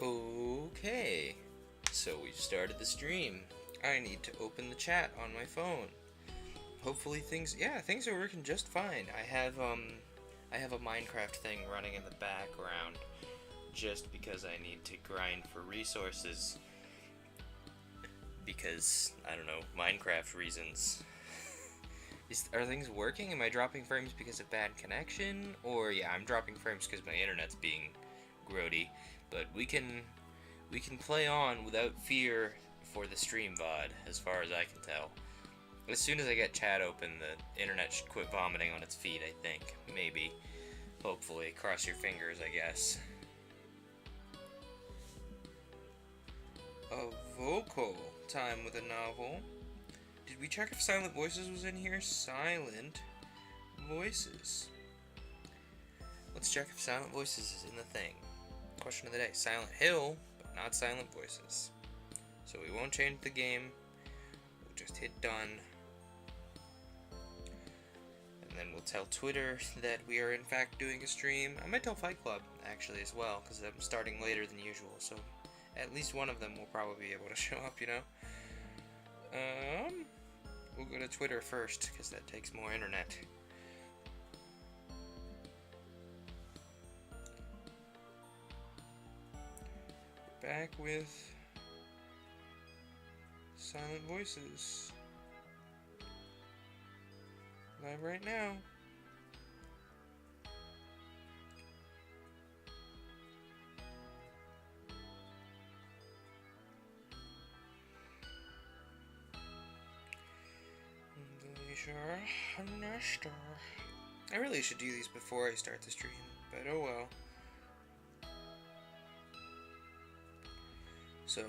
Okay, so we've started the stream. I need to open the chat on my phone. Hopefully things are working just fine. I have a Minecraft thing running in the background just because I need to grind for resources because, I don't know, Minecraft reasons. Are things working? Am I dropping frames because of bad connection? Or, yeah, I'm dropping frames because my internet's being grody. But we can play on without fear for the stream VOD, as far as I can tell. As soon as I get chat open, the internet should quit vomiting on its feet, I think. Maybe. Hopefully. Cross your fingers, I guess. A vocal time with a novel. Did we check if Silent Voices was in here? Silent Voices. Let's check if Silent Voices is in the thing. Question of the day. Silent Hill, but not Silent Voices. So we won't change the game. We'll just hit done. And then we'll tell Twitter that we are in fact doing a stream. I might tell Fight Club, actually, as well, because I'm starting later than usual, so at least one of them will probably be able to show up, you know? We'll go to Twitter first, because that takes more internet. We're back with Silent Voices. Live right now. I really should do these before I start the stream, but oh well. So,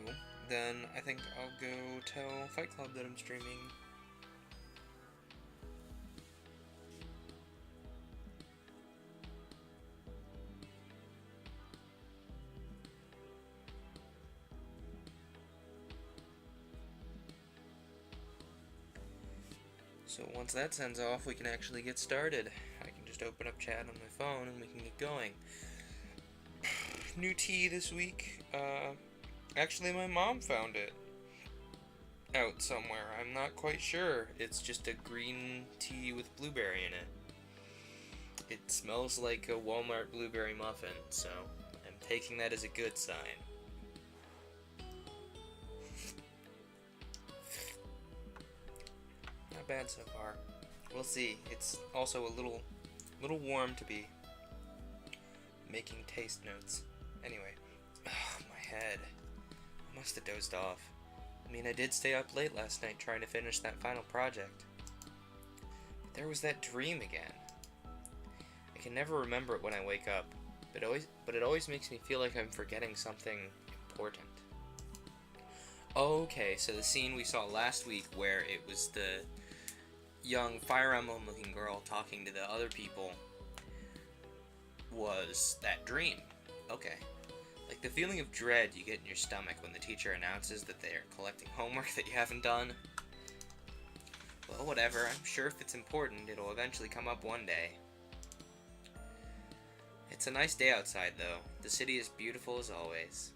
then I think I'll go tell Fight Club that I'm streaming. So once that sends off, we can actually get started. I can just open up chat on my phone and we can get going. New tea this week. Actually my mom found it out somewhere. I'm not quite sure. It's just a green tea with blueberry in it. It smells like a Walmart blueberry muffin, so I'm taking that as a good sign. Not bad so far. We'll see. It's also a little warm to be making taste notes. Anyway, my head. I must have dozed off. I mean, I did stay up late last night trying to finish that final project. But there was that dream again. I can never remember it when I wake up, but it always makes me feel like I'm forgetting something important. Okay, so the scene we saw last week where it was the young Fire Emblem looking girl talking to the other people was that dream. Okay. Like the feeling of dread you get in your stomach when the teacher announces that they are collecting homework that you haven't done. Well, whatever. I'm sure if it's important, it'll eventually come up one day. It's a nice day outside, though. The city is beautiful as always.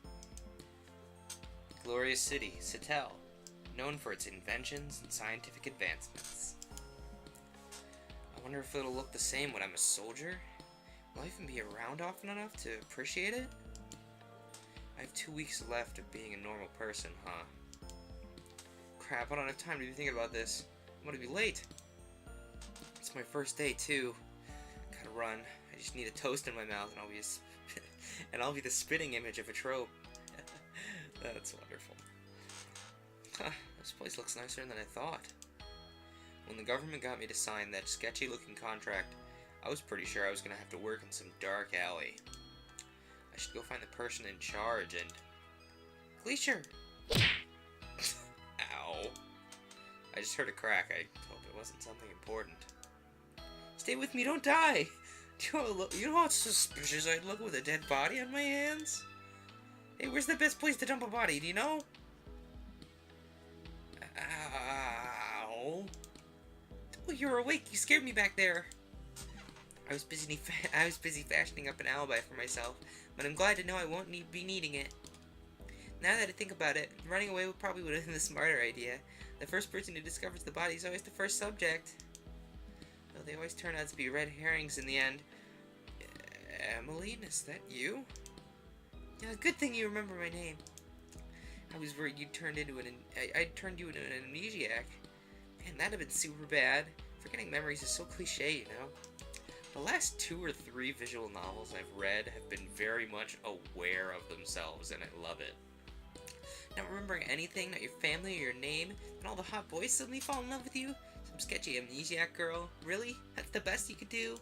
Glorious city, Seattle, known for its inventions and scientific advancements. I wonder if it'll look the same when I'm a soldier? Will I even be around often enough to appreciate it? I have 2 weeks left of being a normal person, huh? Crap, I don't have time to be thinking about this. I'm gonna be late. It's my first day, too. Gotta run. I just need a toast in my mouth and I'll be the spitting image of a trope. That's wonderful. Huh, this place looks nicer than I thought. When the government got me to sign that sketchy-looking contract, I was pretty sure I was gonna have to work in some dark alley. I should go find the person in charge and... Glacier! Ow. I just heard a crack. I hope it wasn't something important. Stay with me, don't die! You know how suspicious I'd look with a dead body on my hands? Hey, where's the best place to dump a body, do you know? Ow. Oh, you're awake. You scared me back there. I was busy fashioning up an alibi for myself, but I'm glad to know I won't be needing it. Now that I think about it, running away probably would have been the smarter idea. The first person who discovers the body is always the first subject. Though they always turn out to be red herrings in the end. Emmeline, is that you? Yeah, good thing you remember my name. I was worried you turned into I turned you into an amnesiac. Man, that'd have been super bad. Forgetting memories is so cliche, you know? The last 2 or 3 visual novels I've read have been very much aware of themselves, and I love it. Not remembering anything, not your family or your name, and all the hot boys suddenly fall in love with you? Some sketchy amnesiac girl? Really? That's the best you could do?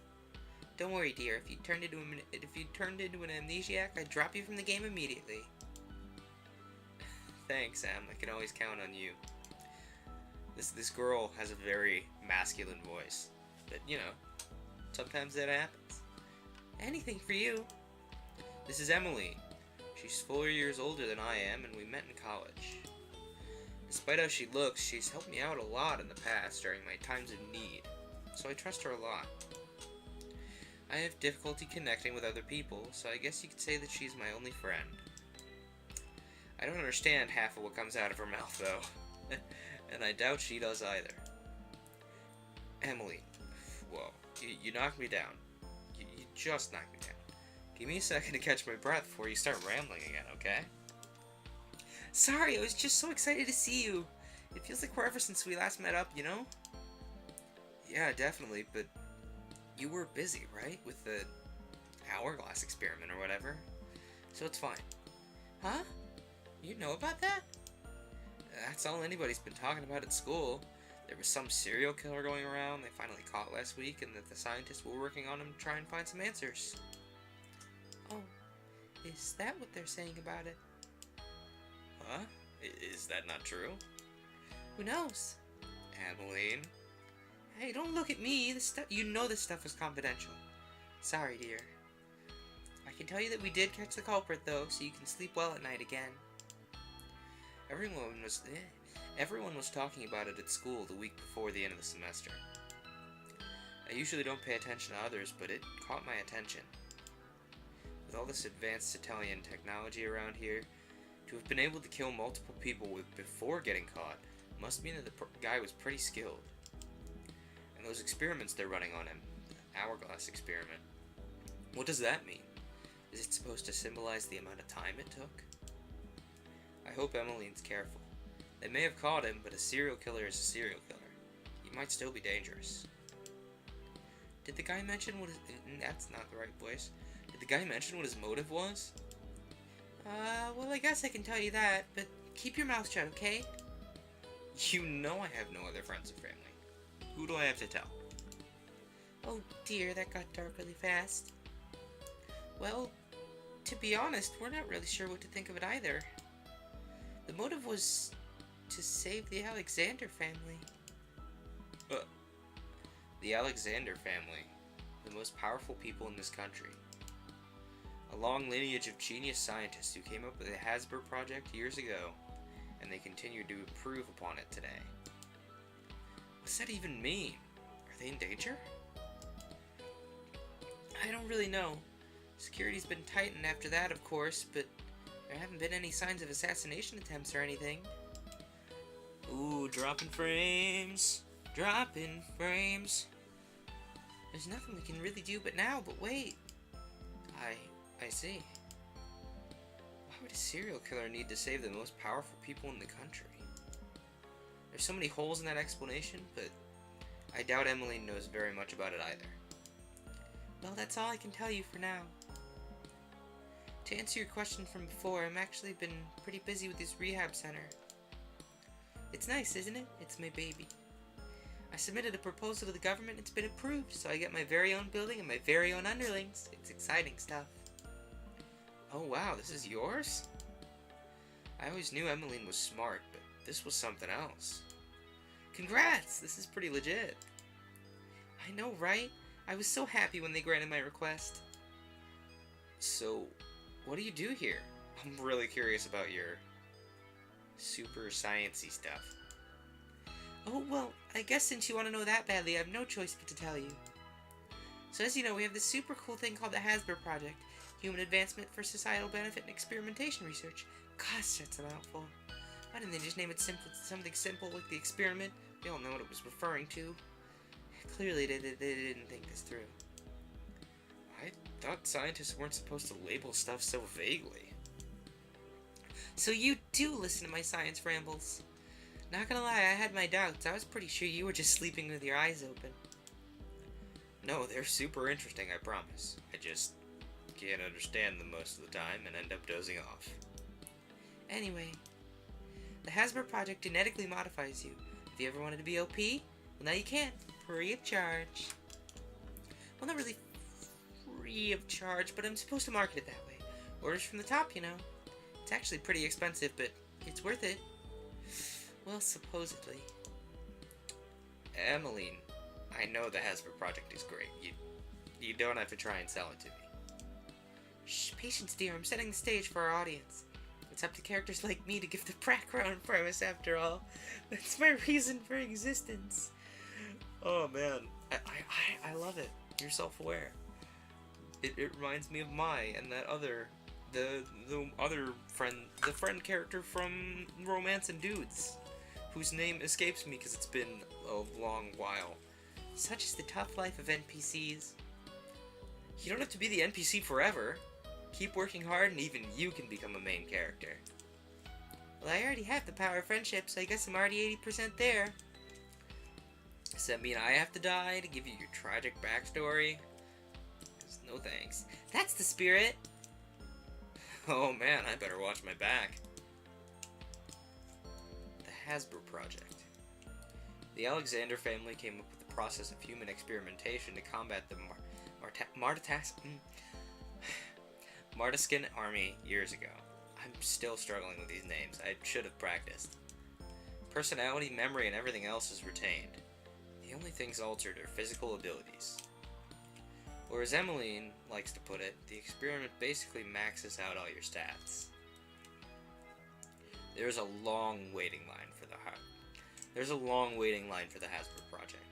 Don't worry, dear. If you turned into an amnesiac, I'd drop you from the game immediately. Thanks, Em. I can always count on you. This girl has a very masculine voice, but you know, sometimes that happens. Anything for you. This is Emily. She's 4 years older than I am, and we met in college. Despite how she looks, she's helped me out a lot in the past during my times of need, so I trust her a lot. I have difficulty connecting with other people, so I guess you could say that she's my only friend. I don't understand half of what comes out of her mouth, though, and I doubt she does either. Emily, whoa, you knocked me down. You just knocked me down. Give me a second to catch my breath before you start rambling again, okay? Sorry, I was just so excited to see you. It feels like forever since we last met up, you know? Yeah, definitely, but you were busy, right? With the hourglass experiment or whatever. So it's fine. Huh? You know about that? That's all anybody's been talking about at school. There was some serial killer going around they finally caught last week, and that the scientists were working on him to try and find some answers. Oh, is that what they're saying about it? Huh? Is that not true? Who knows? Emmeline? Hey, don't look at me. You know this stuff is confidential. Sorry, dear. I can tell you that we did catch the culprit, though, so you can sleep well at night again. Everyone was talking about it at school the week before the end of the semester. I usually don't pay attention to others, but it caught my attention. With all this advanced Italian technology around here, to have been able to kill multiple people before getting caught must mean that the guy was pretty skilled. And those experiments they're running on him, the hourglass experiment, what does that mean? Is it supposed to symbolize the amount of time it took? I hope Emmeline's careful. They may have caught him, but a serial killer is a serial killer. He might still be dangerous. Did the guy mention what his... That's not the right voice. Did the guy mention what his motive was? Well, I guess I can tell you that, but keep your mouth shut, okay? You know I have no other friends or family. Who do I have to tell? Oh dear, that got dark really fast. Well, to be honest, we're not really sure what to think of it either. The motive was to save the Alexander family. The Alexander family, the most powerful people in this country. A long lineage of genius scientists who came up with the Hasbro project years ago, and they continue to improve upon it today. What's that even mean? Are they in danger? I don't really know. Security's been tightened after that, of course, but there haven't been any signs of assassination attempts or anything. Ooh, dropping frames. Dropping frames. There's nothing we can really do but now, but wait. I see. Why would a serial killer need to save the most powerful people in the country? There's so many holes in that explanation, but I doubt Emmeline knows very much about it either. Well, that's all I can tell you for now. To answer your question from before, I've actually been pretty busy with this rehab center. It's nice, isn't it? It's my baby. I submitted a proposal to the government, it's been approved, so I get my very own building and my very own underlings. It's exciting stuff. Oh wow, this is yours? I always knew Emmeline was smart, but this was something else. Congrats! This is pretty legit. I know, right? I was so happy when they granted my request. So, what do you do here? I'm really curious about your super sciencey stuff. Oh, well, I guess since you want to know that badly, I have no choice but to tell you. So as you know, we have this super cool thing called the Hasbro Project. Human advancement for societal benefit and experimentation research. Gosh, that's a mouthful. Why didn't they just name it something simple like the experiment? We all know what it was referring to. Clearly, they didn't think this through. I thought scientists weren't supposed to label stuff so vaguely. So you do listen to my science rambles. Not gonna lie, I had my doubts. I was pretty sure you were just sleeping with your eyes open. No, they're super interesting, I promise. I just can't understand them most of the time and end up dozing off. Anyway, the Hasbro project genetically modifies you. If you ever wanted to be OP, well now you can. Free of charge. Well, not really free of charge, but I'm supposed to market it that way. Orders from the top, you know. It's actually pretty expensive, but it's worth it. Well, supposedly. Emmeline, I know the Hasbro project is great. You don't have to try and sell it to me. Shh, patience, dear. I'm setting the stage for our audience. It's up to characters like me to give the background premise, after all. That's my reason for existence. Oh, man. I love it. You're self-aware. It reminds me of Mai and that other... The other friend... The friend character from Romance and Dudes. Whose name escapes me because it's been a long while. Such is the tough life of NPCs. You don't have to be the NPC forever. Keep working hard and even you can become a main character. Well, I already have the power of friendship, so I guess I'm already 80% there. Does that mean I have to die to give you your tragic backstory? No thanks. That's the spirit! Oh man, I better watch my back. The Hasbro Project. The Alexander family came up with the process of human experimentation to combat the Martiscan army years ago. I'm still struggling with these names. I should have practiced. Personality, memory, and everything else is retained. The only things altered are physical abilities. Or as Emmeline likes to put it, the experiment basically maxes out all your stats. There's a long waiting line for the Hasbro project.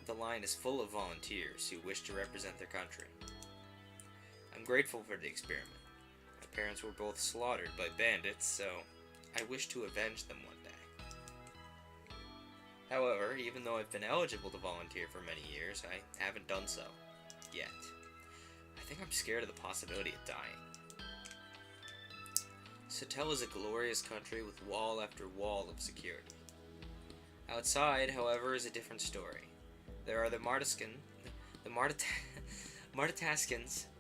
The line is full of volunteers who wish to represent their country. I'm grateful for the experiment. My parents were both slaughtered by bandits, so I wish to avenge them one day. However, even though I've been eligible to volunteer for many years, I haven't done so. Yet. I think I'm scared of the possibility of dying. Satel is a glorious country with wall after wall of security. Outside, however, is a different story. There are the Martascans,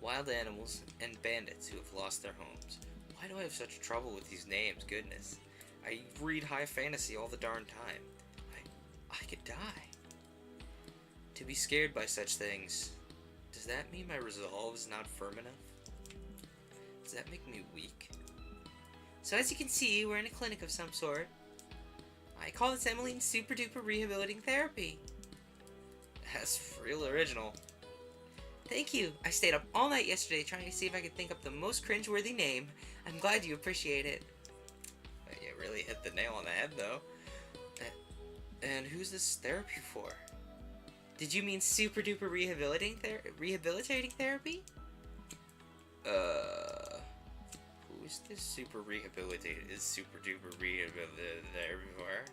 wild animals, and bandits who have lost their homes. Why do I have such trouble with these names? Goodness. I read high fantasy all the darn time. I could die. To be scared by such things, does that mean my resolve is not firm enough? Does that make me weak? So as you can see, we're in a clinic of some sort. I call this Emmeline's Super Duper Rehabilitating Therapy. That's real original. Thank you. I stayed up all night yesterday trying to see if I could think up the most cringeworthy name. I'm glad you appreciate it. You really hit the nail on the head, though. And who's this therapy for? Did you mean Super Duper Rehabilitating Therapy? Who's this super rehabilitated? Is Super Duper Rehabilitated Therapy for?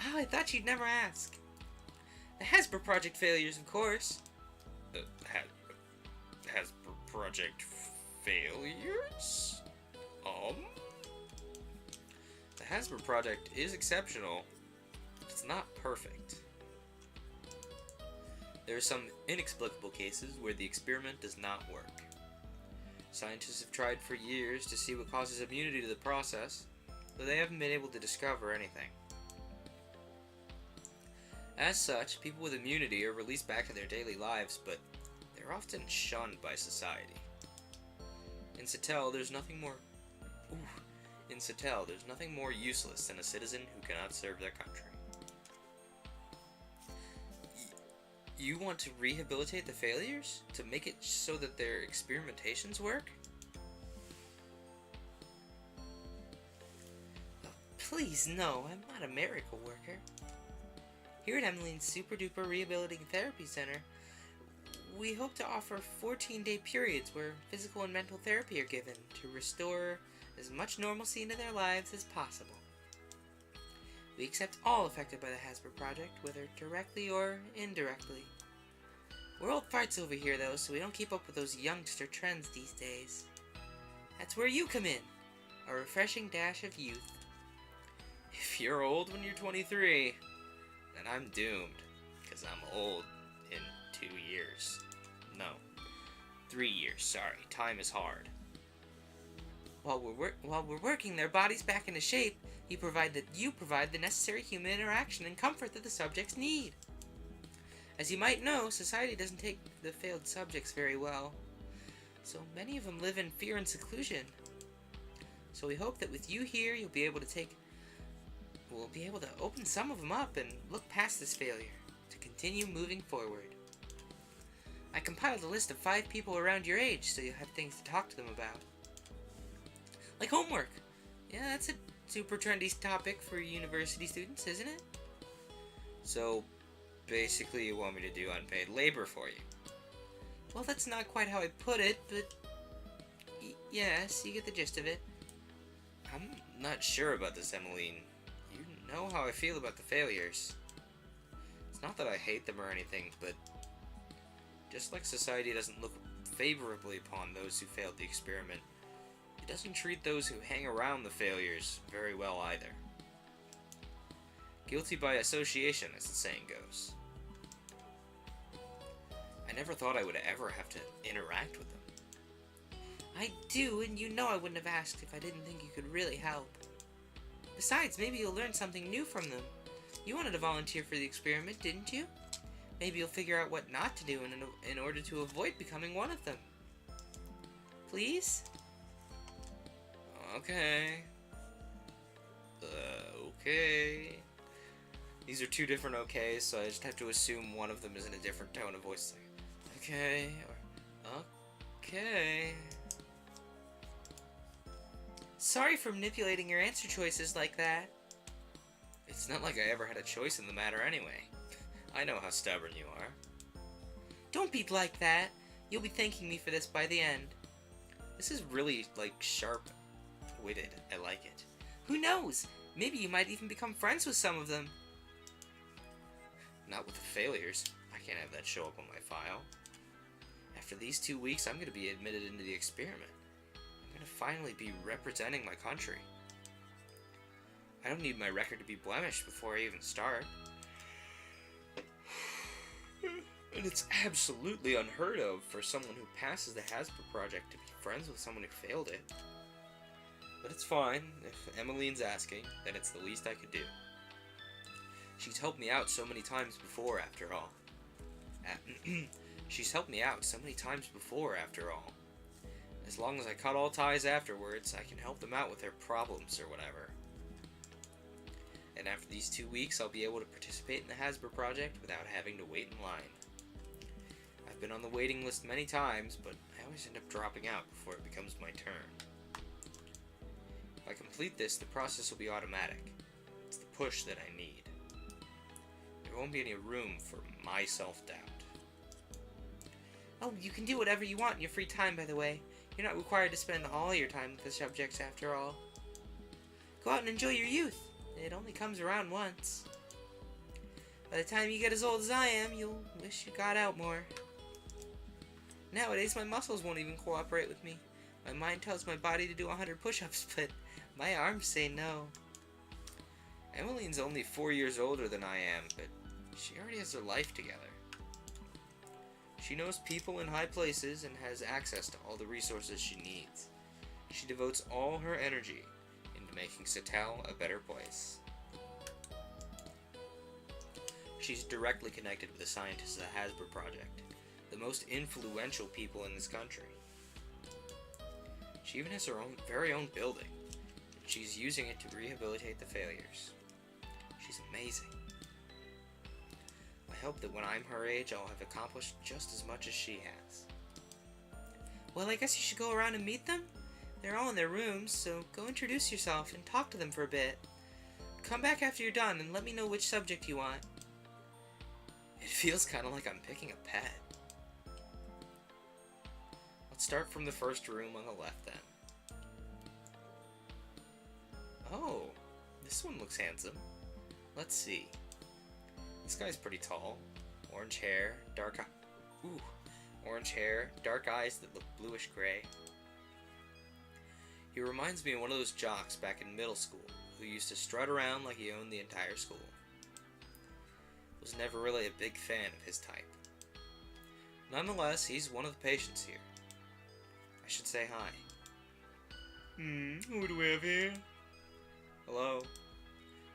Oh, I thought you'd never ask. The Hasbro Project failures, of course. Hasbro Project failures? The Hasbro Project is exceptional. It's not perfect. There are some inexplicable cases where the experiment does not work. Scientists have tried for years to see what causes immunity to the process, but they haven't been able to discover anything. As such, people with immunity are released back to their daily lives, but they're often shunned by society. In Satel, there's nothing more useless than a citizen who cannot serve their country. You want to rehabilitate the failures? To make it so that their experimentations work? Oh, please, no. I'm not a miracle worker. Here at Emmeline's Super Duper Rehabilitating Therapy Center, we hope to offer 14-day periods where physical and mental therapy are given to restore as much normalcy into their lives as possible. We accept all affected by the Hasbro Project, whether directly or indirectly. We're old farts over here, though, so we don't keep up with those youngster trends these days. That's where you come in, a refreshing dash of youth. If you're old when you're 23, then I'm doomed, because I'm old in 2 years. No, 3 years, sorry. Time is hard. While we're working their bodies back into shape, you provide the necessary human interaction and comfort that the subjects need. As you might know, society doesn't take the failed subjects very well, so many of them live in fear and seclusion. So we hope that with you here, we'll be able to open some of them up and look past this failure to continue moving forward. I compiled a list of 5 people around your age, so you'll have things to talk to them about. Like homework. Yeah, that's a super trendy topic for university students, isn't it? So, basically you want me to do unpaid labor for you? Well, that's not quite how I put it, but yes, you get the gist of it. I'm not sure about this, Emmeline. You know how I feel about the failures. It's not that I hate them or anything, but just like society doesn't look favorably upon those who failed the experiment, it doesn't treat those who hang around the failures very well either. Guilty by association, as the saying goes. I never thought I would ever have to interact with them. I do, and you know I wouldn't have asked if I didn't think you could really help. Besides, maybe you'll learn something new from them. You wanted to volunteer for the experiment, didn't you? Maybe you'll figure out what not to do in order to avoid becoming one of them. Please? Okay. Okay. These are 2 different okays, so I just have to assume one of them is in a different tone of voice. Okay, or okay. Sorry for manipulating your answer choices like that. It's not like I ever had a choice in the matter anyway. I know how stubborn you are. Don't be like that. You'll be thanking me for this by the end. This is really, sharp-witted. I like it. Who knows? Maybe you might even become friends with some of them. Not with the failures. I can't have that show up on my file. After these 2 weeks, I'm going to be admitted into the experiment. I'm going to finally be representing my country. I don't need my record to be blemished before I even start. And it's absolutely unheard of for someone who passes the Hasbro Project to be friends with someone who failed it. But it's fine. If Emmeline's asking, then it's the least I could do. She's helped me out so many times before, after all. She's helped me out so many times before, after all. As long as I cut all ties afterwards, I can help them out with their problems or whatever. And after these 2 weeks, I'll be able to participate in the Hasbro Project without having to wait in line. I've been on the waiting list many times, but I always end up dropping out before it becomes my turn. If I complete this, the process will be automatic. It's the push that I need. There won't be any room for my self-doubt. Oh, you can do whatever you want in your free time, by the way. You're not required to spend all your time with the subjects after all. Go out and enjoy your youth. It only comes around once. By the time you get as old as I am, you'll wish you got out more. Nowadays, my muscles won't even cooperate with me. My mind tells my body to do 100 push-ups, but my arms say no. Emmeline's only 4 years older than I am, but she already has her life together. She knows people in high places and has access to all the resources she needs. She devotes all her energy into making Satel a better place. She's directly connected with the scientists of the Hasbro Project, the most influential people in this country. She even has her very own building, and she's using it to rehabilitate the failures. She's amazing. I hope that when I'm her age, I'll have accomplished just as much as she has. Well, I guess you should go around and meet them? They're all in their rooms, so go introduce yourself and talk to them for a bit. Come back after you're done and let me know which subject you want. It feels kind of like I'm picking a pet. Let's start from the first room on the left then. Oh, this one looks handsome. Let's see. This guy's pretty tall. Orange hair, orange hair, dark eyes that look bluish gray. He reminds me of one of those jocks back in middle school who used to strut around like he owned the entire school. Was never really a big fan of his type. Nonetheless, he's one of the patients here. I should say hi. Who do we have here? Hello.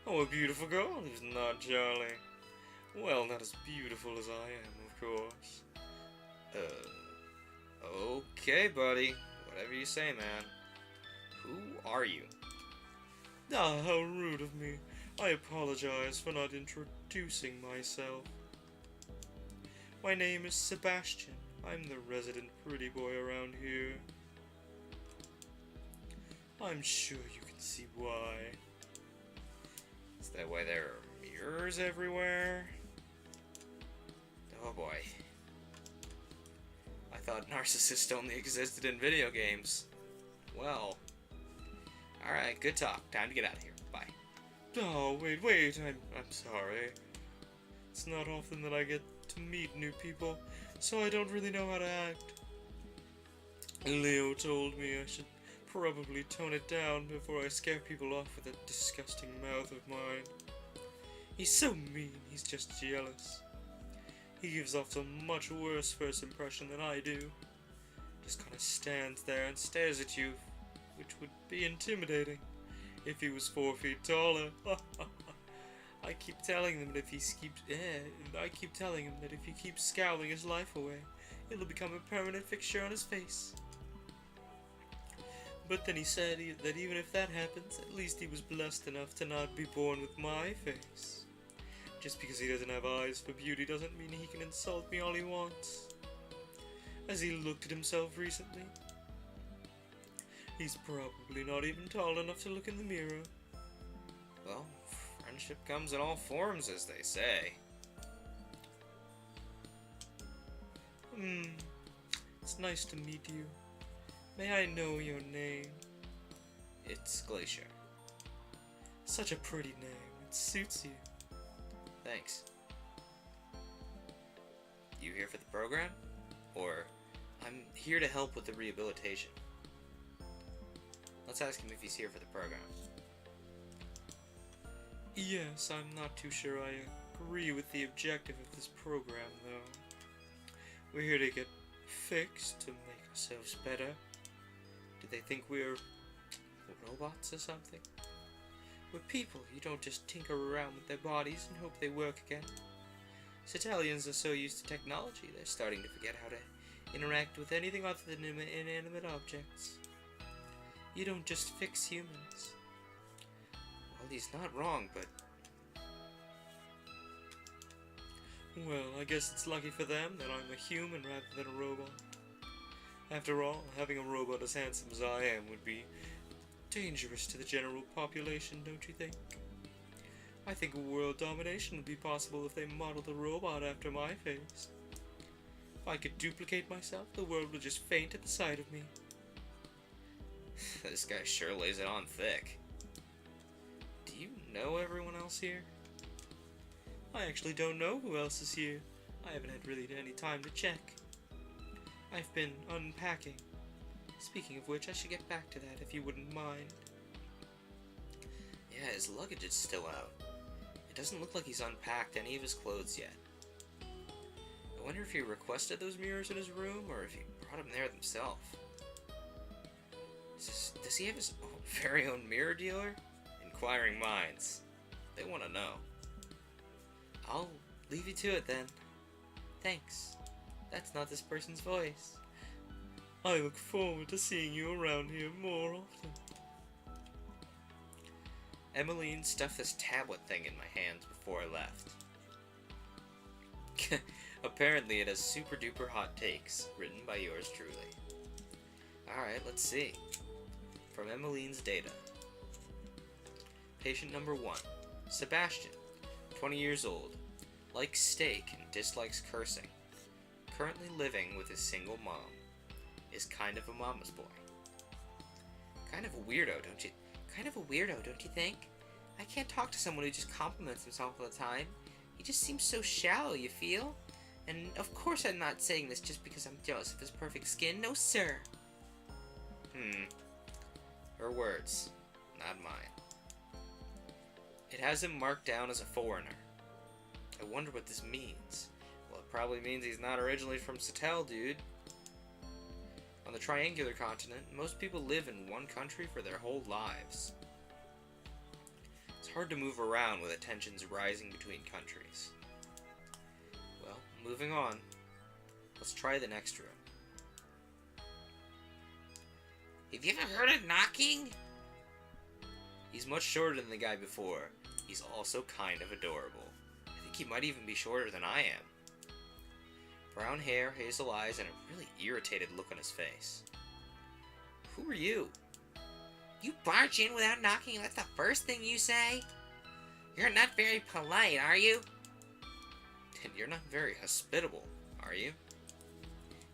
Oh, a beautiful girl who's not Charlie. Well, not as beautiful as I am, of course. Okay, buddy. Whatever you say, man. Who are you? Ah, how rude of me. I apologize for not introducing myself. My name is Sebastian. I'm the resident pretty boy around here. I'm sure you can see why. Is that why there are mirrors everywhere? Oh boy. I thought narcissists only existed in video games. Well. Alright, good talk. Time to get out of here. Bye. Oh, wait. I'm sorry. It's not often that I get to meet new people, so I don't really know how to act. Leo told me I should probably tone it down before I scare people off with that disgusting mouth of mine. He's so mean, he's just jealous. He gives off a much worse first impression than I do. Just kinda stands there and stares at you, which would be intimidating if he was 4 feet taller. I keep telling him that if he keeps scowling his life away, it'll become a permanent fixture on his face. But then he said that even if that happens, at least he was blessed enough to not be born with my face. Just because he doesn't have eyes for beauty doesn't mean he can insult me all he wants. Has he looked at himself recently? He's probably not even tall enough to look in the mirror. Well, friendship comes in all forms, as they say. It's nice to meet you. May I know your name? It's Glacier. Such a pretty name. It suits you. Thanks. You here for the program? Or, I'm here to help with the rehabilitation. Let's ask him if he's here for the program. Yes, I'm not too sure I agree with the objective of this program, though. We're here to get fixed, to make ourselves better. Do they think we're robots or something? We're people. You don't just tinker around with their bodies and hope they work again. Italians are so used to technology, they're starting to forget how to interact with anything other than inanimate objects. You don't just fix humans. Well, he's not wrong, but... Well, I guess it's lucky for them that I'm a human rather than a robot. After all, having a robot as handsome as I am would be dangerous to the general population, don't you think? I think world domination would be possible if they modeled a robot after my face. If I could duplicate myself, the world would just faint at the sight of me. This guy sure lays it on thick. Do you know everyone else here? I actually don't know who else is here. I haven't had really any time to check. I've been unpacking. Speaking of which, I should get back to that if you wouldn't mind. Yeah, his luggage is still out. It doesn't look like he's unpacked any of his clothes yet. I wonder if he requested those mirrors in his room, or if he brought them there himself. Does he have his very own mirror dealer? Inquiring minds. They want to know. I'll leave you to it then. Thanks. That's not this person's voice. I look forward to seeing you around here more often. Emmeline stuffed this tablet thing in my hands before I left. Apparently it has super duper hot takes, written by yours truly. Alright, let's see. From Emmeline's data. Patient number 1. Sebastian, 20 years old. Likes steak and dislikes cursing. Currently living with his single mom. is kind of a mama's boy. Kind of a weirdo, don't you? Kind of a weirdo, don't you think? I can't talk to someone who just compliments himself all the time. He just seems so shallow, you feel? And of course I'm not saying this just because I'm jealous of his perfect skin. No, sir. Her words, not mine. It has him marked down as a foreigner. I wonder what this means. Well, it probably means he's not originally from Satel, dude. On the triangular continent, most people live in one country for their whole lives. It's hard to move around with tensions rising between countries. Well, moving on. Let's try the next room. Have you ever heard of knocking? He's much shorter than the guy before. He's also kind of adorable. I think he might even be shorter than I am. Brown hair, hazel eyes, and a really irritated look on his face. Who are you? You barge in without knocking, that's the first thing you say? You're not very polite, are you? And you're not very hospitable, are you?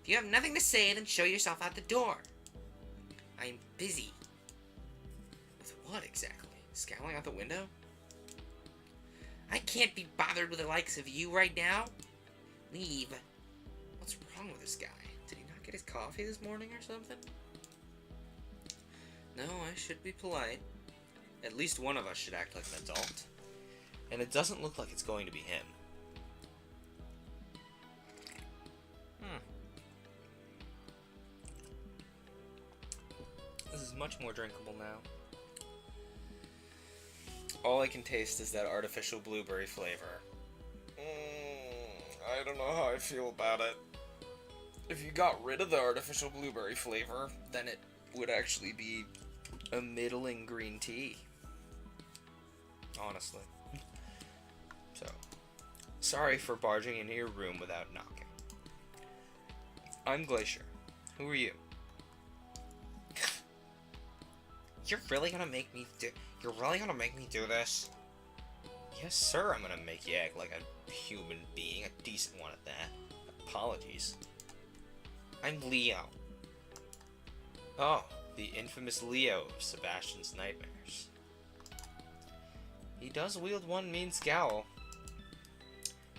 If you have nothing to say, then show yourself out the door. I'm busy. With what exactly? Scowling out the window? I can't be bothered with the likes of you right now. Leave. What's wrong with this guy? Did he not get his coffee this morning or something? No, I should be polite. At least one of us should act like an adult. And it doesn't look like it's going to be him. This is much more drinkable now. All I can taste is that artificial blueberry flavor. I don't know how I feel about it. If you got rid of the artificial blueberry flavor, then it would actually be a middling green tea. Honestly. So, sorry for barging into your room without knocking. I'm Glacier. Who are you? You're really gonna make me do this? Yes, sir, I'm gonna make you act like a human being, a decent one at that. Apologies. I'm Leo. Oh, the infamous Leo of Sebastian's nightmares. He does wield one mean scowl.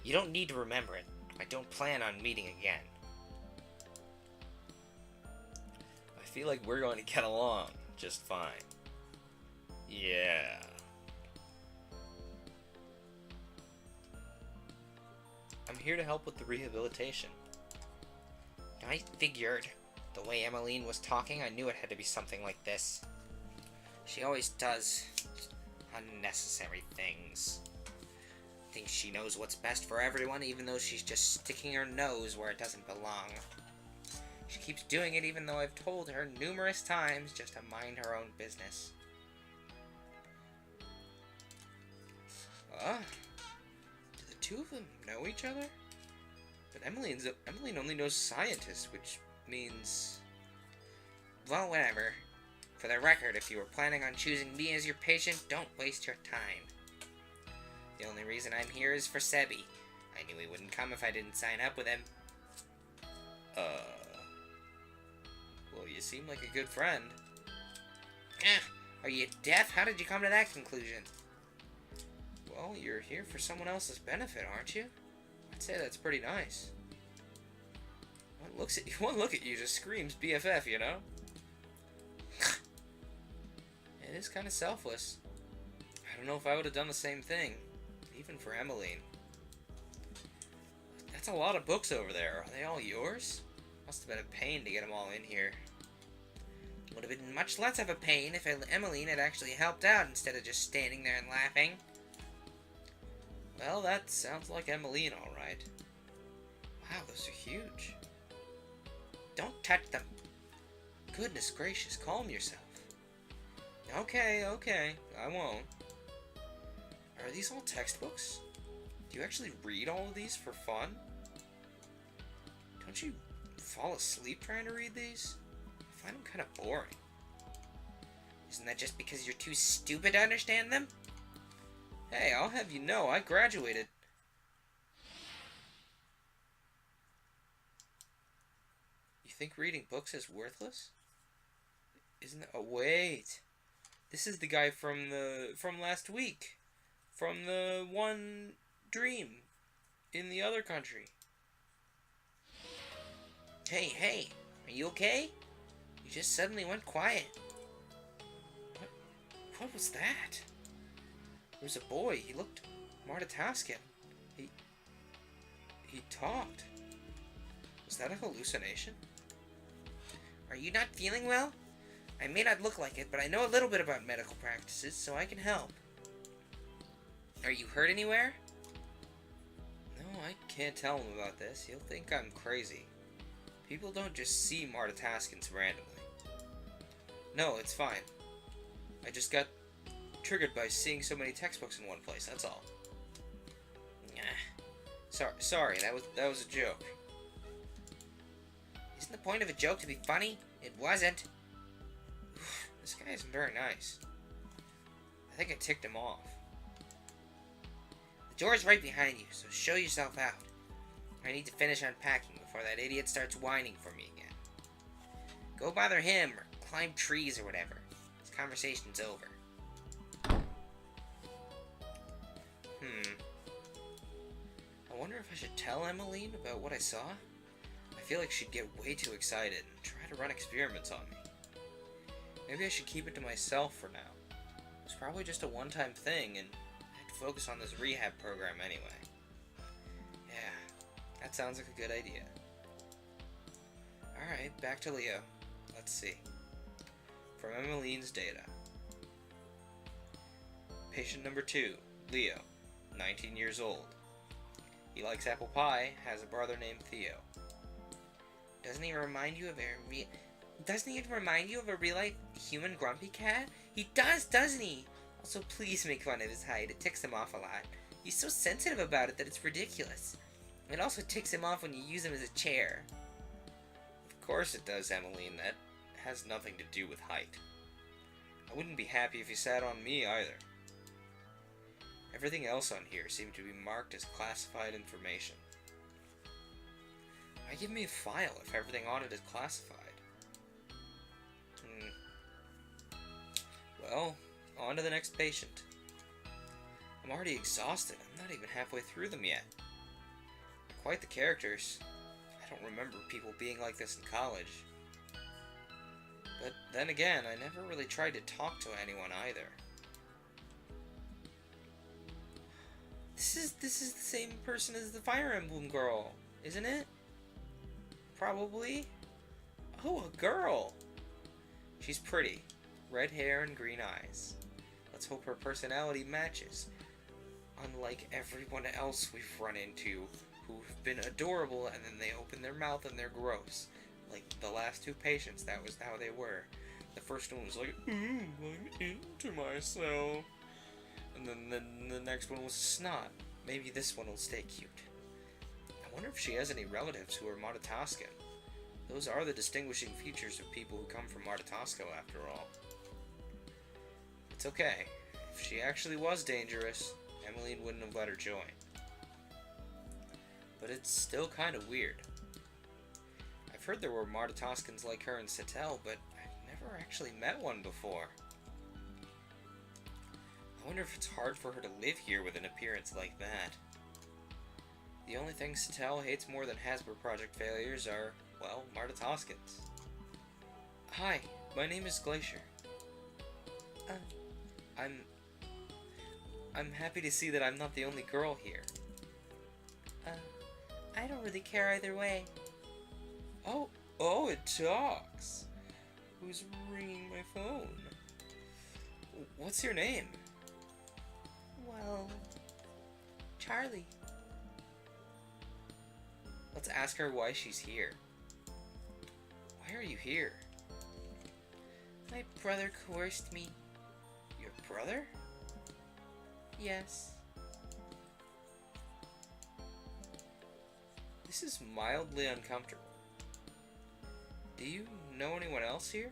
You don't need to remember it. I don't plan on meeting again. I feel like we're going to get along just fine. Yeah. I'm here to help with the rehabilitation. I figured. The way Emmeline was talking, I knew it had to be something like this. She always does unnecessary things. Thinks she knows what's best for everyone, even though she's just sticking her nose where it doesn't belong. She keeps doing it even though I've told her numerous times just to mind her own business. Do the two of them know each other? But Emmeline only knows scientists, which means... Well, whatever. For the record, if you were planning on choosing me as your patient, don't waste your time. The only reason I'm here is for Sebi. I knew he wouldn't come if I didn't sign up with him. Well, you seem like a good friend. Are you deaf? How did you come to that conclusion? Well, you're here for someone else's benefit, aren't you? I'd say that's pretty nice. One look at you just screams BFF, you know? It is kind of selfless. I don't know if I would have done the same thing, even for Emmeline. That's a lot of books over there. Are they all yours? Must have been a pain to get them all in here. Would have been much less of a pain if Emmeline had actually helped out instead of just standing there and laughing. Well, that sounds like Emmeline, alright. Wow, those are huge. Don't touch them. Goodness gracious, calm yourself. Okay, I won't. Are these all textbooks? Do you actually read all of these for fun? Don't you fall asleep trying to read these? I find them kind of boring. Isn't that just because you're too stupid to understand them? Hey, I'll have you know, I graduated. You think reading books is worthless? Isn't it? Oh, wait. This is the guy from last week. From the one dream in the other country. Hey, are you okay? You just suddenly went quiet. What was that? There was a boy. He looked Martataskan. He talked. Was that a hallucination? Are you not feeling well? I may not look like it, but I know a little bit about medical practices, so I can help. Are you hurt anywhere? No, I can't tell him about this. He'll think I'm crazy. People don't just see Martataskans randomly. No, it's fine. I just got triggered by seeing so many textbooks in one place, that's all. Sorry, that was a joke. Isn't the point of a joke to be funny? It wasn't. This guy isn't very nice. I think I ticked him off. The door's right behind you, so show yourself out. I need to finish unpacking before that idiot starts whining for me again. Go bother him, or climb trees or whatever. This conversation's over. I wonder if I should tell Emmeline about what I saw? I feel like she'd get way too excited and try to run experiments on me. Maybe I should keep it to myself for now. It was probably just a one-time thing, and I'd focus on this rehab program anyway. Yeah, that sounds like a good idea. Alright, back to Leo. Let's see. From Emmeline's data. Patient number 2, Leo, 19 years old. He likes apple pie, has a brother named Theo. Doesn't he remind you of a real-life human grumpy cat? He does, doesn't he? Also, please make fun of his height. It ticks him off a lot. He's so sensitive about it that it's ridiculous. It also ticks him off when you use him as a chair. Of course it does, Emmeline. That has nothing to do with height. I wouldn't be happy if he sat on me either. Everything else on here seemed to be marked as classified information. Why give me a file if everything on it is classified? Well, on to the next patient. I'm already exhausted. I'm not even halfway through them yet. They're quite the characters. I don't remember people being like this in college. But then again, I never really tried to talk to anyone either. This is the same person as the Fire Emblem girl, isn't it? Probably. Oh, a girl! She's pretty. Red hair and green eyes. Let's hope her personality matches. Unlike everyone else we've run into, who've been adorable and then they open their mouth and they're gross. Like the last 2 patients, that was how they were. The first one was like, ooh, I'm into myself. And then the next one was snot. Maybe this one will stay cute. I wonder if she has any relatives who are Martataskan. Those are the distinguishing features of people who come from Martatasko, after all. It's okay. If she actually was dangerous, Emmeline wouldn't have let her join. But it's still kind of weird. I've heard there were Martataskans like her in Setel, but I've never actually met one before. I wonder if it's hard for her to live here with an appearance like that. The only thing Setel hates more than Hasbro project failures are, well, Martataskans. Hi, my name is Glacier. I'm happy to see that I'm not the only girl here. I don't really care either way. Oh, it talks. Who's ringing my phone? What's your name? Well, Charlie. Let's ask her why she's here. Why are you here? My brother coerced me. Your brother? Yes. This is mildly uncomfortable. Do you know anyone else here?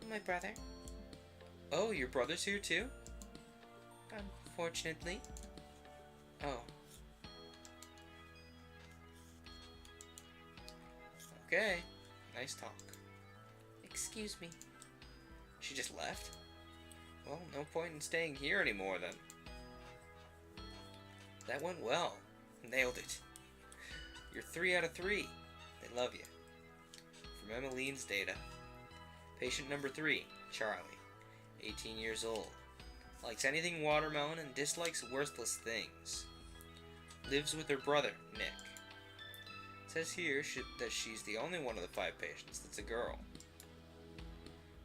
My brother. Oh, your brother's here too? Unfortunately. Oh. Okay. Nice talk. Excuse me. She just left? Well, no point in staying here anymore then. That went well. Nailed it. You're 3 out of 3. They love you. From Emmeline's data. Patient number 3, Charlie. 18 years old. Likes anything watermelon and dislikes worthless things. Lives with her brother, Nick. Says here that she's the only one of the 5 patients that's a girl.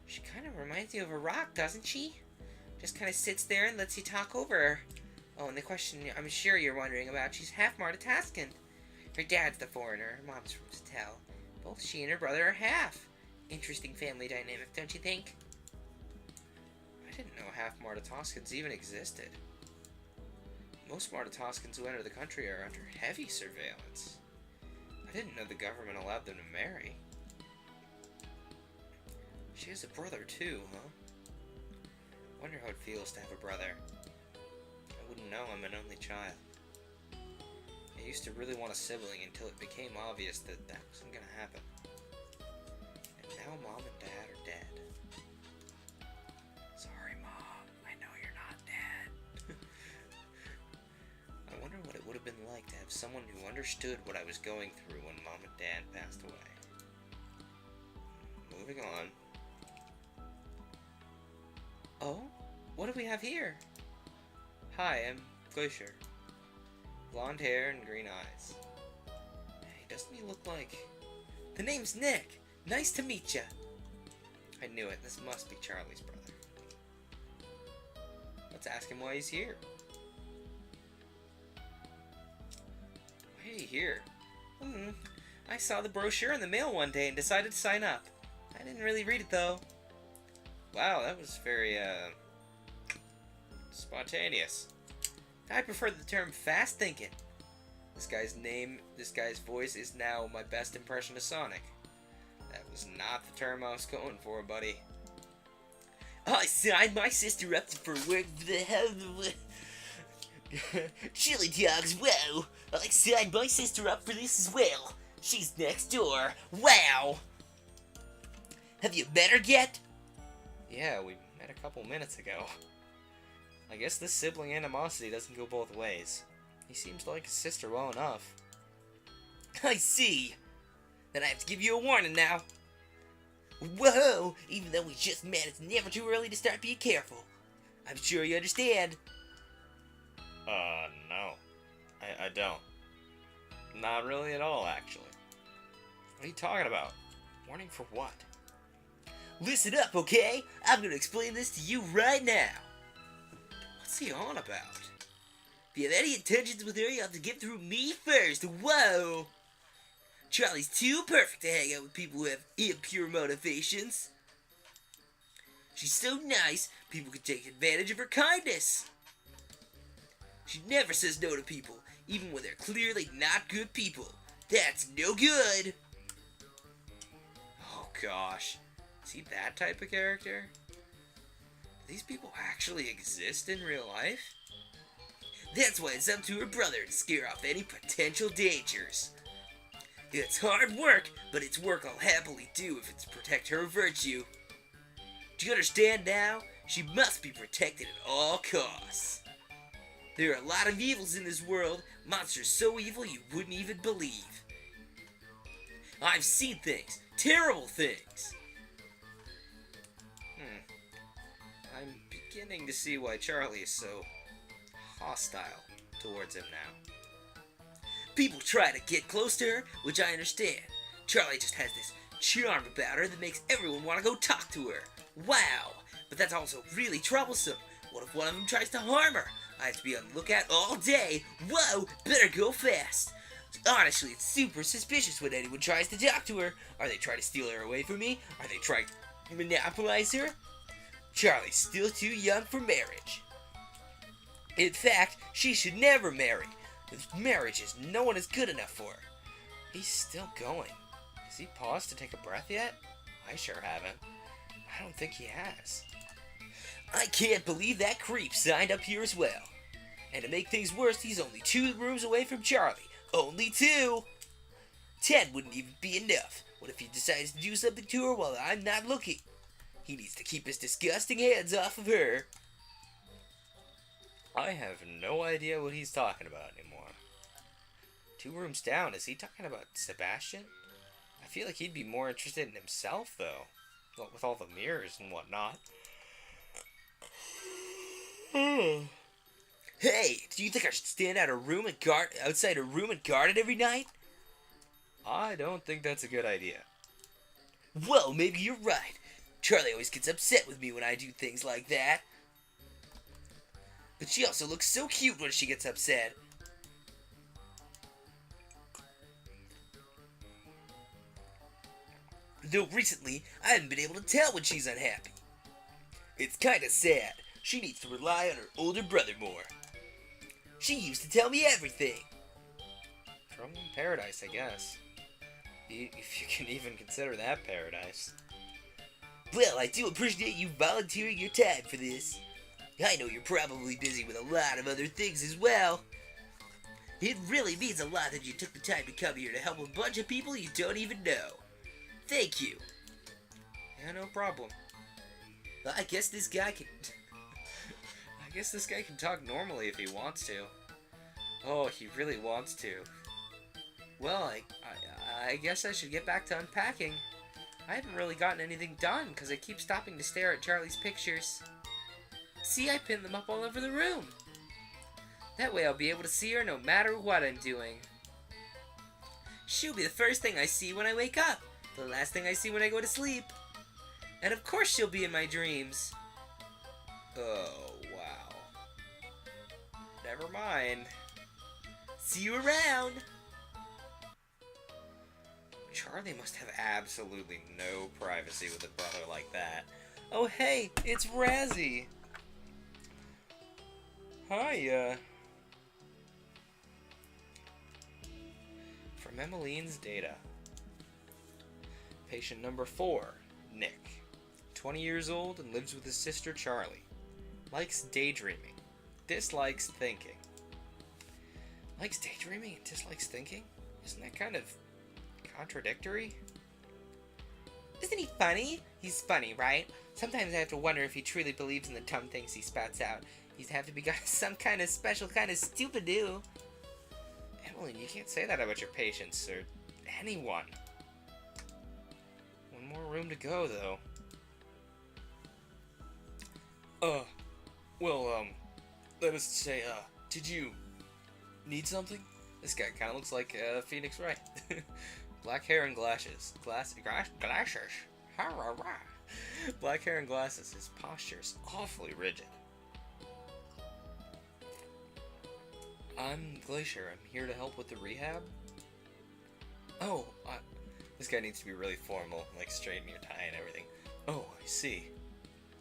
She kind of reminds you of a rock, doesn't she? Just kind of sits there and lets you talk over her. Oh, and the question I'm sure you're wondering about, she's half Martataskan. Her dad's the foreigner, her mom's from Satel. Both she and her brother are half. Interesting family dynamic, don't you think? I didn't know half Martataskans even existed. Most Martataskans who enter the country are under heavy surveillance. I didn't know the government allowed them to marry. She has a brother too, huh? Wonder how it feels to have a brother. I wouldn't know, I'm an only child. I used to really want a sibling until it became obvious that that wasn't gonna happen. And now Mom and Dad are dead. Sorry, Mom. I know you're not dead. I wonder what it would have been like to have someone who understood what I was going through when Mom and Dad passed away. Moving on. Oh? What do we have here? Hi, I'm Glacier. Blonde hair and green eyes. Hey, doesn't he look like... The name's Nick! Nice to meet ya! I knew it. This must be Charlie's brother. Let's ask him why he's here. Why are you here? I saw the brochure in the mail one day and decided to sign up. I didn't really read it though. Wow, that was very, spontaneous. I prefer the term fast thinking. This guy's voice is now my best impression of Sonic. That was not the term I was going for, buddy. I signed my sister up for work for the hell of Chili dogs, wow! I signed my sister up for this as well. She's next door. Wow! Have you met her yet? Yeah, we met a couple minutes ago. I guess this sibling animosity doesn't go both ways. He seems like his sister well enough. I see. Then I have to give you a warning now. Whoa! Even though we just met, it's never too early to start being careful. I'm sure you understand. No. I don't. Not really at all, actually. What are you talking about? Warning for what? Listen up, okay? I'm gonna explain this to you right now. What's he on about? If you have any intentions with her, you have to get through me first. Whoa! Charlie's too perfect to hang out with people who have impure motivations. She's so nice, people can take advantage of her kindness. She never says no to people, even when they're clearly not good people. That's no good. Oh gosh. Is he that type of character? Do these people actually exist in real life? That's why it's up to her brother to scare off any potential dangers. It's hard work, but it's work I'll happily do if it's to protect her virtue. Do you understand now? She must be protected at all costs. There are a lot of evils in this world, monsters so evil you wouldn't even believe. I've seen things, terrible things. I'm beginning to see why Charlie is so hostile towards him now. People try to get close to her, which I understand. Charlie just has this charm about her that makes everyone want to go talk to her. Wow! But that's also really troublesome. What if one of them tries to harm her? I have to be on the lookout all day. Whoa! Better go fast. Honestly, it's super suspicious when anyone tries to talk to her. Are they trying to steal her away from me? Are they trying to monopolize her? Charlie's still too young for marriage. In fact, she should never marry. This marriage is no one is good enough for her. He's still going. Has he paused to take a breath yet? I sure haven't. I don't think he has. I can't believe that creep signed up here as well. And to make things worse, he's only 2 rooms away from Charlie. Only 2! 10 wouldn't even be enough. What if he decides to do something to her while I'm not looking? He needs to keep his disgusting hands off of her. I have no idea what he's talking about anymore. 2 rooms down, is he talking about Sebastian? I feel like he'd be more interested in himself, though. With all the mirrors and whatnot. Hey, do you think I should stand outside a room and guard it every night? I don't think that's a good idea. Well, maybe you're right. Charlie always gets upset with me when I do things like that. But she also looks so cute when she gets upset. Though recently, I haven't been able to tell when she's unhappy. It's kinda sad. She needs to rely on her older brother more. She used to tell me everything. From paradise, I guess. If you can even consider that paradise. Well, I do appreciate you volunteering your time for this. I know you're probably busy with a lot of other things as well. It really means a lot that you took the time to come here to help a bunch of people you don't even know. Thank you. Yeah, no problem. I guess this guy can... I guess this guy can talk normally if he wants to. Oh, he really wants to. Well, I guess I should get back to unpacking. I haven't really gotten anything done because I keep stopping to stare at Charlie's pictures. See, I pinned them up all over the room. That way I'll be able to see her no matter what I'm doing. She'll be the first thing I see when I wake up, the last thing I see when I go to sleep. And of course she'll be in my dreams. Oh, wow. Never mind. See you around. Charlie must have absolutely no privacy with a brother like that. Oh, hey, it's Razzie. Hi, From Emmeline's data. Patient number 4, Nick. 20 years old and lives with his sister Charlie. Likes daydreaming. Dislikes thinking. Likes daydreaming and dislikes thinking? Isn't that kind of contradictory? Isn't he funny? He's funny, right? Sometimes I have to wonder if he truly believes in the dumb things he spouts out. He'd have to be some kind of special kind of stupid-do. Emmeline, you can't say that about your patients, or anyone. One more room to go, though. Let us say, did you need something? This guy kind of looks like Phoenix Wright. Black hair and glasses. Glasses? Black hair and glasses. His posture's awfully rigid. I'm Glacier. I'm here to help with the rehab. Oh, this guy needs to be really formal, like straighten your tie and everything. Oh, I see.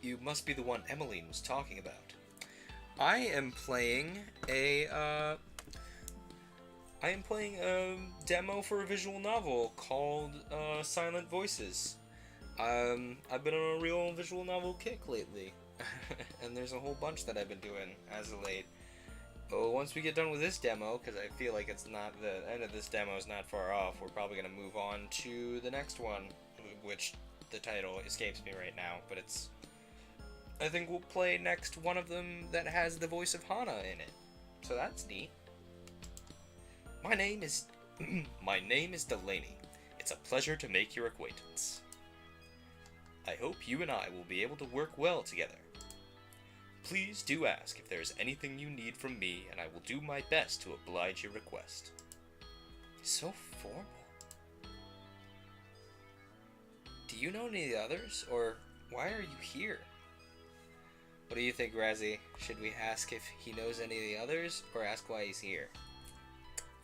You must be the one Emmeline was talking about. I am playing a demo for a visual novel called Silent Voices. I've been on a real visual novel kick lately, and there's a whole bunch that I've been doing as of late. Oh, once we get done with this demo, because I feel like it's not the end of this demo is not far off, we're probably going to move on to the next one, which the title escapes me right now, but it's... I think we'll play next one of them that has the voice of Hana in it. So that's neat. My name is Delaney. It's a pleasure to make your acquaintance. I hope you and I will be able to work well together. Please do ask if there is anything you need from me, and I will do my best to oblige your request. So formal. Do you know any of the others, or why are you here? What do you think, Razzie? Should we ask if he knows any of the others, or ask why he's here?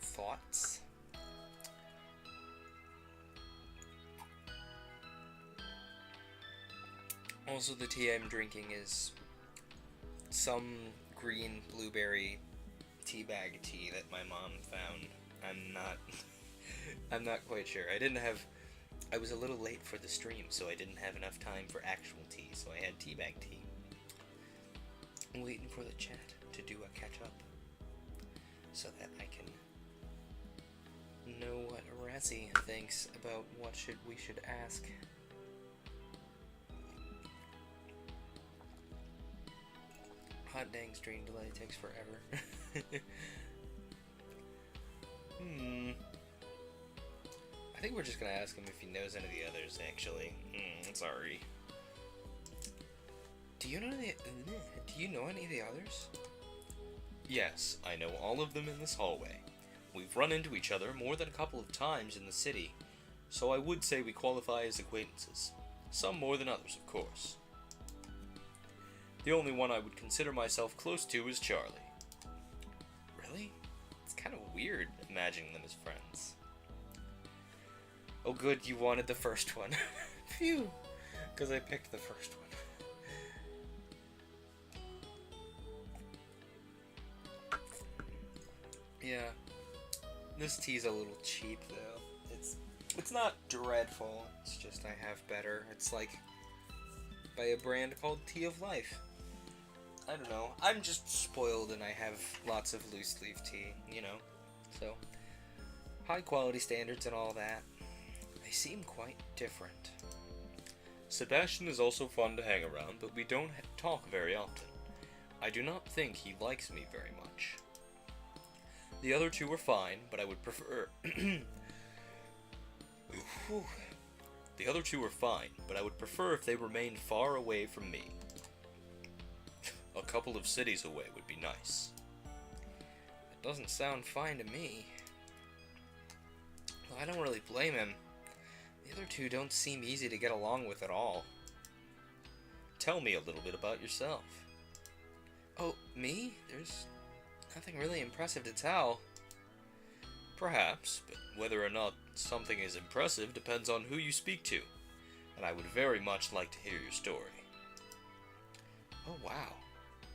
Thoughts? Also, the tea I'm drinking is some green blueberry tea bag tea that my mom found. I'm not quite sure. I was a little late for the stream, so I didn't have enough time for actual tea, so I had tea bag tea. I'm waiting for the chat to do a catch up so that I can know what Razzie thinks about what we should ask. Hot dang, stream delay takes forever. I think we're just gonna ask him if he knows any of the others, actually. Sorry. Do you know any of the others? Yes, I know all of them in this hallway. We've run into each other more than a couple of times in the city, so I would say we qualify as acquaintances. Some more than others, of course. The only one I would consider myself close to is Charlie. Really? It's kind of weird imagining them as friends. Oh good, you wanted the first one. Phew! Because I picked the first one. Yeah. This tea's a little cheap, though. It's not dreadful. It's just I have better. It's like by a brand called Tea of Life. I don't know. I'm just spoiled and I have lots of loose leaf tea, you know. So, high quality standards and all that. They seem quite different. Sebastian is also fun to hang around, but we don't talk very often. I do not think he likes me very much. The other two were fine, but I would prefer... The other two were fine, but I would prefer if they remained far away from me. A couple of cities away would be nice. That doesn't sound fine to me. Well, I don't really blame him. The other two don't seem easy to get along with at all. Tell me a little bit about yourself. Oh, me? There's nothing really impressive to tell. Perhaps, but whether or not something is impressive depends on who you speak to, and I would very much like to hear your story. Oh wow,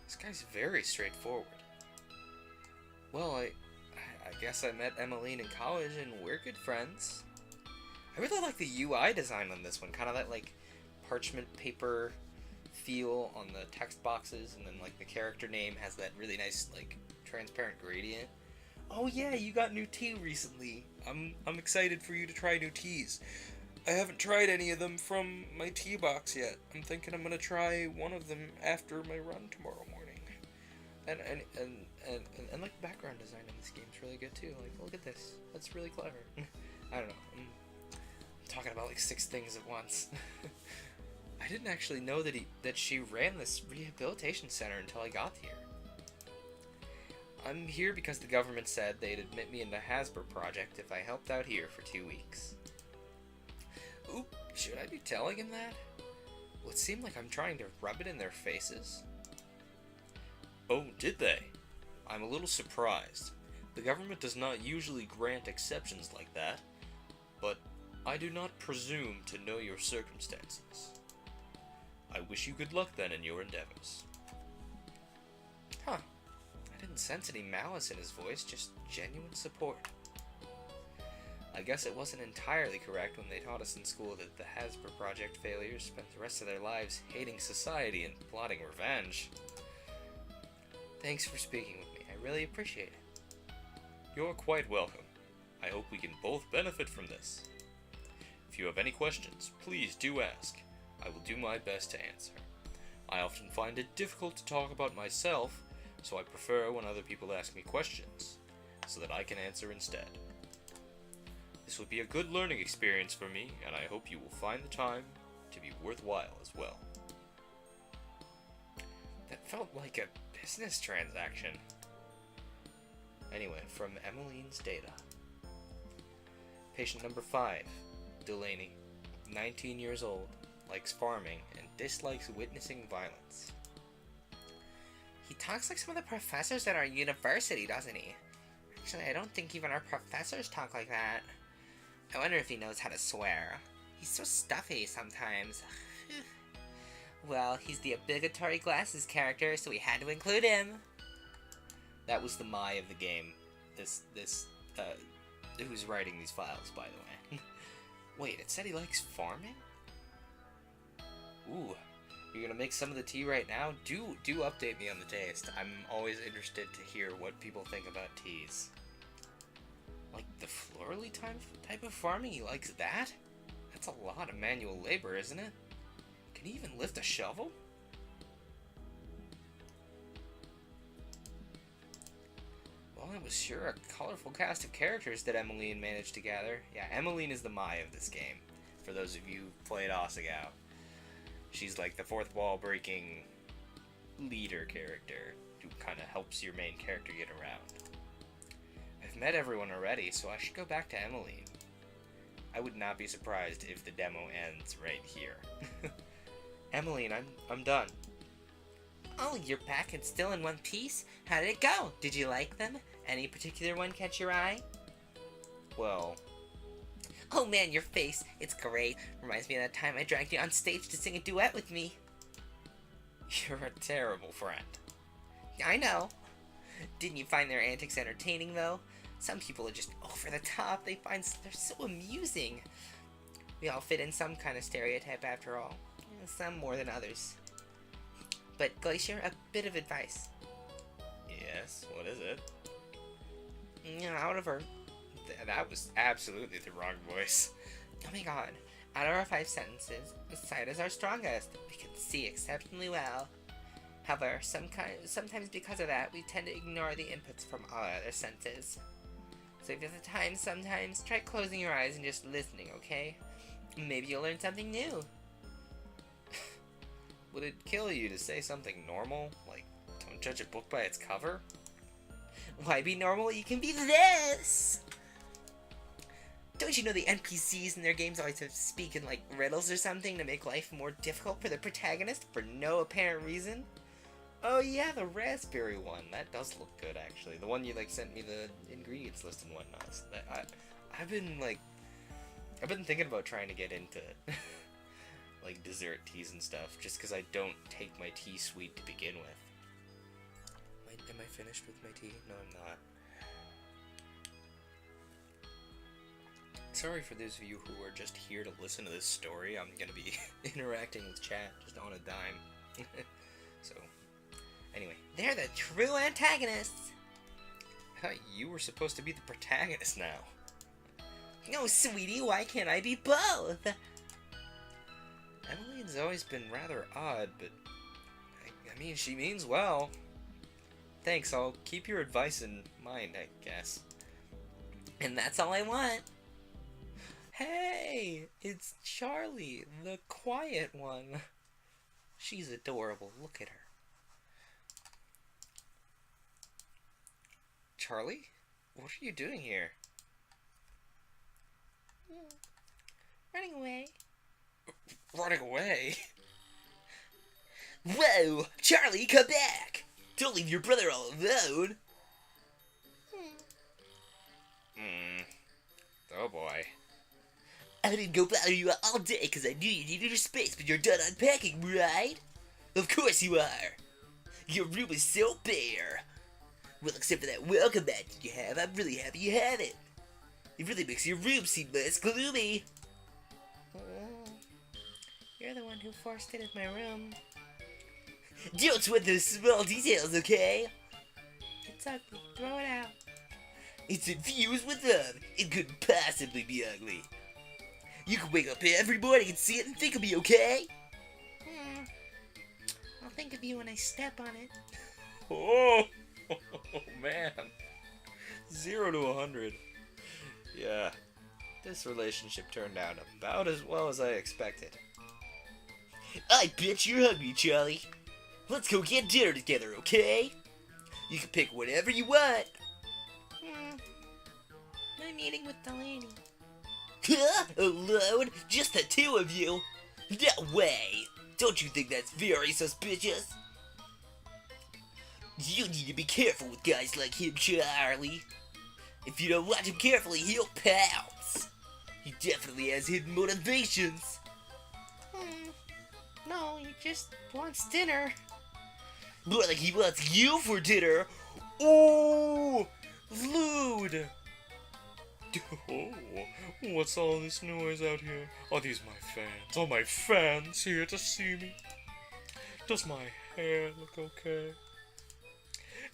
this guy's very straightforward. Well, I guess I met Emmeline in college and we're good friends. I really like the UI design on this one, kind of that like parchment paper feel on the text boxes, and then like the character name has that really nice like transparent gradient. Oh yeah, you got new tea recently. I'm excited for you to try new teas. I haven't tried any of them from my tea box yet. I'm thinking I'm gonna try one of them after my run tomorrow morning. And like the background design in this game is really good too. Like look at this. That's really clever. I don't know. I'm talking about like 6 things at once. I didn't actually know that she ran this rehabilitation center until I got here. I'm here because the government said they'd admit me into Hasbro project if I helped out here for 2 weeks. Oop, should I be telling him that? Will it seem like I'm trying to rub it in their faces? Oh, did they? I'm a little surprised. The government does not usually grant exceptions like that, but I do not presume to know your circumstances. I wish you good luck then in your endeavors. Huh. I didn't sense any malice in his voice, just genuine support. I guess it wasn't entirely correct when they taught us in school that the Hasbro Project failures spent the rest of their lives hating society and plotting revenge. Thanks for speaking with me, I really appreciate it. You're quite welcome. I hope we can both benefit from this. If you have any questions, please do ask. I will do my best to answer. I often find it difficult to talk about myself, so I prefer when other people ask me questions, so that I can answer instead. This will be a good learning experience for me, and I hope you will find the time to be worthwhile as well. That felt like a business transaction. Anyway, from Emmeline's data. Patient number 5, Delaney, 19 years old, likes farming, and dislikes witnessing violence. He talks like some of the professors at our university, doesn't he? Actually, I don't think even our professors talk like that. I wonder if he knows how to swear. He's so stuffy sometimes. Well, he's the obligatory glasses character, so we had to include him. That was the Mai of the game. Who's writing these files, by the way. Wait, it said he likes farming? Ooh. You're gonna make some of the tea right now? Do update me on the taste. I'm always interested to hear what people think about teas. Like the florally type of farming, he likes that? That's a lot of manual labor, isn't it? Can he even lift a shovel? Well, it was sure a colorful cast of characters that Emmeline managed to gather. Yeah, Emmeline is the Mai of this game, for those of you who played Asagao. She's like the fourth wall breaking leader character who kind of helps your main character get around. I've met everyone already, so I should go back to Emmeline. I would not be surprised if the demo ends right here. Emmeline, I'm done. Oh, you're back and still in one piece? How did it go? Did you like them? Any particular one catch your eye? Well... Oh man, your face. It's great. Reminds me of that time I dragged you on stage to sing a duet with me. You're a terrible friend. I know. Didn't you find their antics entertaining, though? Some people are just over the top. They're so amusing. We all fit in some kind of stereotype after all. Some more than others. But Glacier, a bit of advice. Yes, what is it? Out of our... That was absolutely the wrong voice. Oh my god. Out of our 5 sentences, the sight is our strongest. We can see exceptionally well. However, sometimes because of that, we tend to ignore the inputs from all other senses. So if you have the time sometimes, try closing your eyes and just listening, okay? Maybe you'll learn something new. Would it kill you to say something normal? Like, don't judge a book by its cover? Why be normal? You can be this! Don't you know the NPCs in their games always have to speak in, like, riddles or something to make life more difficult for the protagonist for no apparent reason? Oh yeah, the raspberry one. That does look good, actually. The one you, like, sent me the ingredients list and whatnot. So I've been thinking about trying to get into, like, dessert teas and stuff, just because I don't take my tea sweet to begin with. Am I finished with my tea? No, I'm not. Sorry for those of you who are just here to listen to this story. I'm gonna be interacting with chat just on a dime. So, anyway. They're the true antagonists! I thought you were supposed to be the protagonist now. No, sweetie, why can't I be both? Emmeline's always been rather odd, but... I mean, she means well. Thanks, I'll keep your advice in mind, I guess. And that's all I want. Hey, it's Charlie, the quiet one. She's adorable. Look at her. Charlie? What are you doing here? Running away. Running away? Whoa! Charlie, come back! Don't leave your brother all alone! Oh boy. I didn't go bother you all day because I knew you needed your space, but you're done unpacking, right? Of course you are! Your room is so bare! Well, except for that welcome mat you have, I'm really happy you have it. It really makes your room seem less gloomy. You're the one who forced it in my room. Don't sweat those small details, okay? It's ugly. Throw it out. It's infused with love. It couldn't possibly be ugly. You can wake up every morning and see it and think of me, okay? I'll think of you when I step on it. Oh, man. 0 to 100. Yeah. This relationship turned out about as well as I expected. I bet you're hungry, Charlie. Let's go get dinner together, okay? You can pick whatever you want. I'm eating with Delaney. Huh? Alone? Just the two of you? No way! Don't you think that's very suspicious? You need to be careful with guys like him, Charlie. If you don't watch him carefully, he'll pounce. He definitely has hidden motivations. No, he just wants dinner. More like he wants you for dinner. Oh, Lewd! Oh, what's all this noise out here? Are these my fans? Are my fans here to see me? Does my hair look okay?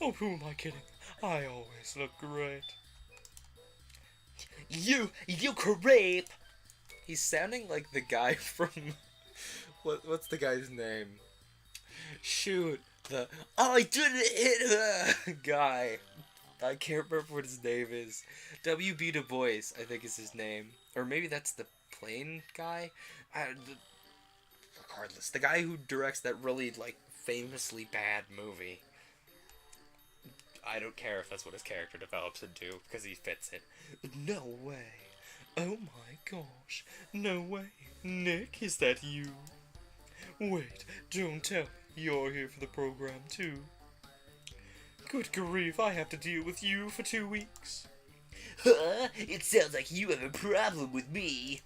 Oh, who am I kidding? I always look great. You creep! He's sounding like the guy from... What's the guy's name? Shoot, the I didn't hit her guy. I can't remember what his name is. W.B. Du Bois, I think is his name. Or maybe that's the plane guy? Regardless, the guy who directs that really, like, famously bad movie. I don't care if that's what his character develops into, because he fits it. No way. Oh my gosh. No way. Nick, is that you? Wait, don't tell me you're here for the program too. Good grief, I have to deal with you for 2 weeks. Huh? It sounds like you have a problem with me.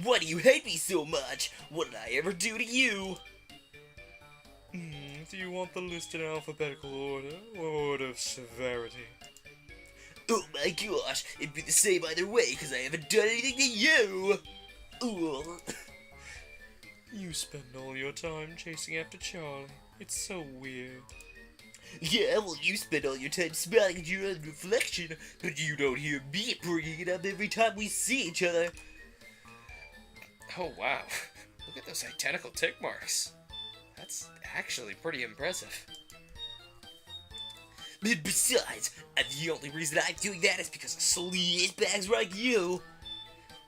Why do you hate me so much? What did I ever do to you? Do you want the list in alphabetical order, or order of severity? Oh my gosh, it'd be the same either way, because I haven't done anything to you! Ugh. You spend all your time chasing after Charlie. It's so weird. Yeah, well, you spend all your time smiling at your own reflection, but you don't hear me bringing it up every time we see each other. Oh wow, look at those identical tick marks. That's actually pretty impressive. And besides, the only reason I'm doing that is because of sleazebags like you.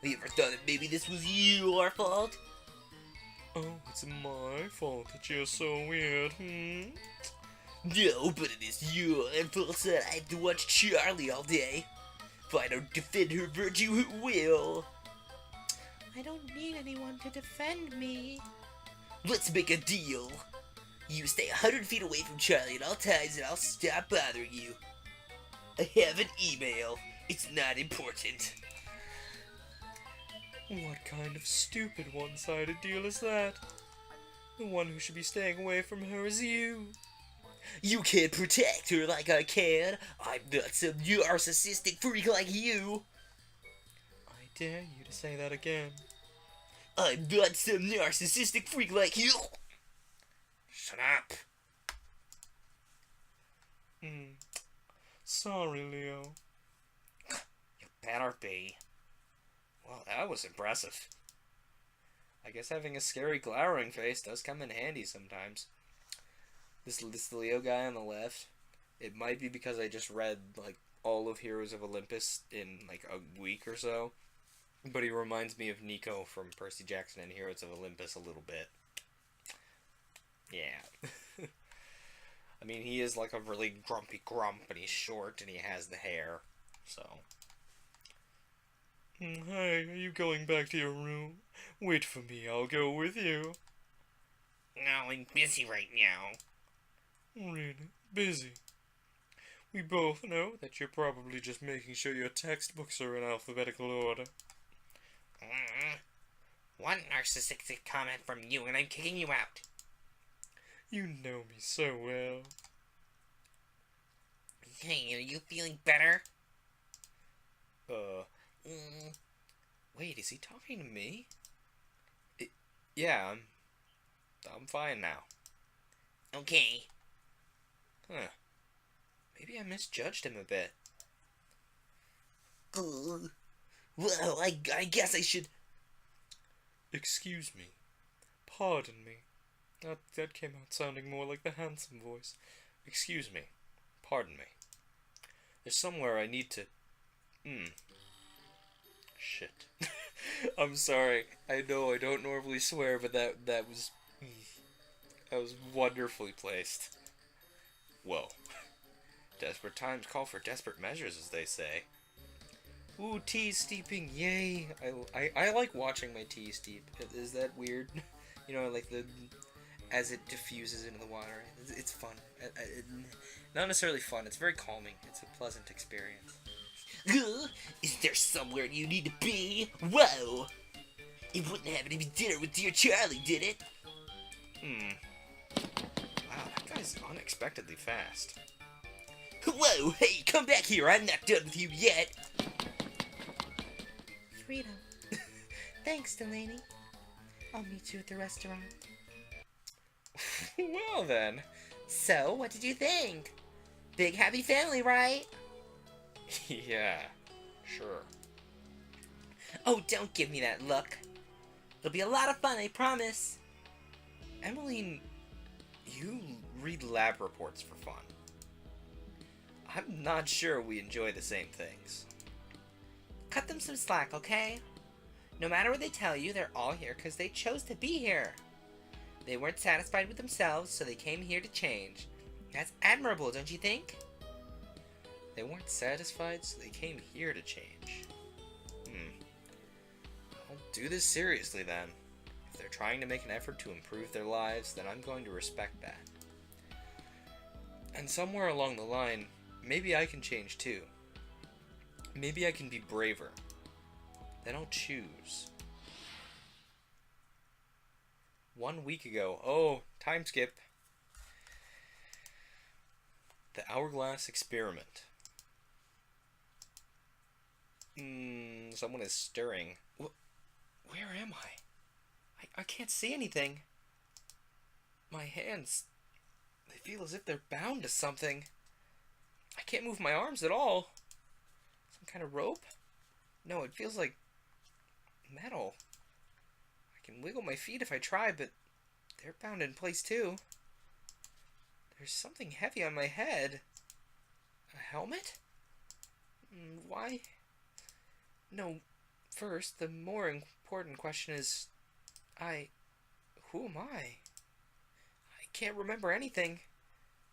Have you ever thought that maybe this was your fault? Oh, it's my fault that you're so weird, No, but it is your fault that I have to watch Charlie all day. If I don't defend her virtue, who will? I don't need anyone to defend me. Let's make a deal. You stay 100 feet away from Charlie at all times and I'll stop bothering you. I have an email. It's not important. What kind of stupid one-sided deal is that? The one who should be staying away from her is you. You can't protect her like I can. I'm not some narcissistic freak like you. I dare you to say that again. I'm not some narcissistic freak like you. Shut up. Sorry, Leo. You better be. Well, that was impressive. I guess having a scary, glowering face does come in handy sometimes. This Leo guy on the left, it might be because I just read, like, all of Heroes of Olympus in, like, a week or so. But he reminds me of Nico from Percy Jackson and Heroes of Olympus a little bit. Yeah. I mean, he is like a really grumpy grump, and he's short, and he has the hair, so... Hey, are you going back to your room? Wait for me, I'll go with you. No, I'm busy right now. Really? Busy? We both know that you're probably just making sure your textbooks are in alphabetical order. One narcissistic comment from you and I'm kicking you out. You know me so well. Hey, are you feeling better? Wait, is he talking to me? Yeah, I'm fine now. Okay. Huh. Maybe I misjudged him a bit. Well, I guess I should... Excuse me. Pardon me. That came out sounding more like the handsome voice. Excuse me. Pardon me. There's somewhere I need to... Shit. I'm sorry. I know I don't normally swear, but that was wonderfully placed. Whoa. Desperate times call for desperate measures, as they say. Ooh, tea steeping, yay! I like watching my tea steep. Is that weird? You know, like as it diffuses into the water. It's fun. Not necessarily fun, it's very calming. It's a pleasant experience. Is there somewhere you need to be? Whoa! It wouldn't have any dinner with dear Charlie, did it? Wow, that guy's unexpectedly fast. Whoa, hey, come back here, I'm not done with you yet! Freedom. Thanks, Delaney. I'll meet you at the restaurant. Well then. So, what did you think? Big happy family, right? Yeah. Sure. Oh, don't give me that look. It'll be a lot of fun, I promise. Emmeline, you read lab reports for fun. I'm not sure we enjoy the same things. Cut them some slack, okay? No matter what they tell you, they're all here because they chose to be here. They weren't satisfied with themselves, so they came here to change. That's admirable, don't you think? They weren't satisfied, so they came here to change. I'll do this seriously then. If they're trying to make an effort to improve their lives, then I'm going to respect that. And somewhere along the line, maybe I can change too. Maybe I can be braver. Then I'll choose. 1 week ago. Oh, time skip. The hourglass experiment. Someone is stirring. Where am I? I can't see anything. My hands, they feel as if they're bound to something. I can't move my arms at all. Some kind of rope? No, it feels like metal. I can wiggle my feet if I try, but they're bound in place too. There's something heavy on my head. A helmet? Why? No, first, the more important question is, who am I? I can't remember anything.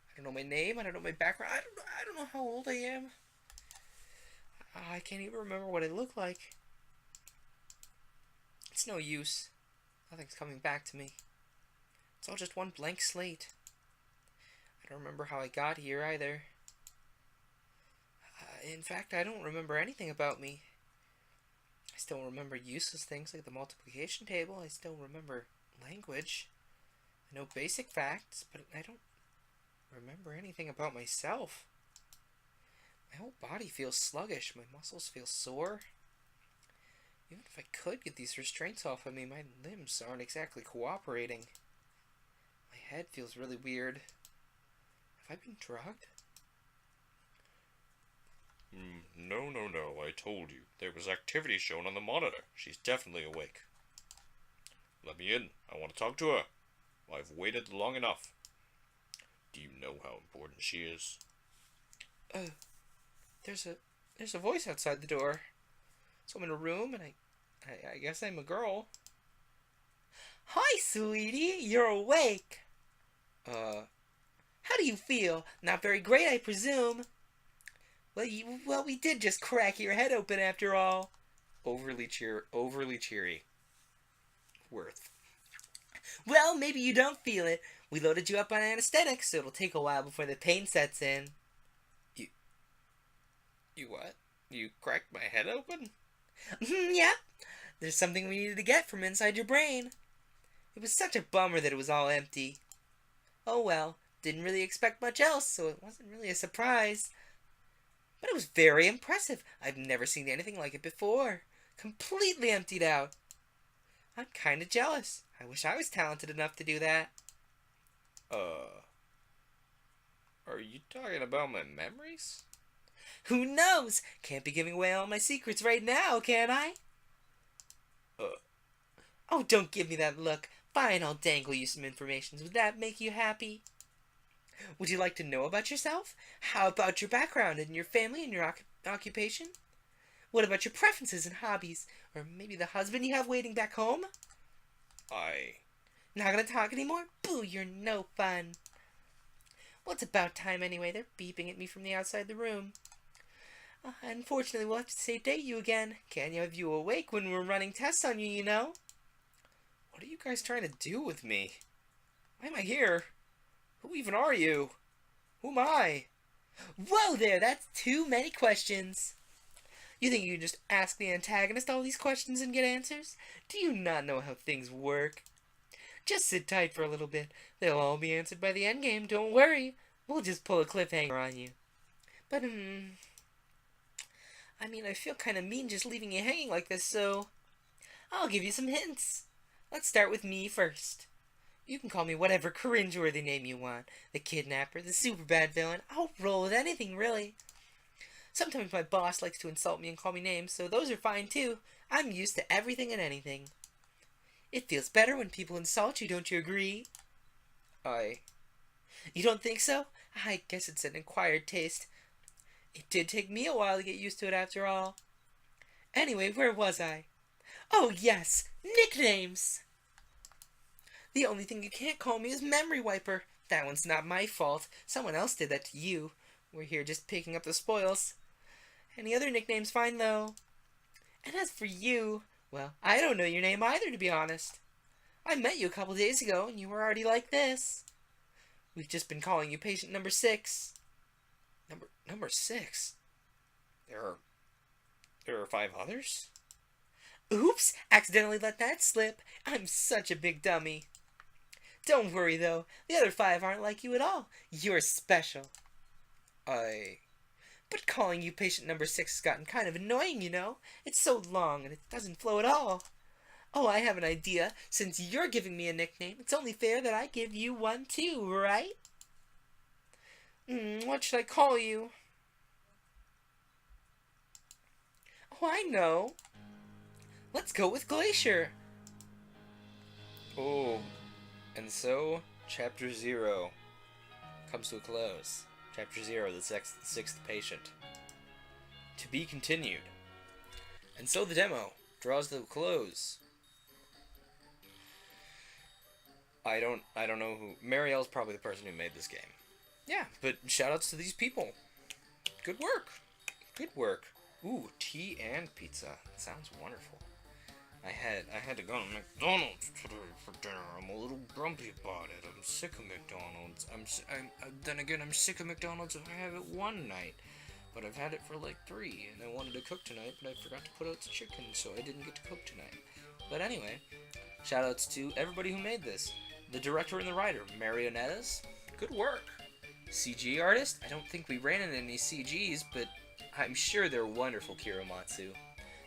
I don't know my name, I don't know my background, I don't know how old I am. I can't even remember what I look like. It's no use. Nothing's coming back to me. It's all just one blank slate. I don't remember how I got here either. In fact, I don't remember anything about me. I still remember useless things like the multiplication table. I still remember language. I know basic facts, but I don't remember anything about myself. My whole body feels sluggish. My muscles feel sore. Even if I could get these restraints off of me, my limbs aren't exactly cooperating. My head feels really weird. Have I been drugged? No, I told you. There was activity shown on the monitor. She's definitely awake. Let me in. I want to talk to her. I've waited long enough. Do you know how important she is? There's a voice outside the door. So I'm in a room, and I guess I'm a girl. Hi, sweetie. You're awake. How do you feel? Not very great, I presume. Well, we did just crack your head open after all. Overly cheery. Worth. Well, maybe you don't feel it. We loaded you up on anesthetics, so it'll take a while before the pain sets in. You what? You cracked my head open? Yep. There's something we needed to get from inside your brain. It was such a bummer that it was all empty. Oh well, didn't really expect much else, so it wasn't really a surprise. But it was very impressive. I've never seen anything like it before. Completely emptied out. I'm kinda jealous. I wish I was talented enough to do that. Are you talking about my memories? Who knows? Can't be giving away all my secrets right now, can I? Oh, don't give me that look. Fine, I'll dangle you some information. Would that make you happy? Would you like to know about yourself? How about your background and your family and your occupation? What about your preferences and hobbies? Or maybe the husband you have waiting back home? Not gonna talk anymore? Boo, you're no fun. Well, it's about time anyway. They're beeping at me from the outside the room. Unfortunately, we'll have to safe date you again. Can't have you awake when we're running tests on you, you know? What are you guys trying to do with me? Why am I here? Who even are you? Who am I? Whoa there, that's too many questions. You think you can just ask the antagonist all these questions and get answers? Do you not know how things work? Just sit tight for a little bit. They'll all be answered by the endgame, don't worry. We'll just pull a cliffhanger on you. But, I feel kind of mean just leaving you hanging like this, so I'll give you some hints. Let's start with me first. You can call me whatever cringeworthy name you want. The kidnapper, the super bad villain. I'll roll with anything, really. Sometimes my boss likes to insult me and call me names, so those are fine too. I'm used to everything and anything. It feels better when people insult you, don't you agree? You don't think so? I guess it's an acquired taste. It did take me a while to get used to it after all. Anyway, where was I? Oh yes, nicknames! The only thing you can't call me is Memory Wiper. That one's not my fault. Someone else did that to you. We're here just picking up the spoils. Any other nicknames fine, though. And as for you, well, I don't know your name either, to be honest. I met you a couple days ago, and you were already like this. We've just been calling you patient number 6. Number 6? There are 5 others? Oops, accidentally let that slip. I'm such a big dummy. Don't worry, though. The other 5 aren't like you at all. You're special. But calling you patient number 6 has gotten kind of annoying, you know? It's so long and it doesn't flow at all. Oh, I have an idea. Since you're giving me a nickname, it's only fair that I give you one too, right? What should I call you? Oh, I know. Let's go with Glacier. Oh, and so, Chapter 0 comes to a close. Chapter 0, the sixth patient. To be continued. And so the demo draws to a close. I don't know who... Marielle's probably the person who made this game. Yeah, but shoutouts to these people. Good work. Good work. Ooh, tea and pizza. Sounds wonderful. I had to go to McDonald's today for dinner. I'm a little grumpy about it. I'm sick of McDonald's. Then again, I'm sick of McDonald's if I have it one night. But I've had it for like 3, and I wanted to cook tonight, but I forgot to put out the chicken, so I didn't get to cook tonight. But anyway, shoutouts to everybody who made this. The director and the writer, Marionettes. Good work. CG artist? I don't think we ran into any CGs, but I'm sure they're wonderful, Kiramatsu.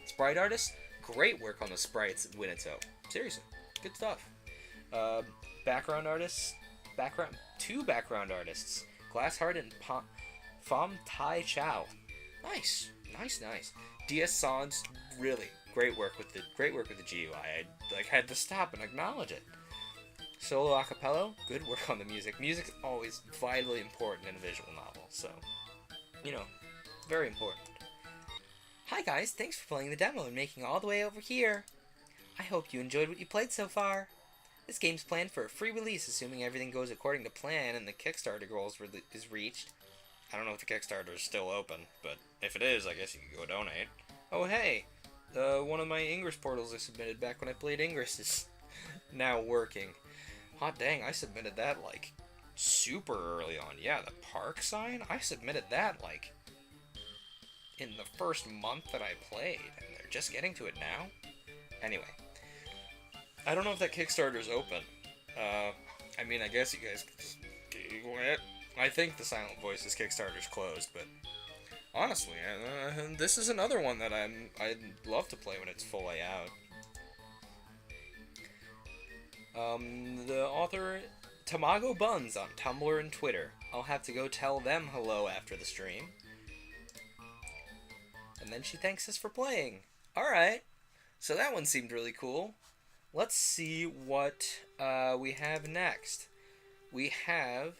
Sprite artist? Great work on the sprites, Winnetou. Seriously, good stuff. Background artists? Two background artists. Glassheart and Pham Tai Chow. Nice. DS Sans, really great work with the GUI. I had to stop and acknowledge it. Solo acapella, good work on the music. Music's always vitally important in a visual novel, so, very important. Hi guys, thanks for playing the demo and making it all the way over here. I hope you enjoyed what you played so far. This game's planned for a free release, assuming everything goes according to plan and the Kickstarter goal is reached. I don't know if the Kickstarter is still open, but if it is, I guess you can go donate. Oh hey, one of my Ingress portals I submitted back when I played Ingress is now working. Hot dang, I submitted that, like, super early on. Yeah, the park sign? I submitted that, like, in the first month that I played, and they're just getting to it now? Anyway. I don't know if that Kickstarter's open. I mean, I guess you guys could just Google it. I think the Silent Voices Kickstarter's closed, but honestly, this is another one that I'd love to play when it's fully out. The author, Tamago Buns on Tumblr and Twitter. I'll have to go tell them hello after the stream. And then she thanks us for playing. Alright, so that one seemed really cool. Let's see what we have next. We have...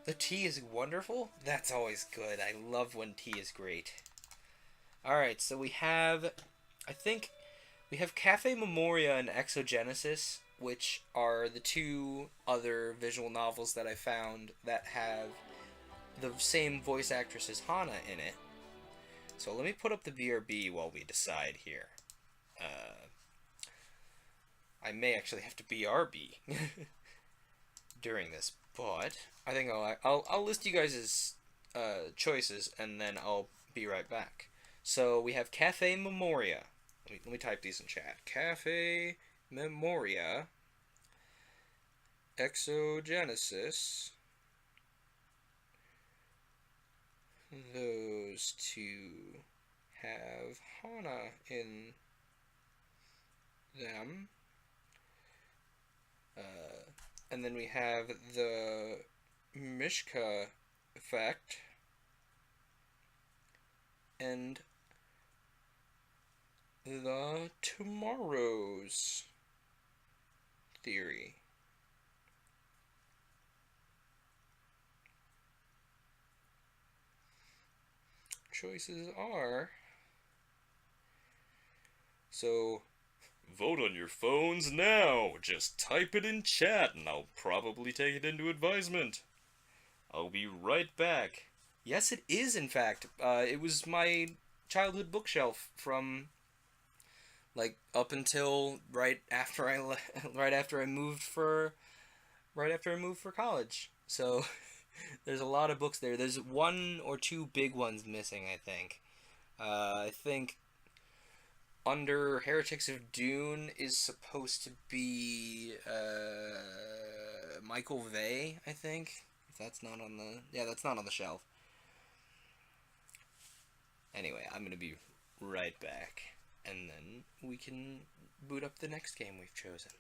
The tea is wonderful? That's always good. I love when tea is great. Alright, so we have... I think we have Cafe Memoria and Exogenesis, which are the 2 other visual novels that I found that have the same voice actress as Hana in it. So let me put up the VRB while we decide here. I may actually have to BRB during this, but I think I'll list you guys' choices, and then I'll be right back. So we have Cafe Memoria. Let me type these in chat. Cafe Memoria, Exogenesis. Those 2 have Hana in them. And then we have the Mishka effect. and the tomorrow's theory. Choices are... So, Vote on your phones now. Just type it in chat and I'll probably take it into advisement. I'll be right back. yes, it is, in fact. It was my childhood bookshelf from, like, up until right after right after I moved for college. So there's a lot of books there. There's one or two big ones missing, I think. I think Under Heretics of Dune is supposed to be Michael Vey, I think. If that's not on the... Yeah, that's not on the shelf. Anyway, I'm going to be right back. And then we can boot up the next game we've chosen.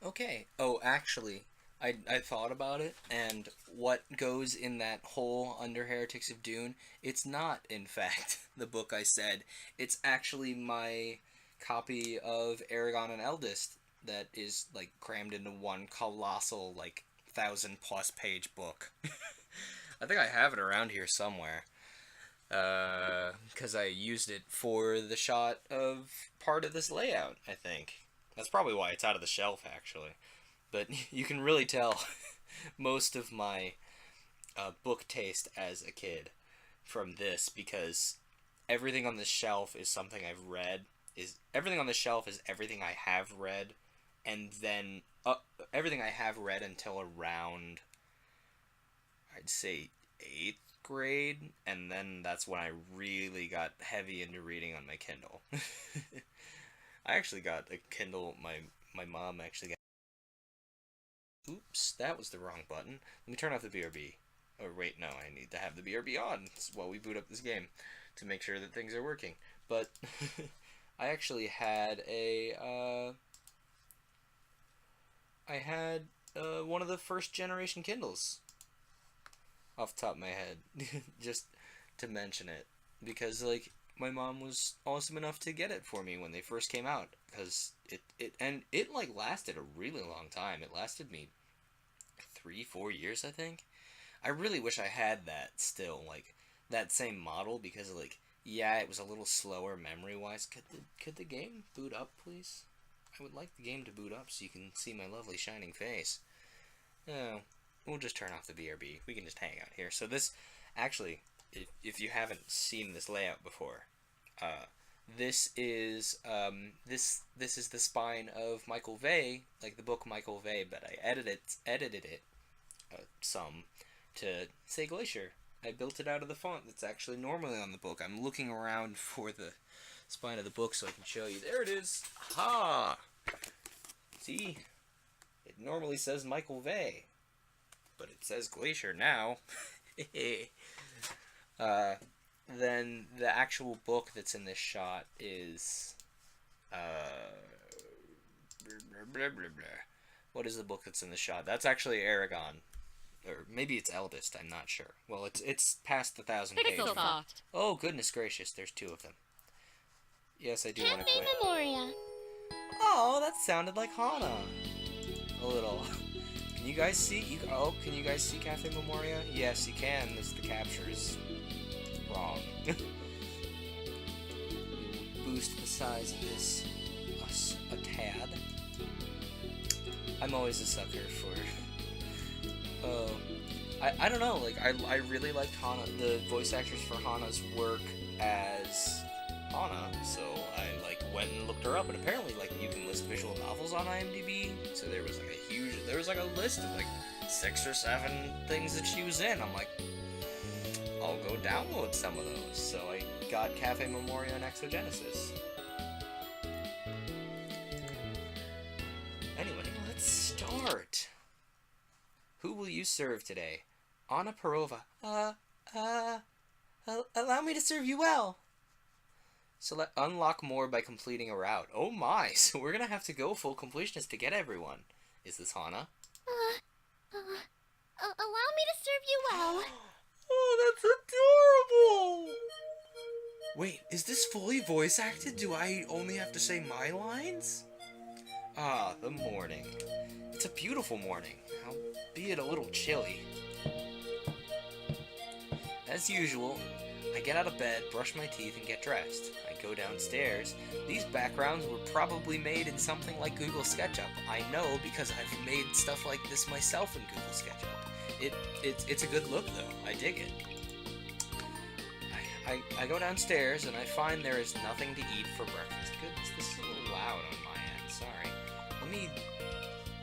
Okay. Oh, actually, I thought about it, and what goes in that hole under Heretics of Dune, it's not, in fact, the book I said. It's actually my copy of Aragon and Eldest that is, like, crammed into one colossal, like, 1,000+ page book. I think I have it around here somewhere. Because I used it for the shot of part of this layout, I think. That's probably why it's out of the shelf, actually. But you can really tell most of my book taste as a kid from this, because everything on the shelf is something I've read. Everything on the shelf is everything I have read, and then everything I have read until around, I'd say, 8th grade, and then that's when I really got heavy into reading on my Kindle. I actually got a Kindle. My mom actually got... Oops, that was the wrong button. Let me turn off the BRB. Oh, wait, no, I need to have the BRB on while we boot up this game to make sure that things are working. But I actually had one of the first generation Kindles off the top of my head, just to mention it, because, like, my mom was awesome enough to get it for me when they first came out, because it like lasted a really long time. It lasted me 3-4 years, I think. I really wish I had that still, like, that same model, because, like, yeah, it was a little slower memory wise. Could the game boot up, please? I would like the game to boot up so you can see my lovely shining face. Oh, we'll just turn off the BRB. We can just hang out here. So this, actually, if you haven't seen this layout before, this is this is the spine of Michael Vey, like the book Michael Vey, but I edited it some to say Glacier. I built it out of the font that's actually normally on the book. I'm looking around for the spine of the book so I can show you. There it is. Ha! See? It normally says Michael Vey, but it says Glacier now. Then the actual book that's in this shot is blah, blah, blah, blah. What is the book that's in the shot? That's actually Aragon, or maybe it's Eldest. I'm not sure. Well, it's past the 1,000 pages. Oh goodness gracious! There's two of them. Yes, I do want to Cafe quit. Memoria. Oh, that sounded like Hana. A little. Can you guys see? Can you guys see Cafe Memoria? Yes, you can. The capture is wrong. Boost the size of this a tad. I'm always a sucker for. I don't know. Like I really liked Hana. The voice actors for Hana's work as Hana, so I went and looked her up, and apparently you can list visual novels on IMDb. So there was a list of 6 or 7 things that she was in. I'm like, I'll go download some of those. So I got Cafe Memoria and Exogenesis. Anyway, let's start. Who will you serve today? Anna Perova. Allow me to serve you well. Unlock more by completing a route. Oh my, so we're gonna have to go full completionist to get everyone. Is this Hana? Allow me to serve you well. Oh, that's adorable! Wait, is this fully voice acted? Do I only have to say my lines? Ah, the morning. It's a beautiful morning, albeit a little chilly. As usual, I get out of bed, brush my teeth, and get dressed. I go downstairs. These backgrounds were probably made in something like Google SketchUp. I know because I've made stuff like this myself in Google SketchUp. It's a good look though. I dig it. I go downstairs and I find there is nothing to eat for breakfast. Goodness, this is a little loud on my end. Sorry. Let me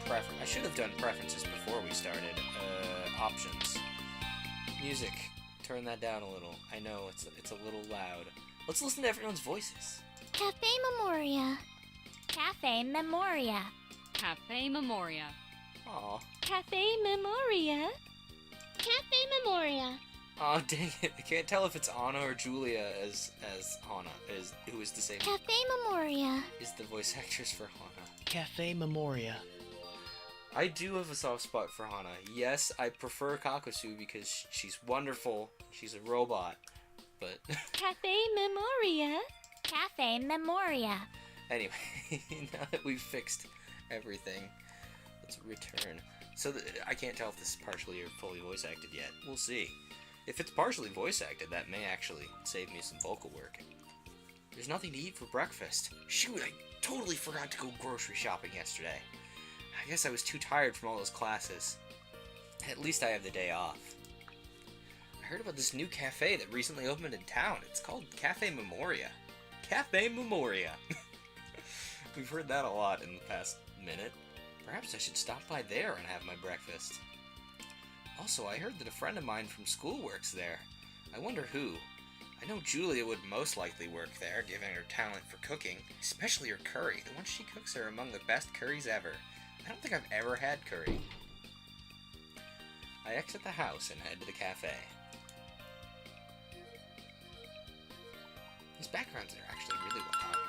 I should have done preferences before we started. Options. Music. Turn that down a little. I know it's a little loud. Let's listen to everyone's voices. Cafe Memoria. Cafe Memoria. Cafe Memoria. Aw. Cafe Memoria. Cafe Memoria. Aw, dang it. I can't tell if it's Anna or Julia as Hana, who is the same. Cafe Memoria. Is the voice actress for Hana. Cafe Memoria. I do have a soft spot for Hana. Yes, I prefer Kakusu because she's wonderful. She's a robot, but... Cafe Memoria. Cafe Memoria. Anyway, now that we've fixed everything, let's return. So I can't tell if this is partially or fully voice acted yet. We'll see. If it's partially voice acted, that may actually save me some vocal work. There's nothing to eat for breakfast. Shoot, I totally forgot to go grocery shopping yesterday. I guess I was too tired from all those classes. At least I have the day off. I heard about this new cafe that recently opened in town. It's called Cafe Memoria. Cafe Memoria. We've heard that a lot in the past minute. Perhaps I should stop by there and have my breakfast. Also, I heard that a friend of mine from school works there. I wonder who. I know Julia would most likely work there, given her talent for cooking, especially her curry. The ones she cooks are among the best curries ever. I don't think I've ever had curry. I exit the house and head to the cafe. These backgrounds are actually really well done.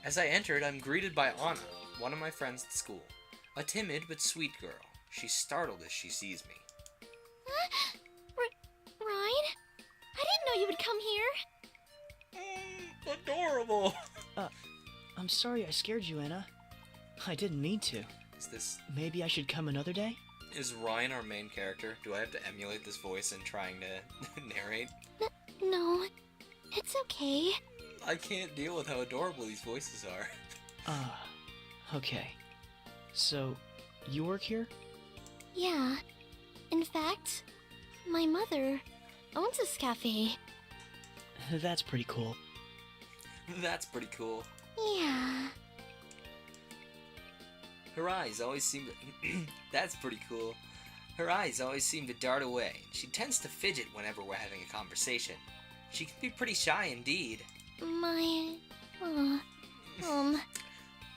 As I entered, I'm greeted by Anna, one of my friends at school. A timid but sweet girl. She's startled as she sees me. Ryan? I didn't know you would come here. Adorable! I'm sorry I scared you, Anna. I didn't mean to. Maybe I should come another day? Is Ryan our main character? Do I have to emulate this voice in trying to narrate? No, it's okay. I can't deal with how adorable these voices are. Okay. So, you work here? Yeah. In fact, my mother owns this cafe. That's pretty cool. That's pretty cool. Yeah. Her eyes always seem to... That's pretty cool. Her eyes always seem to dart away. She tends to fidget whenever we're having a conversation. She can be pretty shy indeed.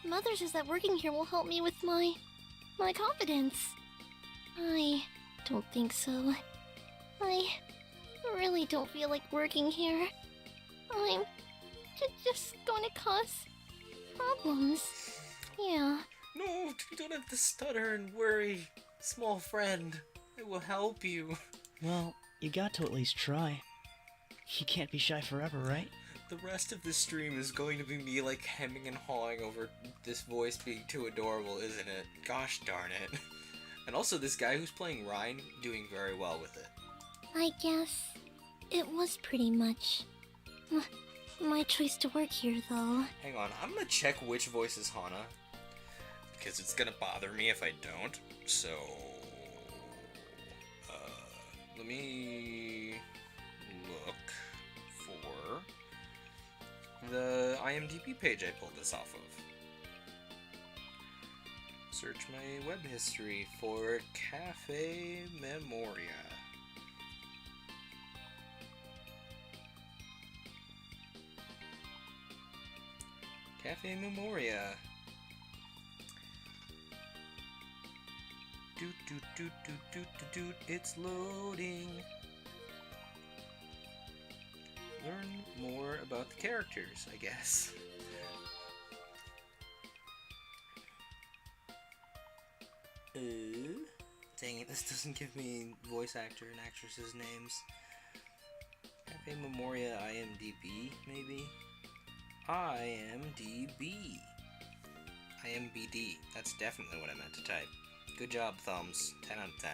Mother says that working here will help me with my confidence. I don't think so. I really don't feel like working here. I'm just going to cause problems. Yeah. No, you don't have to stutter and worry. Small friend, I will help you. Well, you got to at least try. You can't be shy forever, right? The rest of this stream is going to be me, like, hemming and hawing over this voice being too adorable, isn't it? Gosh darn it. And also, this guy who's playing Ryan doing very well with it. I guess it was pretty much my choice to work here, though. Hang on, I'm gonna check which voice is Hana, because it's gonna bother me if I don't. So, let me look for the IMDb page I pulled this off of. Search my web history for Cafe Memoria. Cafe Memoria. Doot, it's loading. Learn more about the characters, I guess. Dang it, this doesn't give me voice actor and actresses' names. Cafe Memoria IMDb, maybe? IMDb. IMBD. That's definitely what I meant to type. Good job, thumbs. 10 out of 10.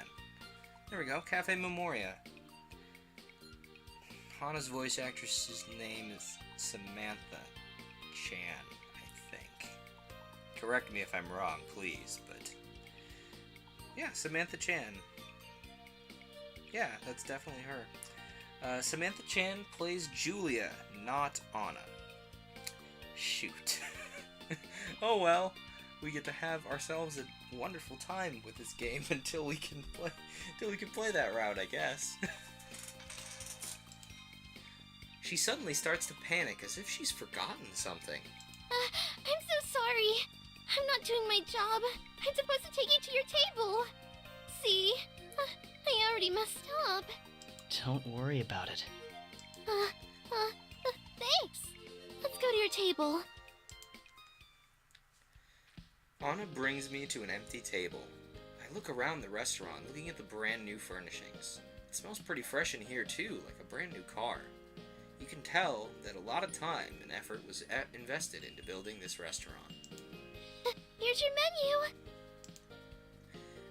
There we go, Cafe Memoria. Hana's voice actress's name is Samantha Chan, I think. Correct me if I'm wrong, please, but... yeah, Samantha Chan. Yeah, that's definitely her. Samantha Chan plays Julia, not Anna. Shoot. Oh well, we get to have ourselves a wonderful time with this game until we can play that route, I guess. She suddenly starts to panic as if she's forgotten something. I'm so sorry. I'm not doing my job. I'm supposed to take you to your table. See? I already messed up. Don't worry about it. Thanks. Let's go to your table. Anna brings me to an empty table. I look around the restaurant, looking at the brand new furnishings. It smells pretty fresh in here too, like a brand new car. You can tell that a lot of time and effort was invested into building this restaurant. Here's your menu.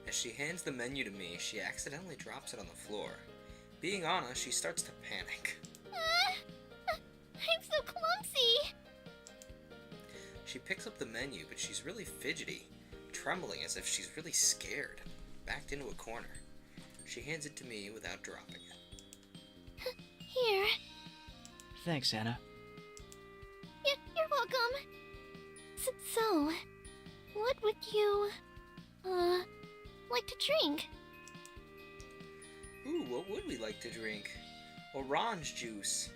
As she hands the menu to me, she accidentally drops it on the floor. Being Anna, she starts to panic. I'm so clumsy. She picks up the menu, but she's really fidgety, trembling as if she's really scared, backed into a corner. She hands it to me without dropping it. Here. Thanks, Anna. You're welcome. So, what would you, like to drink? Ooh, what would we like to drink? Orange juice.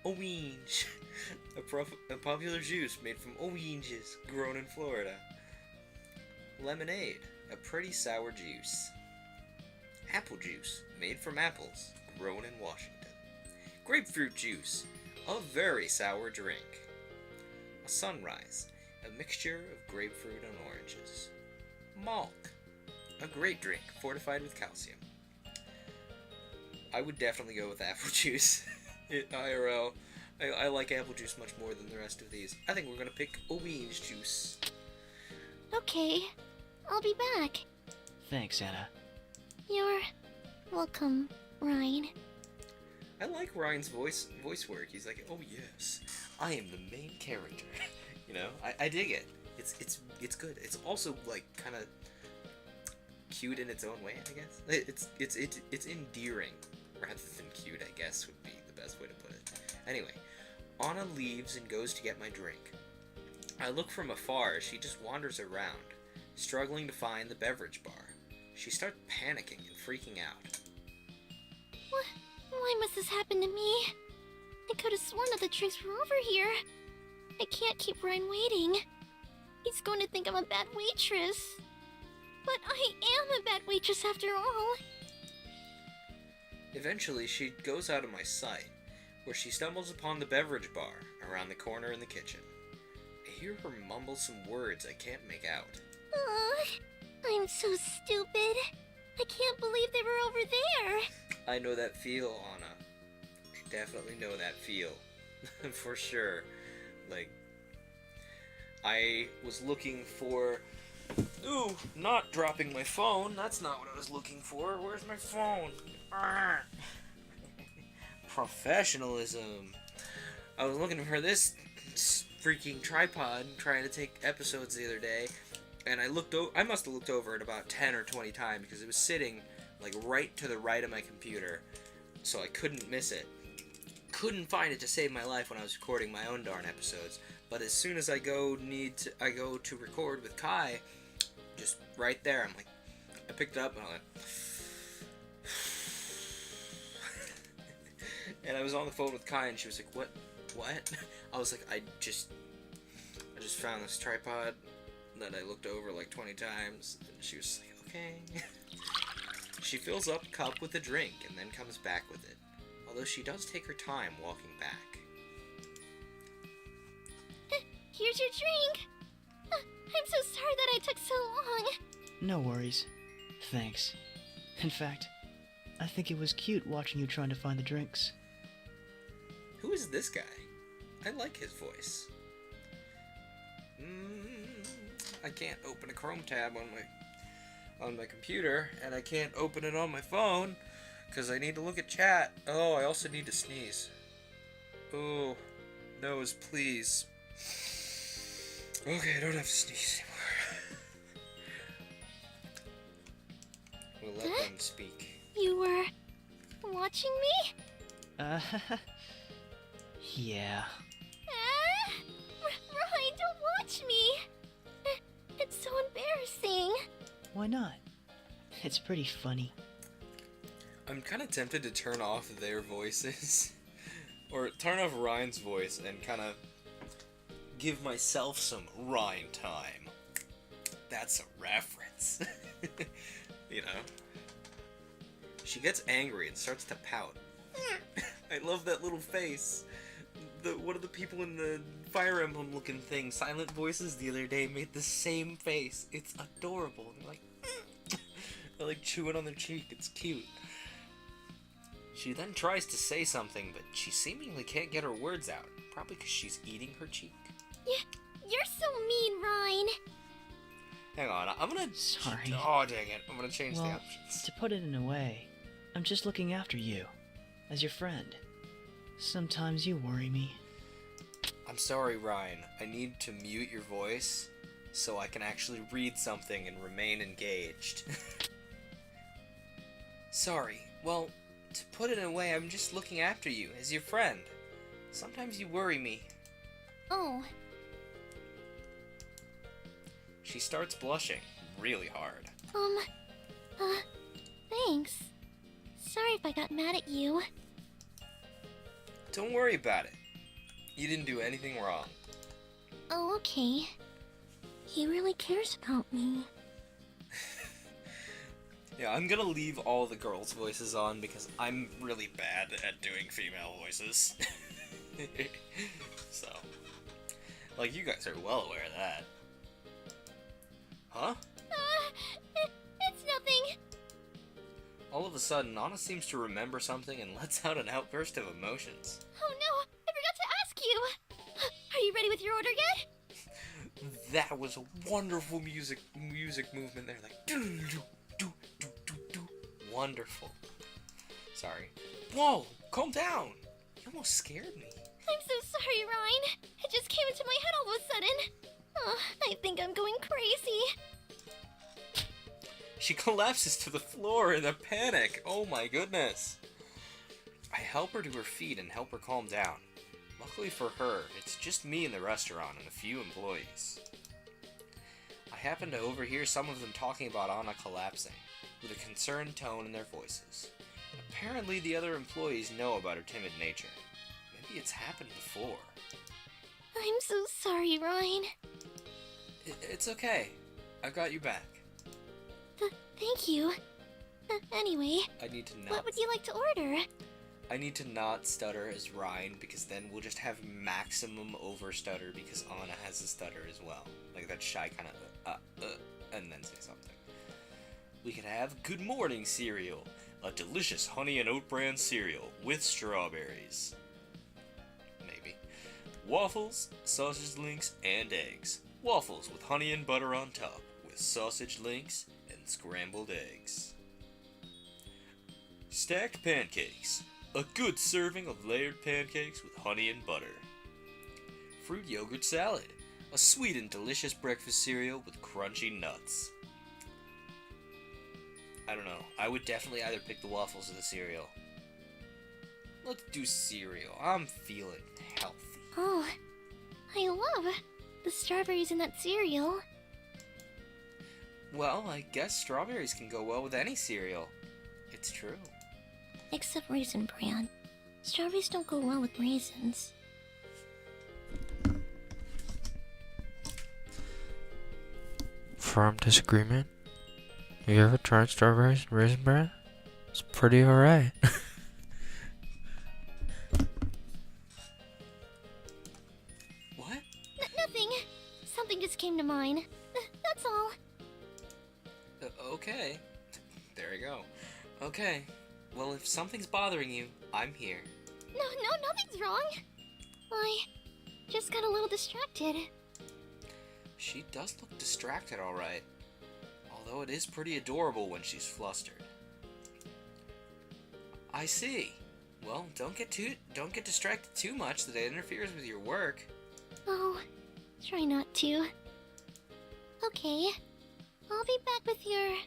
Orange. A popular juice made from oranges grown in Florida. Lemonade. A pretty sour juice. Apple juice. Made from apples grown in Washington. Grapefruit juice. A very sour drink. A sunrise. A mixture of grapefruit and oranges. Malk. A great drink fortified with calcium. I would definitely go with apple juice. IRL. I like apple juice much more than the rest of these. I think we're gonna pick orange juice. Okay, I'll be back. Thanks, Anna. You're welcome, Ryan. I like Ryan's voice work. He's like, oh yes, I am the main character. You know, I dig it. It's good. It's also like kind of cute in its own way, I guess. It's endearing rather than cute, I guess would be the best way to put it. Anyway, Anna leaves and goes to get my drink. I look from afar as she just wanders around, struggling to find the beverage bar. She starts panicking and freaking out. Why must this happen to me? I could have sworn that the drinks were over here. I can't keep Ryan waiting. He's going to think I'm a bad waitress. But I am a bad waitress after all. Eventually, she goes out of my sight, where she stumbles upon the beverage bar around the corner in the kitchen. I hear her mumble some words I can't make out. I'm so stupid. I can't believe they were over there. I know that feel, Anna. definitely know that feel. For sure. Like, I was looking for... Ooh, not dropping my phone. That's not what I was looking for. Where's my phone? Arrgh. Professionalism. I was looking for this freaking tripod, trying to take episodes the other day, and I must have looked over it about 10 or 20 times because it was sitting like right to the right of my computer, so I couldn't miss it. Couldn't find it to save my life when I was recording my own darn episodes. But as soon as I go to record with Kai, just right there, I'm like, I picked it up and I'm like, and I was on the phone with Kai and she was like, what? I was like, I just found this tripod that I looked over like 20 times, and she was like, okay. She fills up a cup with a drink and then comes back with it, although she does take her time walking back. Here's your drink. I'm so sorry that I took so long. No worries. Thanks. In fact, I think it was cute watching you trying to find the drinks. Who is this guy? I like his voice. I can't open a Chrome tab on my computer, and I can't open it on my phone because I need to look at chat. Oh, I also need to sneeze. Oh, nose, please. Okay, I don't have to sneeze anymore. We'll let them speak. You were watching me? Yeah. Ryan, don't watch me. It's so embarrassing. Why not? It's pretty funny. I'm kind of tempted to turn off their voices. Or turn off Ryan's voice and kind of give myself some Ryan time. That's a reference. You know? She gets angry and starts to pout. I love that little face. One of the people in the Fire Emblem looking thing, Silent Voices, the other day made the same face. It's adorable. They're like, they're like chewing on their cheek. It's cute. She then tries to say something, but she seemingly can't get her words out. Probably because she's eating her cheek. You're so mean, Ryan. Hang on, I'm gonna... Sorry. Oh, dang it. I'm gonna change the Well, options. to put it in a way, I'm just looking after you, as your friend. Sometimes you worry me. I'm sorry, Ryan. I need to mute your voice so I can actually read something and remain engaged. Sorry. Well, to put it in a way, I'm just looking after you as your friend. Sometimes you worry me. Oh, She starts blushing really hard. thanks. Sorry if I got mad at you. Don't worry about it. You didn't do anything wrong. Oh, okay. He really cares about me. Yeah, I'm gonna leave all the girls' voices on because I'm really bad at doing female voices. So, like, you guys are well aware of that. Huh? It's nothing. All of a sudden, Anna seems to remember something and lets out an outburst of emotions. Oh no, I forgot to ask you. Are you ready with your order yet? That was a wonderful music movement there, like do do do do do do. Wonderful. Sorry. Whoa, calm down. You almost scared me. I'm so sorry, Ryan. It just came into my head all of a sudden. Oh, I think I'm going crazy. She collapses to the floor in a panic. Oh my goodness. I help her to her feet and help her calm down. Luckily for her, it's just me in the restaurant and a few employees. I happen to overhear some of them talking about Anna collapsing, with a concerned tone in their voices. Apparently the other employees know about her timid nature. Maybe it's happened before. I'm so sorry, Ryan. It's okay. I've got you back. Thank you. Anyway, I need to not... what would you like to order? I need to not stutter as Ryan, because then we'll just have maximum over stutter because Anna has a stutter as well. Like that shy kind of and then say something. We could have good morning cereal, A delicious honey and oat bran cereal with strawberries. Maybe. Waffles, sausage links, and eggs. Waffles with honey and butter on top, with sausage links and scrambled eggs. Stacked pancakes. A good serving of layered pancakes with honey and butter. Fruit yogurt salad. A sweet and delicious breakfast cereal with crunchy nuts. I don't know. I would definitely either pick the waffles or the cereal. Let's do cereal. I'm feeling healthy. Oh, I love the strawberries in that cereal. Well, I guess strawberries can go well with any cereal. It's true. Except Raisin Bran. Strawberries don't go well with raisins. Firm disagreement? You ever tried strawberries and raisin bran? It's pretty alright. What? Nothing. Something just came to mind. That's all. Okay. There we go. Okay. Well, if something's bothering you, I'm here. No, nothing's wrong. I just got a little distracted. She does look distracted, alright. Although it is pretty adorable when she's flustered. I see. Well, don't get distracted too much that it interferes with your work. Oh, try not to. Okay. I'll be back with your,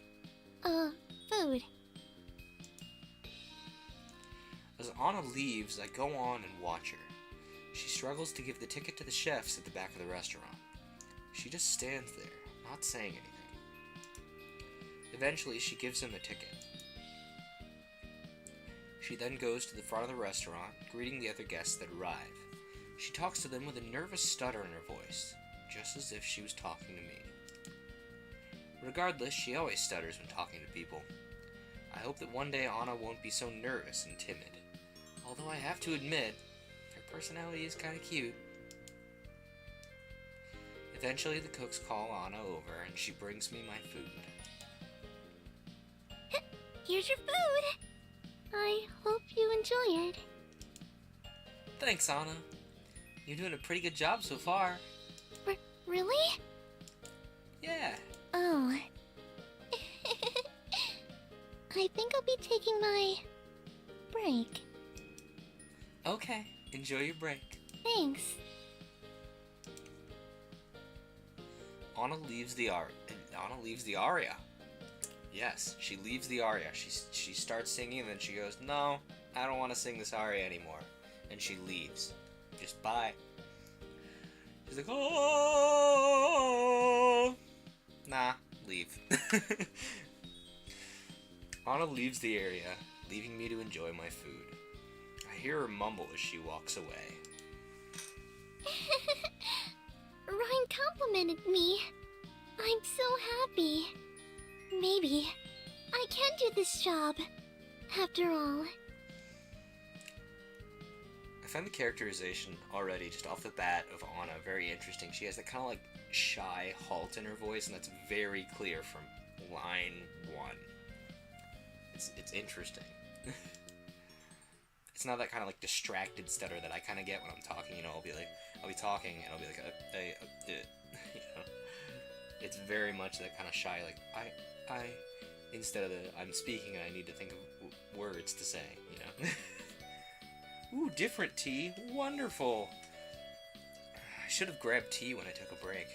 food. As Anna leaves, I go on and watch her. She struggles to give the ticket to the chefs at the back of the restaurant. She just stands there, not saying anything. Eventually, she gives him the ticket. She then goes to the front of the restaurant, greeting the other guests that arrive. She talks to them with a nervous stutter in her voice, just as if she was talking to me. Regardless, she always stutters when talking to people. I hope that one day Anna won't be so nervous and timid. Although I have to admit, her personality is kinda cute. Eventually, the cooks call Anna over and she brings me my food. Here's your food. I hope you enjoy it. Thanks, Anna. You're doing a pretty good job so far. Really? Yeah. Oh. I think I'll be taking my break. Okay, enjoy your break. Thanks. Anna leaves the aria. Yes, she leaves the aria. She starts singing and then she goes, "No, I don't want to sing this aria anymore." And she leaves. Just bye. She's like, "Oh." Nah, leave. Anna leaves the area, leaving me to enjoy my food. I hear her mumble as she walks away. Ryan complimented me. I'm so happy. Maybe I can do this job, after all. I find the characterization already, just off the bat, of Anna very interesting. She has that kind of like shy halt in her voice, and that's very clear from line 1. It's interesting. It's not that kind of like distracted stutter that I kind of get when I'm talking. You know, I'll be talking and I'll be like, you know, it's very much that kind of shy, like I, instead of the I'm speaking and I need to think of words to say. You know. Ooh, different tea. Wonderful. I should have grabbed tea when I took a break,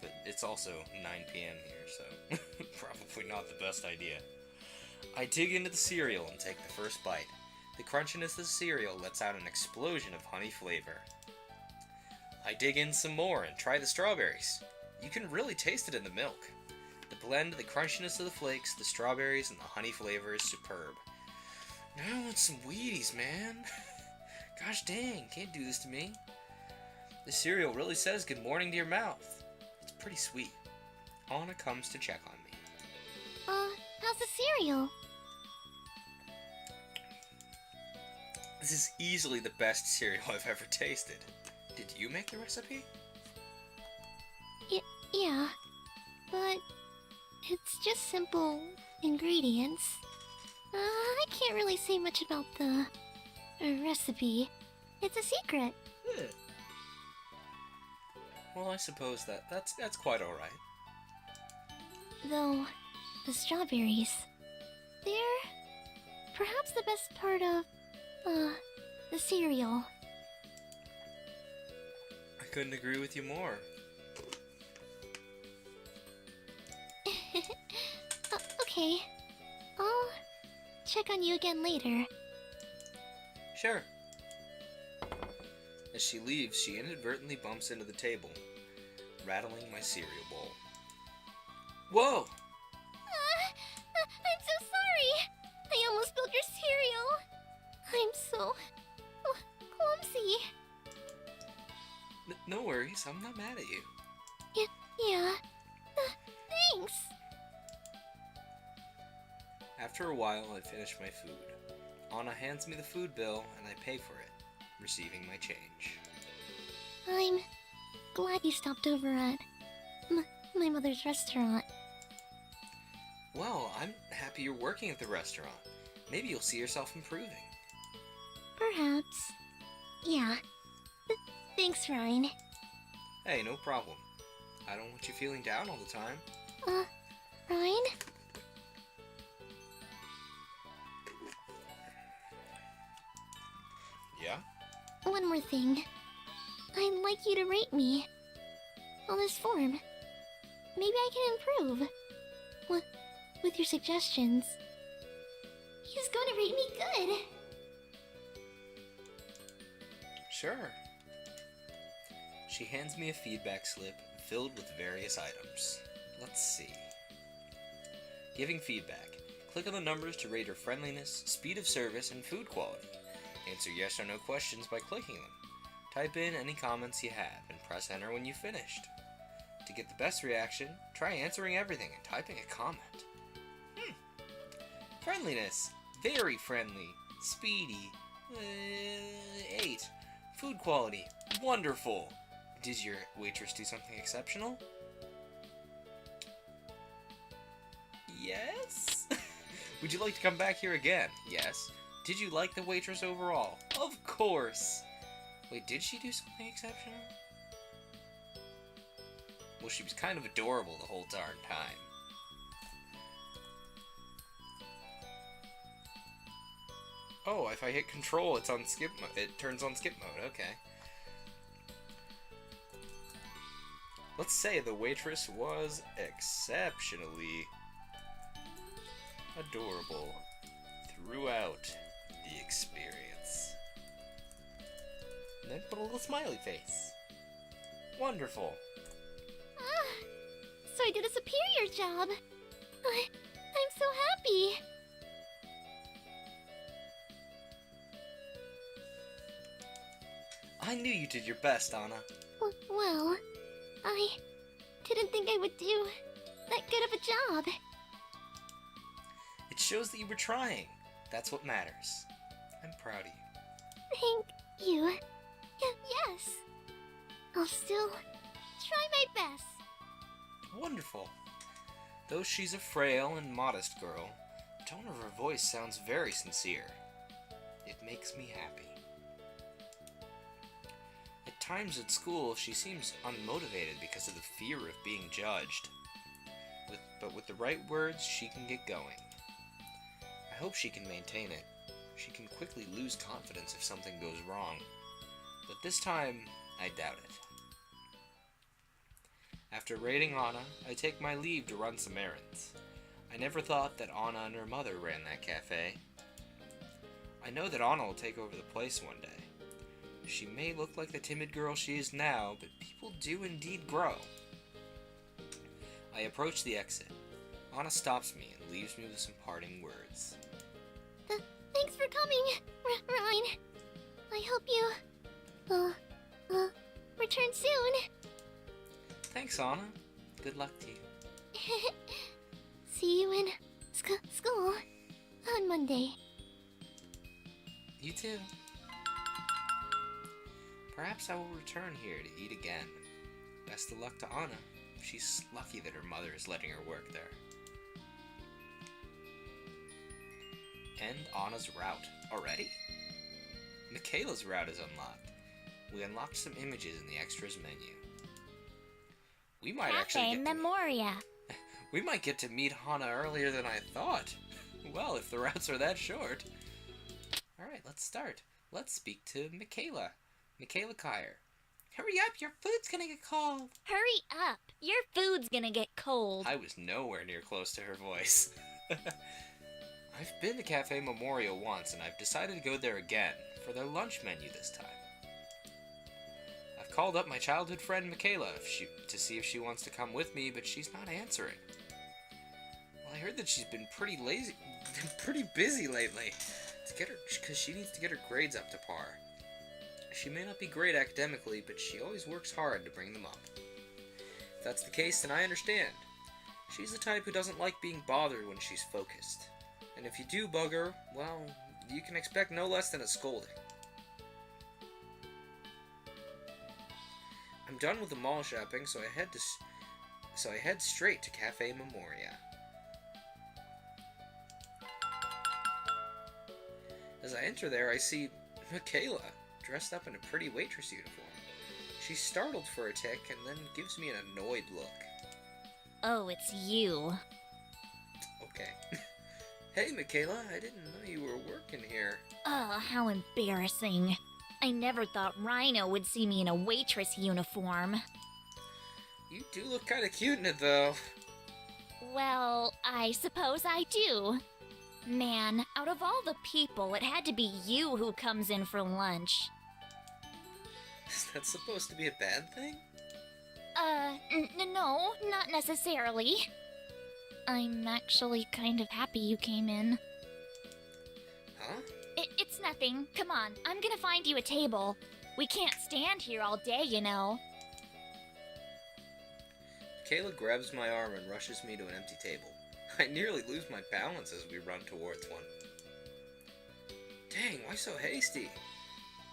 but it's also 9 p.m. here, so probably not the best idea. I dig into the cereal and take the first bite. The crunchiness of the cereal lets out an explosion of honey flavor. I dig in some more and try the strawberries. You can really taste it in the milk. The blend of the crunchiness of the flakes, the strawberries, and the honey flavor is superb. Now I want some Wheaties, man. Gosh dang, can't do this to me. The cereal really says good morning to your mouth. It's pretty sweet. Anna comes to check on me. How's the cereal? This is easily the best cereal I've ever tasted. Did you make the recipe? Yeah, but it's just simple ingredients. I I can't really say much about the recipe. It's a secret. Well, I suppose that's quite alright. Though, the strawberries, they're perhaps the best part of, the cereal. I couldn't agree with you more. Okay. I'll check on you again later. Sure. As she leaves, she inadvertently bumps into the table, rattling my cereal bowl. Whoa! I'm so sorry! I almost spilled your cereal! I'm so clumsy. No worries, I'm not mad at you. Yeah. Thanks! After a while, I finish my food. Anna hands me the food bill, and I pay for it, receiving my change. I'm glad you stopped over at my mother's restaurant. Well, I'm happy you're working at the restaurant. Maybe you'll see yourself improving. Perhaps. Yeah. Thanks, Ryan. Hey, no problem. I don't want you feeling down all the time. Ryan? Yeah? One more thing. I'd like you to rate me. On this form. Maybe I can improve. With your suggestions. He's going to rate me good. Sure. She hands me a feedback slip filled with various items. Let's see. Giving feedback. Click on the numbers to rate her friendliness, speed of service, and food quality. Answer yes or no questions by clicking them. Type in any comments you have and press enter when you've finished. To get the best reaction, try answering everything and typing a comment. Friendliness. Very friendly. Speedy. 8. Food quality. Wonderful. Did your waitress do something exceptional? Yes? Would you like to come back here again? Yes. Did you like the waitress overall? Of course. Wait, did she do something exceptional? Well, she was kind of adorable the whole darn time. Oh, if I hit control, it's on skip mode. It turns on skip mode. Okay. Let's say the waitress was exceptionally adorable throughout the experience. And then put a little smiley face. Wonderful. So I did a superior job. I'm so happy. I knew you did your best, Anna. Well, I didn't think I would do that good of a job. It shows that you were trying. That's what matters. I'm proud of you. Thank you. Yes. I'll still try my best. Wonderful. Though she's a frail and modest girl, the tone of her voice sounds very sincere. It makes me happy. At times at school, she seems unmotivated because of the fear of being judged. But with the right words, she can get going. I hope she can maintain it. She can quickly lose confidence if something goes wrong. But this time, I doubt it. After raiding Anna, I take my leave to run some errands. I never thought that Anna and her mother ran that cafe. I know that Anna will take over the place one day. She may look like the timid girl she is now, but people do indeed grow. I approach the exit. Anna stops me and leaves me with some parting words. Thanks for coming, Ryan. I hope you, return soon. Thanks, Anna. Good luck to you. See you in school on Monday. You too. Perhaps I will return here to eat again. Best of luck to Anna. She's lucky that her mother is letting her work there. end Anna's route. Already? Michaela's route is unlocked. We unlocked some images in the extras menu. We might actually get Memoria. We might get to meet Hana earlier than I thought. Well, if the routes are that short. Alright, let's start. Let's speak to Michaela. Michaela Kyer. Hurry up, your food's gonna get cold. Hurry up. Your food's gonna get cold. I was nowhere near close to her voice. I've been to Cafe Memoria once, and I've decided to go there again, for their lunch menu this time. I've called up my childhood friend Michaela to see if she wants to come with me, but she's not answering. Well, I heard that she's been pretty busy lately, because she needs to get her grades up to par. She may not be great academically, but she always works hard to bring them up. If that's the case, then I understand. She's the type who doesn't like being bothered when she's focused. And if you do bug her, well, you can expect no less than a scolding. I'm done with the mall shopping, so I head straight to Cafe Memoria. As I enter there, I see Michaela, dressed up in a pretty waitress uniform. She's startled for a tick and then gives me an annoyed look. Oh, it's you. Okay. Hey, Michaela, I didn't know you were working here. Oh, how embarrassing. I never thought Rhino would see me in a waitress uniform. You do look kind of cute in it, though. Well, I suppose I do. Man, out of all the people, it had to be you who comes in for lunch. Is that supposed to be a bad thing? No, not necessarily. I'm actually kind of happy you came in. Huh? It's nothing. Come on, I'm gonna find you a table. We can't stand here all day, you know. Michaela grabs my arm and rushes me to an empty table. I nearly lose my balance as we run towards one. Dang, why so hasty?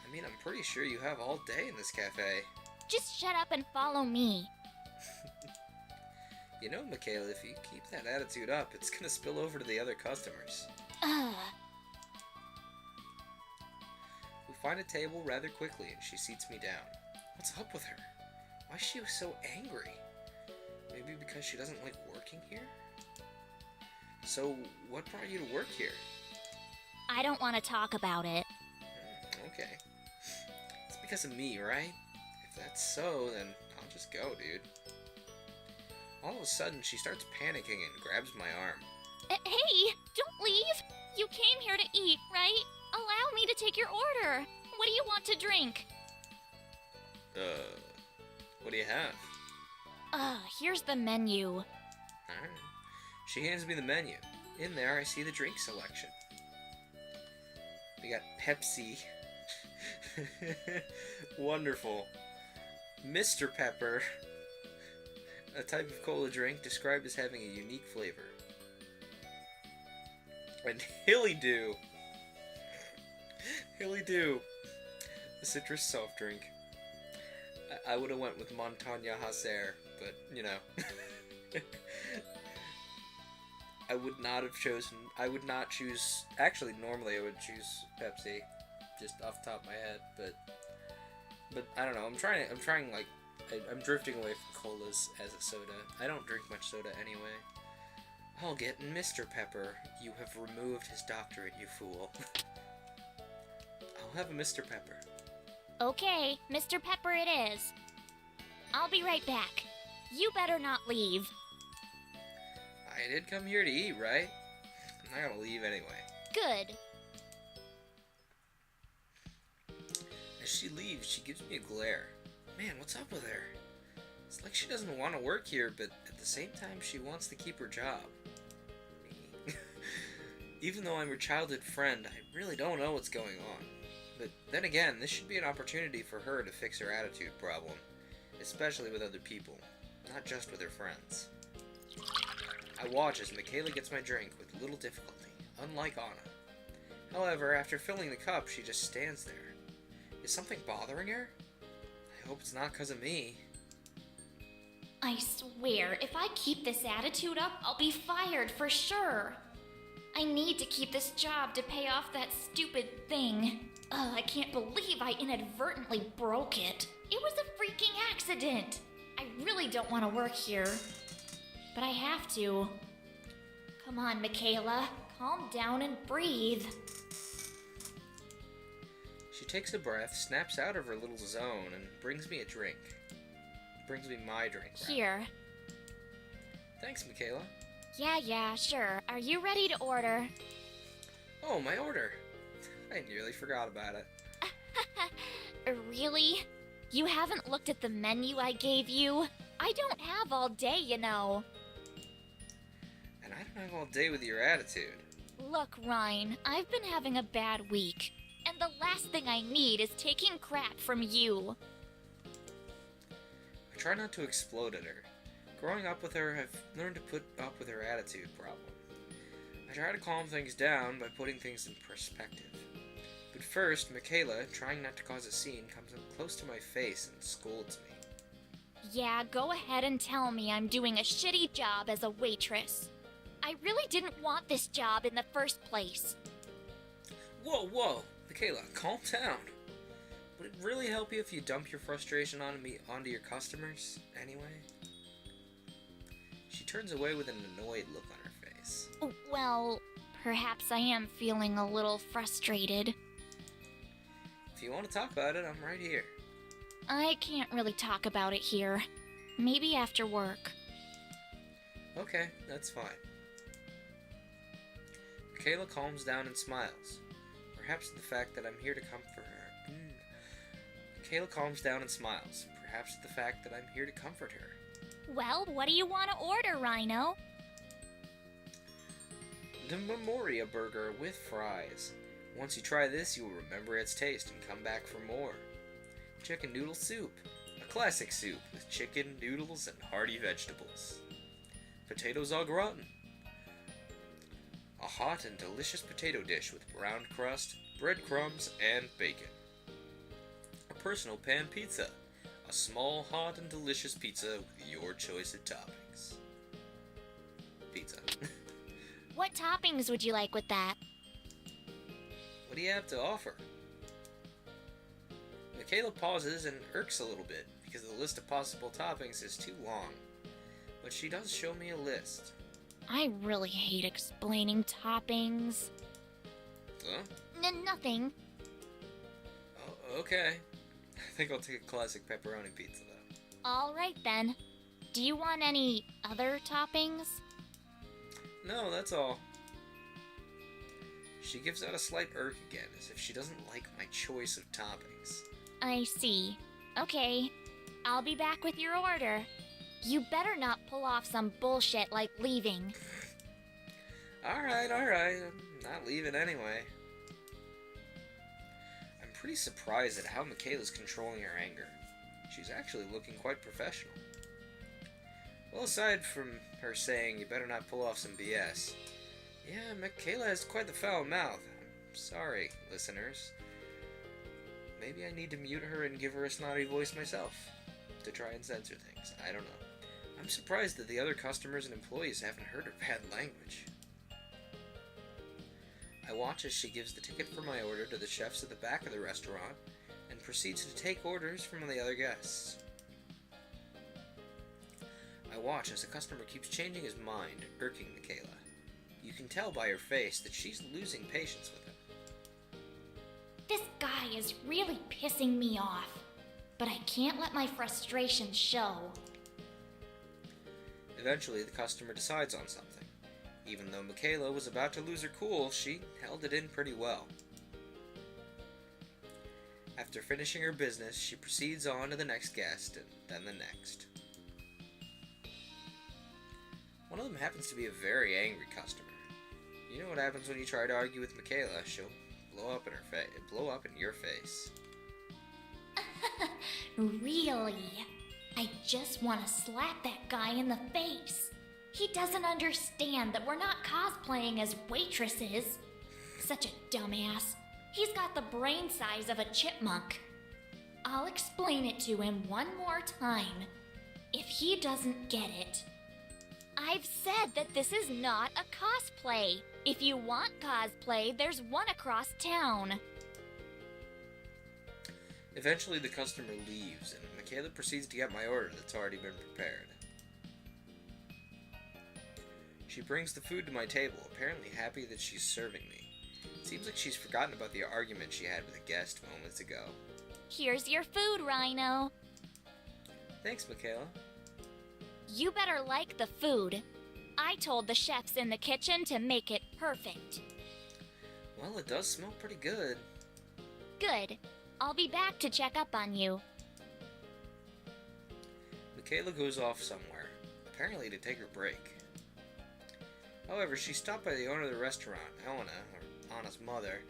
I mean, I'm pretty sure you have all day in this cafe. Just shut up and follow me. You know, Michaela, if you keep that attitude up, it's gonna spill over to the other customers. We find a table rather quickly and she seats me down. What's up with her? Why is she so angry? Maybe because she doesn't like working here? So, what brought you to work here? I don't want to talk about it. Okay. It's because of me, right? If that's so, then I'll just go, dude. All of a sudden, she starts panicking and grabs my arm. Hey, don't leave! You came here to eat, right? Allow me to take your order. What do you want to drink? What do you have? Here's the menu. Alright. She hands me the menu. In there, I see the drink selection. We got Pepsi. Wonderful. Mr. Pepper. A type of cola drink described as having a unique flavor. And Hilly Dew. Hilly Dew. A citrus soft drink. I would have went with Montagne Hasser, but, you know. I would not choose, actually, normally I would choose Pepsi, just off the top of my head, but I don't know, I'm drifting away from colas as a soda. I don't drink much soda anyway. I'll get Mr. Pepper. You have removed his doctorate, you fool. I'll have a Mr. Pepper. Okay, Mr. Pepper it is. I'll be right back. You better not leave. I did come here to eat, right? I'm not gonna leave anyway. Good. As she leaves, she gives me a glare. Man, what's up with her? It's like she doesn't want to work here, but at the same time, she wants to keep her job. Me. Even though I'm her childhood friend, I really don't know what's going on. But then again, this should be an opportunity for her to fix her attitude problem, especially with other people, not just with her friends. I watch as Michaela gets my drink with little difficulty, unlike Anna. However, after filling the cup, she just stands there. Is something bothering her? I hope it's not because of me. I swear, if I keep this attitude up, I'll be fired for sure. I need to keep this job to pay off that stupid thing. Ugh, I can't believe I inadvertently broke it. It was a freaking accident. I really don't want to work here, but I have to. Come on, Michaela. Calm down and breathe. She takes a breath, snaps out of her little zone, and brings me a drink. Brings me my drink, rather. Here. Thanks, Michaela. Yeah, sure. Are you ready to order? Oh, my order. I nearly forgot about it. Really? You haven't looked at the menu I gave you? I don't have all day, you know. And I don't have all day with your attitude. Look, Ryan, I've been having a bad week, and the last thing I need is taking crap from you. I try not to explode at her. Growing up with her, I've learned to put up with her attitude problem. I try to calm things down by putting things in perspective. But first, Michaela, trying not to cause a scene, comes up close to my face and scolds me. Yeah, go ahead and tell me I'm doing a shitty job as a waitress. I really didn't want this job in the first place. Whoa, Michaela, calm down. Would it really help you if you dump your frustration onto your customers, anyway? She turns away with an annoyed look on her face. Well, perhaps I am feeling a little frustrated. If you want to talk about it, I'm right here. I can't really talk about it here. Maybe after work. Okay, that's fine. Michaela calms down and smiles. Perhaps at the fact that I'm here to comfort her. Michaela calms down and smiles. Perhaps at the fact that I'm here to comfort her. Well, what do you want to order, Rhino? The Memoria burger with fries. Once you try this, you will remember its taste and come back for more. Chicken noodle soup. A classic soup with chicken, noodles, and hearty vegetables. Potatoes au gratin. A hot and delicious potato dish with browned crust, breadcrumbs, and bacon. A personal pan pizza. A small, hot, and delicious pizza with your choice of toppings. Pizza. What toppings would you like with that? What do you have to offer? Michaela pauses and irks a little bit because the list of possible toppings is too long. But she does show me a list. I really hate explaining toppings. Huh? Nothing. Oh, okay. I think I'll take a classic pepperoni pizza, though. Alright then. Do you want any other toppings? No, that's all. She gives out a slight irk again, as if she doesn't like my choice of toppings. I see. Okay. I'll be back with your order. You better not pull off some bullshit like leaving. Alright. I'm not leaving anyway. I'm pretty surprised at how Michaela's controlling her anger. She's actually looking quite professional. Well, aside from her saying you better not pull off some BS, yeah, Michaela has quite the foul mouth. I'm sorry, listeners. Maybe I need to mute her and give her a snotty voice myself to try and censor things. I don't know. I'm surprised that the other customers and employees haven't heard her bad language. I watch as she gives the ticket for my order to the chefs at the back of the restaurant and proceeds to take orders from the other guests. I watch as the customer keeps changing his mind, irking Michaela. You can tell by her face that she's losing patience with him. This guy is really pissing me off. But I can't let my frustration show. Eventually, the customer decides on something. Even though Michaela was about to lose her cool, she held it in pretty well. After finishing her business, she proceeds on to the next guest, and then the next. One of them happens to be a very angry customer. You know what happens when you try to argue with Michaela? She'll blow up in your face. Really? I just want to slap that guy in the face. He doesn't understand that we're not cosplaying as waitresses. Such a dumbass. He's got the brain size of a chipmunk. I'll explain it to him one more time. If he doesn't get it, I've said that this is not a cosplay. If you want cosplay, there's one across town. Eventually, the customer leaves, and Michaela proceeds to get my order that's already been prepared. She brings the food to my table, apparently happy that she's serving me. It seems like she's forgotten about the argument she had with a guest moments ago. Here's your food, Rhino. Thanks, Michaela. You better like the food. I told the chefs in the kitchen to make it perfect. Well, it does smell pretty good. Good. I'll be back to check up on you. Michaela goes off somewhere, apparently to take her break. However, she stopped by the owner of the restaurant, Elena, or Anna's mother,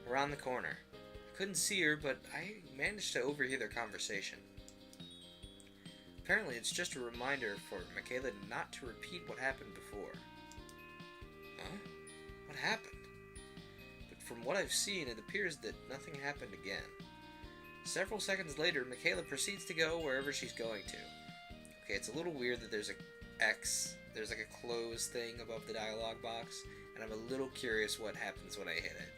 around the corner. I couldn't see her, but I managed to overhear their conversation. Apparently, it's just a reminder for Michaela not to repeat what happened before. Huh? What happened? But from what I've seen, it appears that nothing happened again. Several seconds later, Michaela proceeds to go wherever she's going to. Okay, it's a little weird that there's a X, there's like a close thing above the dialogue box, and I'm a little curious what happens when I hit it.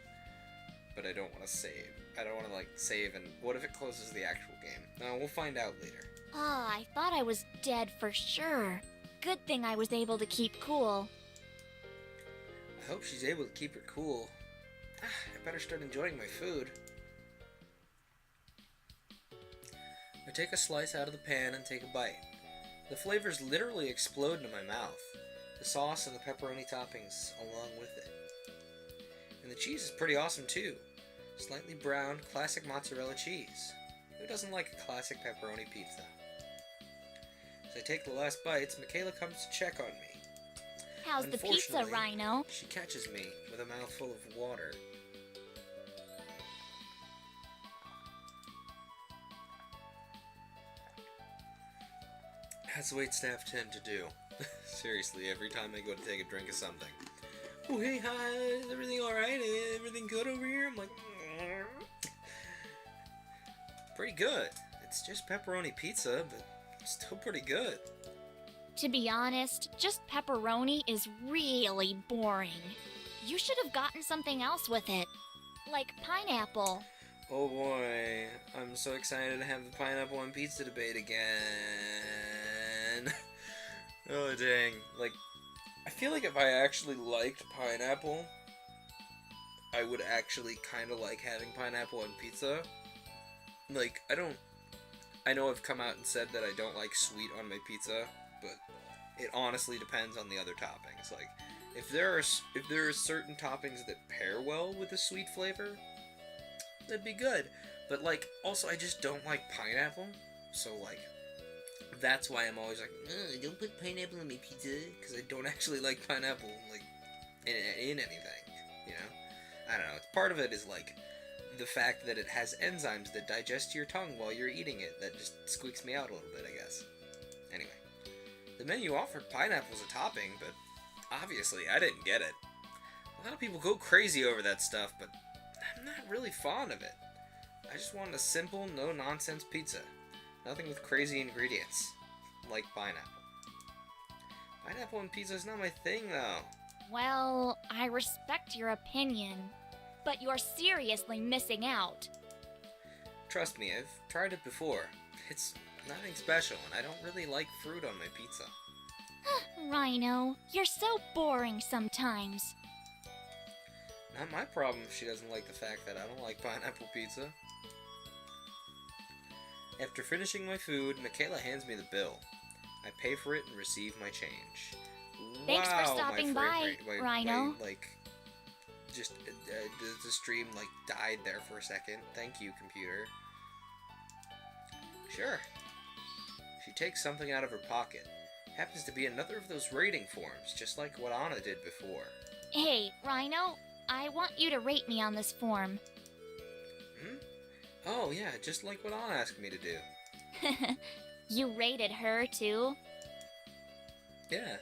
But I don't want to save. I don't want to, save, and what if it closes the actual game? No, we'll find out later. Oh, I thought I was dead for sure. Good thing I was able to keep cool. I hope she's able to keep her cool. I better start enjoying my food. I take a slice out of the pan and take a bite. The flavors literally explode into my mouth. The sauce and the pepperoni toppings along with it. And the cheese is pretty awesome too. Slightly browned, classic mozzarella cheese. Who doesn't like a classic pepperoni pizza? As I take the last bites, Michaela comes to check on me. How's the pizza, Rhino? She catches me with a mouthful of water. That's the way staff tend to do. Seriously, every time I go to take a drink of something. Oh, hey, hi, is everything alright? Everything good over here? I'm like, pretty good. It's just pepperoni pizza, but still pretty good. To be honest, just pepperoni is really boring. You should have gotten something else with it. Like pineapple. Oh boy, I'm so excited to have the pineapple on pizza debate again. Oh dang, I feel like if I actually liked pineapple, I would actually kind of like having pineapple on pizza. I know I've come out and said that I don't like sweet on my pizza, but it honestly depends on the other toppings. If there are certain toppings that pair well with a sweet flavor, that'd be good. But also I just don't like pineapple, so that's why I'm always like, don't put pineapple on my pizza, because I don't actually like pineapple in anything, you know? I don't know. Part of it is the fact that it has enzymes that digest your tongue while you're eating it. That just squeaks me out a little bit, I guess. Anyway, the menu offered pineapple as a topping, but obviously I didn't get it. A lot of people go crazy over that stuff, but I'm not really fond of it. I just wanted a simple, no-nonsense pizza. Nothing with crazy ingredients, like pineapple. Pineapple on pizza is not my thing, though. Well, I respect your opinion, but you're seriously missing out. Trust me, I've tried it before. It's nothing special, and I don't really like fruit on my pizza. Rhino, you're so boring sometimes. Not my problem if she doesn't like the fact that I don't like pineapple pizza. After finishing my food, Michaela hands me the bill. I pay for it and receive my change. Thanks wow, for stopping by, Rhino. The stream died there for a second. Thank you, computer. Sure. She takes something out of her pocket. Happens to be another of those rating forms, just like what Anna did before. Hey, Rhino, I want you to rate me on this form. Oh, yeah, just like what Anna asked me to do. You rated her, too? Yeah.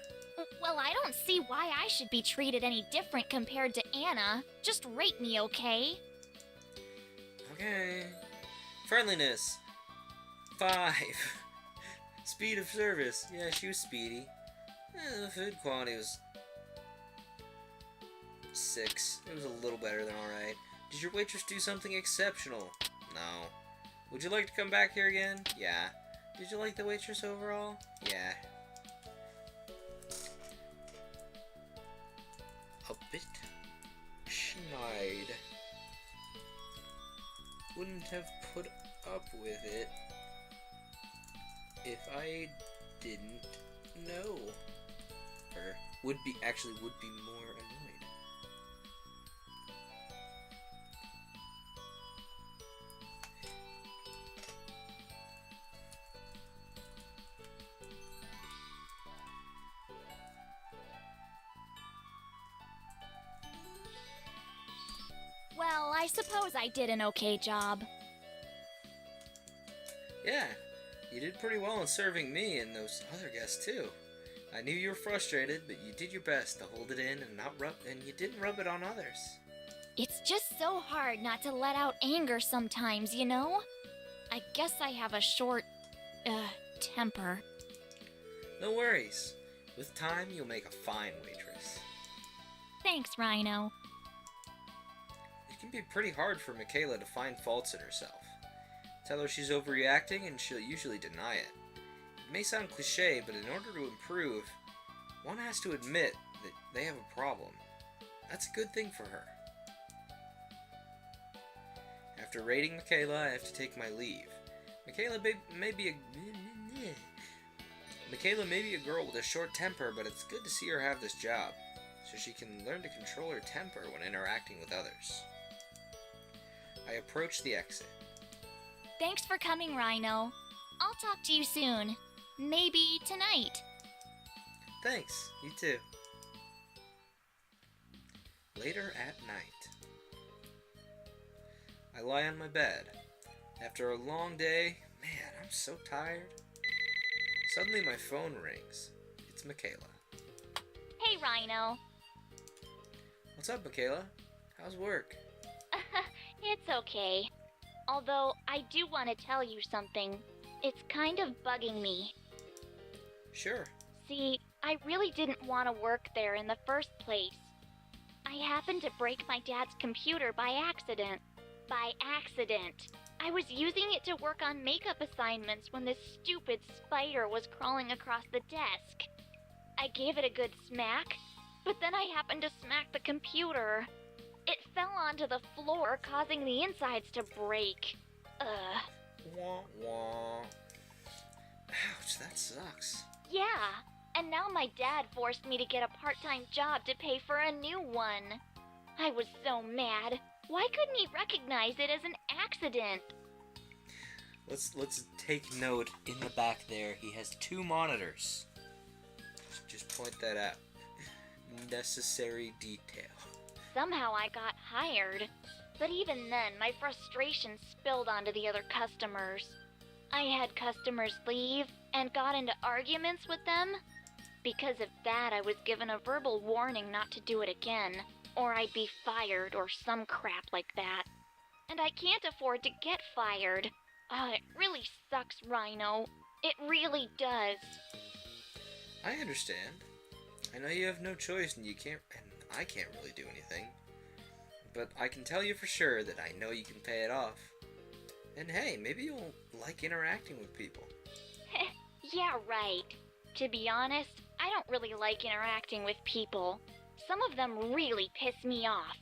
Well, I don't see why I should be treated any different compared to Anna. Just rate me, okay? Okay. Friendliness. 5. Speed of service. Yeah, she was speedy. The food quality was 6. It was a little better than alright. Did your waitress do something exceptional? No. Would you like to come back here again? Yeah. Did you like the waitress overall? Yeah. A bit schneid. Wouldn't have put up with it if I didn't know her. Would be more annoyed. Well, I suppose I did an okay job. Yeah, you did pretty well in serving me and those other guests too. I knew you were frustrated, but you did your best to hold it in and you didn't rub it on others. It's just so hard not to let out anger sometimes, you know? I guess I have a short, temper. No worries. With time, you'll make a fine waitress. Thanks, Rhino. It can be pretty hard for Michaela to find faults in herself. Tell her she's overreacting and she'll usually deny it. It may sound cliche, but in order to improve, one has to admit that they have a problem. That's a good thing for her. After rating Michaela, I have to take my leave. Michaela may be a girl with a short temper, but it's good to see her have this job, so she can learn to control her temper when interacting with others. I approach the exit. Thanks for coming, Rhino. I'll talk to you soon. Maybe tonight. Thanks, you too. Later at night. I lie on my bed. After a long day, man, I'm so tired. Suddenly my phone rings. It's Michaela. Hey, Rhino. What's up, Michaela? How's work? It's okay. Although, I do want to tell you something. It's kind of bugging me. Sure. See, I really didn't want to work there in the first place. I happened to break my dad's computer by accident. By accident. I was using it to work on makeup assignments when this stupid spider was crawling across the desk. I gave it a good smack, but then I happened to smack the computer. It fell onto the floor, causing the insides to break. Wah, wah. Ouch, that sucks. Yeah, and now my dad forced me to get a part-time job to pay for a new one. I was so mad. Why couldn't he recognize it as an accident? Let's take note in the back there. He has 2 monitors. Just point that out. Necessary detail. Somehow I got hired. But even then, my frustration spilled onto the other customers. I had customers leave and got into arguments with them. Because of that, I was given a verbal warning not to do it again, or I'd be fired or some crap like that. And I can't afford to get fired. It really sucks, Rhino. It really does. I understand. I know you have no choice and I can't really do anything. But I can tell you for sure that I know you can pay it off. And hey, maybe you'll like interacting with people. Yeah, right. To be honest, I don't really like interacting with people. Some of them really piss me off.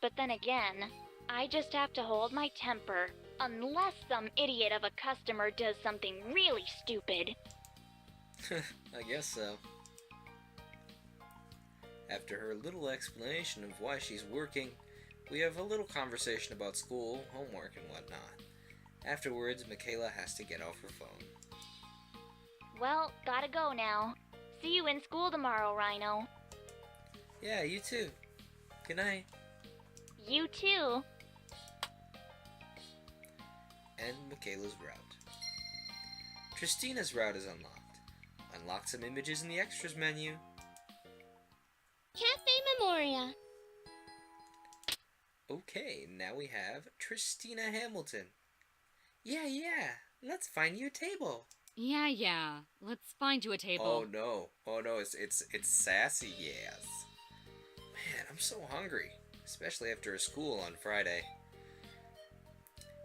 But then again, I just have to hold my temper, unless some idiot of a customer does something really stupid. I guess so. After her little explanation of why she's working, we have a little conversation about school, homework, and whatnot. Afterwards, Michaela has to get off her phone. Well, gotta go now. See you in school tomorrow, Rhino. Yeah, you too. Good night. You too. End Michaela's route. Tristina's route is unlocked. Unlock some images in the extras menu. Cafe Memoria. Okay, now we have Tristina Hamilton. Yeah, let's find you a table. Yeah. Let's find you a table. Oh no. Oh no, it's sassy yes. Man, I'm so hungry. Especially after school on Friday.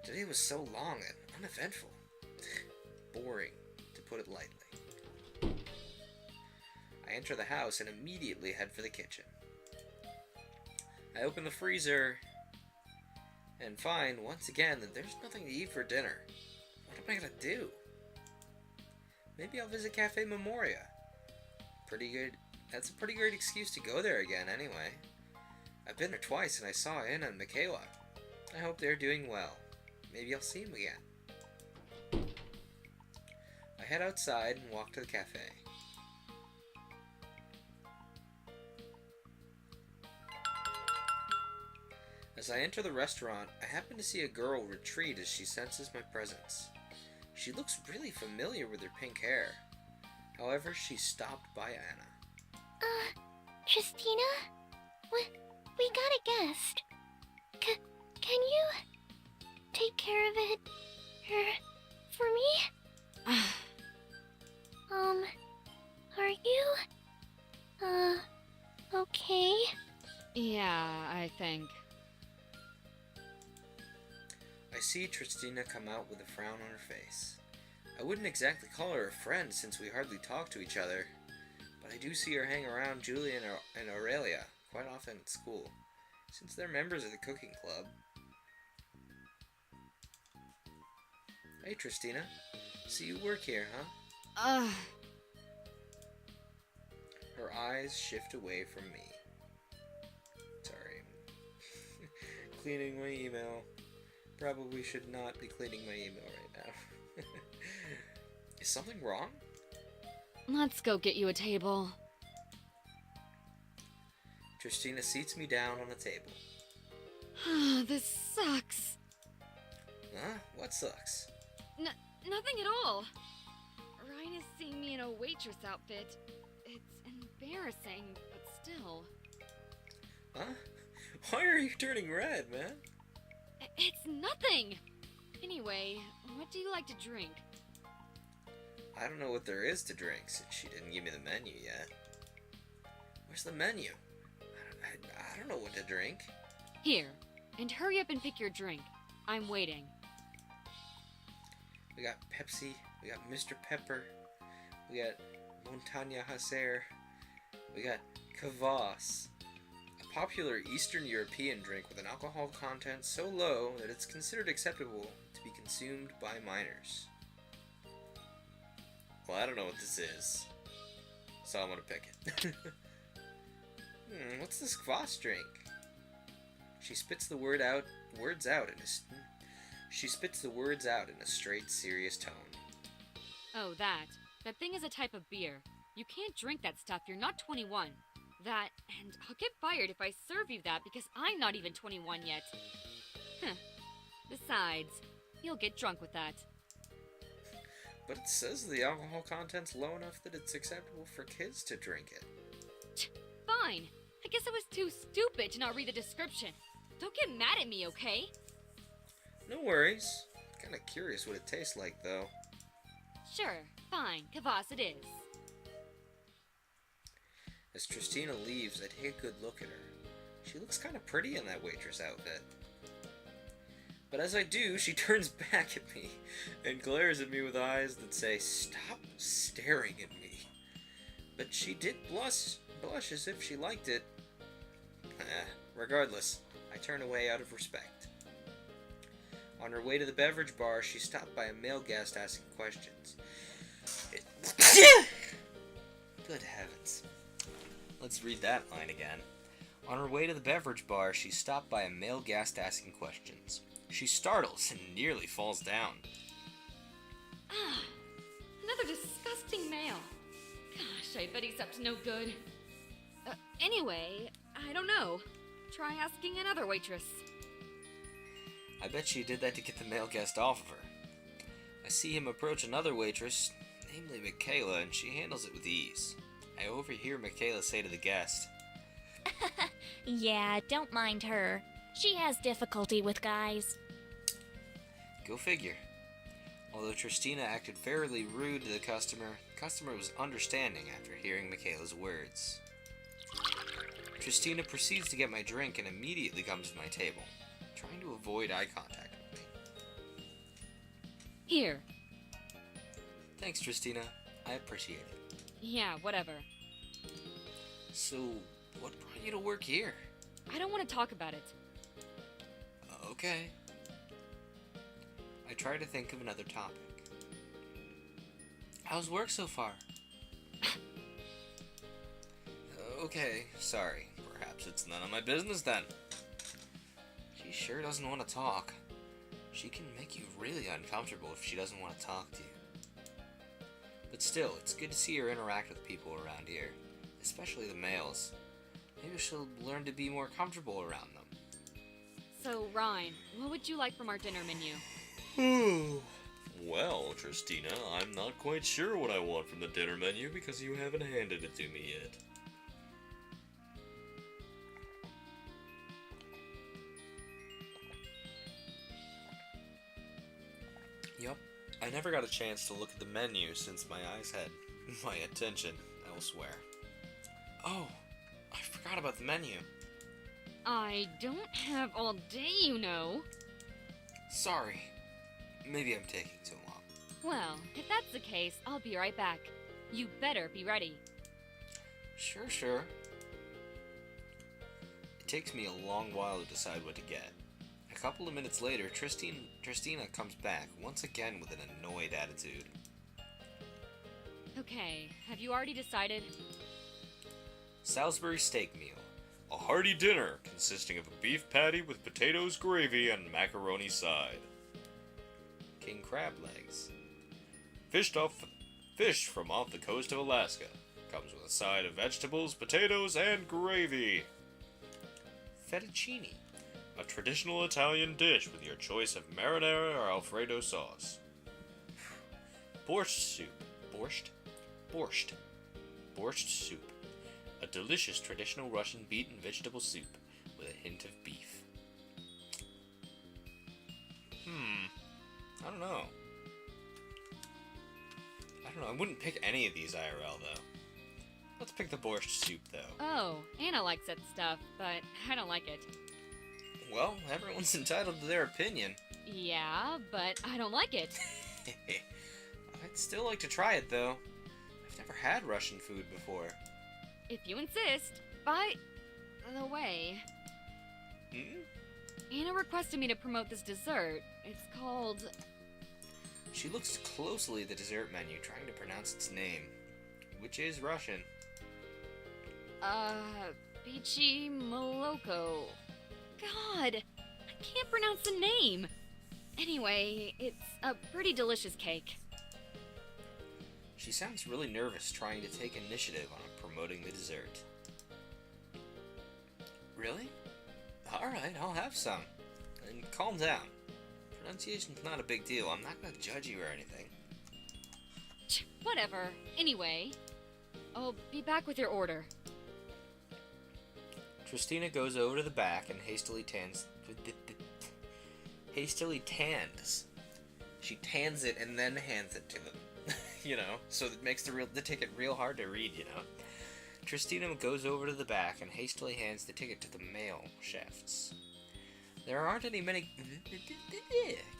Today was so long and uneventful. Boring, to put it lightly. I enter the house and immediately head for the kitchen. I open the freezer and find, once again, that there's nothing to eat for dinner. What am I gonna do? Maybe I'll visit Cafe Memoria. That's a pretty great excuse to go there again, anyway. I've been there twice and I saw Anna and Michaela. I hope they're doing well. Maybe I'll see them again. I head outside and walk to the cafe. As I enter the restaurant, I happen to see a girl retreat as she senses my presence. She looks really familiar with her pink hair. However, she's stopped by Anna. Christina? We got a guest. Can you take care of it for me? Are you okay? Yeah, I think. I see Tristina come out with a frown on her face. I wouldn't exactly call her a friend since we hardly talk to each other, but I do see her hang around Julia and Aurelia quite often at school, since they're members of the cooking club. Hey Tristina, so you work here, huh? Her eyes shift away from me. Sorry. Cleaning my email. Probably should not be cleaning my email right now. Is something wrong? Let's go get you a table. Tristina seats me down on a table. This sucks. Huh? What sucks? Nothing at all. Ryan is seeing me in a waitress outfit. It's embarrassing, but still. Huh? Why are you turning red, man? It's nothing! Anyway, what do you like to drink? I don't know what there is to drink since she didn't give me the menu yet. Where's the menu? I don't know what to drink. Here, and hurry up and pick your drink. I'm waiting. We got Pepsi, we got Mr. Pepper, we got Montaña Hacer, we got Kvass, a popular Eastern European drink with an alcohol content so low that it's considered acceptable to be consumed by minors. Well, I don't know what this is, so I'm gonna pick it. What's this Kvass drink? She spits the words out in a straight, serious tone. Oh, that thing is a type of beer. You can't drink that stuff, you're not 21. That, and I'll get fired if I serve you that because I'm not even 21 yet. Besides, you'll get drunk with that. But it says the alcohol content's low enough that it's acceptable for kids to drink it. Fine. I guess I was too stupid to not read the description. Don't get mad at me, okay? No worries. Kinda curious what it tastes like, though. Sure, fine. Kvass it is. As Tristina leaves, I take a good look at her. She looks kinda pretty in that waitress outfit. But as I do, she turns back at me and glares at me with eyes that say, "Stop staring at me." But she did blush as if she liked it. Regardless, I turn away out of respect. On her way to the beverage bar, she stopped by a male guest asking questions. Good heavens. Let's read that line again. On her way to the beverage bar, she stopped by a male guest asking questions. She startles and nearly falls down. Another disgusting male. Gosh, I bet he's up to no good. Anyway, I don't know. Try asking another waitress. I bet she did that to get the male guest off of her. I see him approach another waitress, namely Michaela, and she handles it with ease. I overhear Michaela say to the guest, Yeah, don't mind her. She has difficulty with guys. "Go figure." Although Tristina acted fairly rude to the customer was understanding after hearing Michaela's words. Tristina proceeds to get my drink and immediately comes to my table, trying to avoid eye contact with me. Here. Thanks, Tristina. I appreciate it. Yeah, whatever. So, what brought you to work here? I don't want to talk about it. Okay. I try to think of another topic. How's work so far? Okay, sorry. Perhaps it's none of my business then. She sure doesn't want to talk. She can make you really uncomfortable if she doesn't want to talk to you. But still, it's good to see her interact with people around here, especially the males. Maybe she'll learn to be more comfortable around them. So, Ryan, what would you like from our dinner menu? Well, Tristina, I'm not quite sure what I want from the dinner menu because you haven't handed it to me yet. Yup, I never got a chance to look at the menu since my eyes had my attention elsewhere. Oh, I forgot about the menu. I don't have all day, you know. Sorry. Maybe I'm taking too long. Well, if that's the case, I'll be right back. You better be ready. Sure. It takes me a long while to decide what to get. A couple of minutes later, Tristina comes back, once again with an annoyed attitude. Okay, have you already decided? Salisbury steak meal. A hearty dinner consisting of a beef patty with potatoes, gravy, and macaroni side. King crab legs. Fish from off the coast of Alaska. Comes with a side of vegetables, potatoes, and gravy. Fettuccine. A traditional Italian dish with your choice of marinara or Alfredo sauce. Borscht soup. Borscht soup. A delicious traditional Russian beet and vegetable soup with a hint of beef. I don't know. I wouldn't pick any of these IRL, though. Let's pick the borscht soup, though. Oh, Anna likes that stuff, but I don't like it. Well, everyone's entitled to their opinion. Yeah, but I don't like it. I'd still like to try it, though. I've never had Russian food before. If you insist. By the way, Anna requested me to promote this dessert. It's called... She looks closely at the dessert menu, trying to pronounce its name, which is Russian. Peachy Moloko. God, I can't pronounce the name. Anyway, it's a pretty delicious cake. She sounds really nervous trying to take initiative on promoting the dessert. Really? Alright, I'll have some. And calm down. Pronunciation's not a big deal. I'm not gonna judge you or anything. Whatever. Anyway, I'll be back with your order. Tristina goes over to the back and hastily tans. She tans it and then hands it to them. You know, so it makes the ticket real hard to read, you know. Tristina goes over to the back and hastily hands the ticket to the male chefs. There aren't many...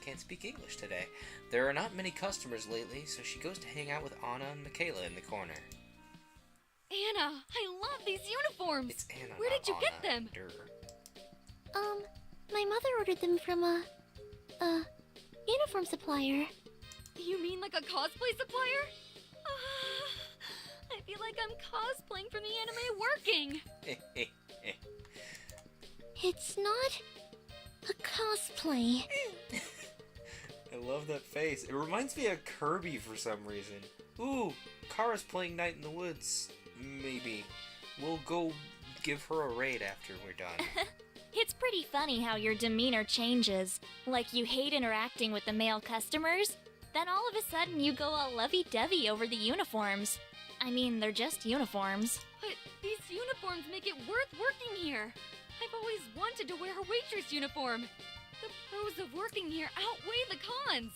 Can't speak English today. There are not many customers lately, so she goes to hang out with Anna and Michaela in the corner. Anna, I love these uniforms! It's Anna, Where did you not get Anna. them? My mother ordered them from a uniform supplier. You mean like a cosplay supplier? I feel like I'm cosplaying from the anime working. It's not a cosplay. I love that face. It reminds me of Kirby for some reason. Ooh, Kara's playing Night in the Woods. Maybe. We'll go give her a raid after we're done. It's pretty funny how your demeanor changes. Like you hate interacting with the male customers, then all of a sudden you go all lovey-dovey over the uniforms. I mean, they're just uniforms. But these uniforms make it worth working here. I've always wanted to wear a waitress uniform. The pros of working here outweigh the cons.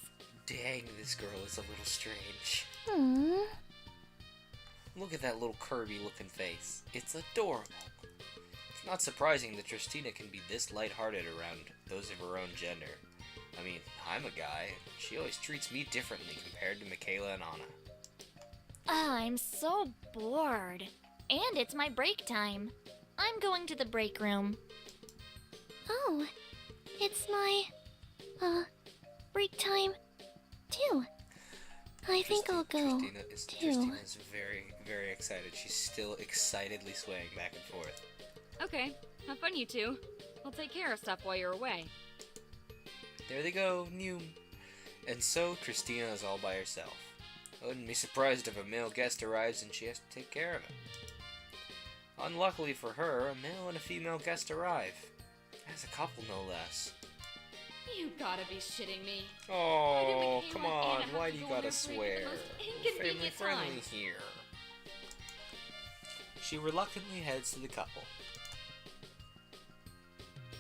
Dang, this girl is a little strange. Hmm. Look at that little Kirby-looking face. It's adorable. It's not surprising that Tristina can be this lighthearted around those of her own gender. I mean, I'm a guy, and she always treats me differently compared to Michaela and Anna. I'm so bored. And it's my break time. I'm going to the break room. Oh, it's my, break time, too. I think I'll go, too. Tristina's very, very excited. She's still excitedly swaying back and forth. Okay, have fun, you two. I'll take care of stuff while you're away. There they go, new. And so, Tristina is all by herself. I wouldn't be surprised if a male guest arrives and she has to take care of him. Unluckily for her, a male and a female guest arrive. As a couple, no less. You gotta be shitting me. Oh, Michaela come and on, Anna have why to do you go on gotta their break at swear? the most We're family inconvenient friendly time. here. She reluctantly heads to the couple.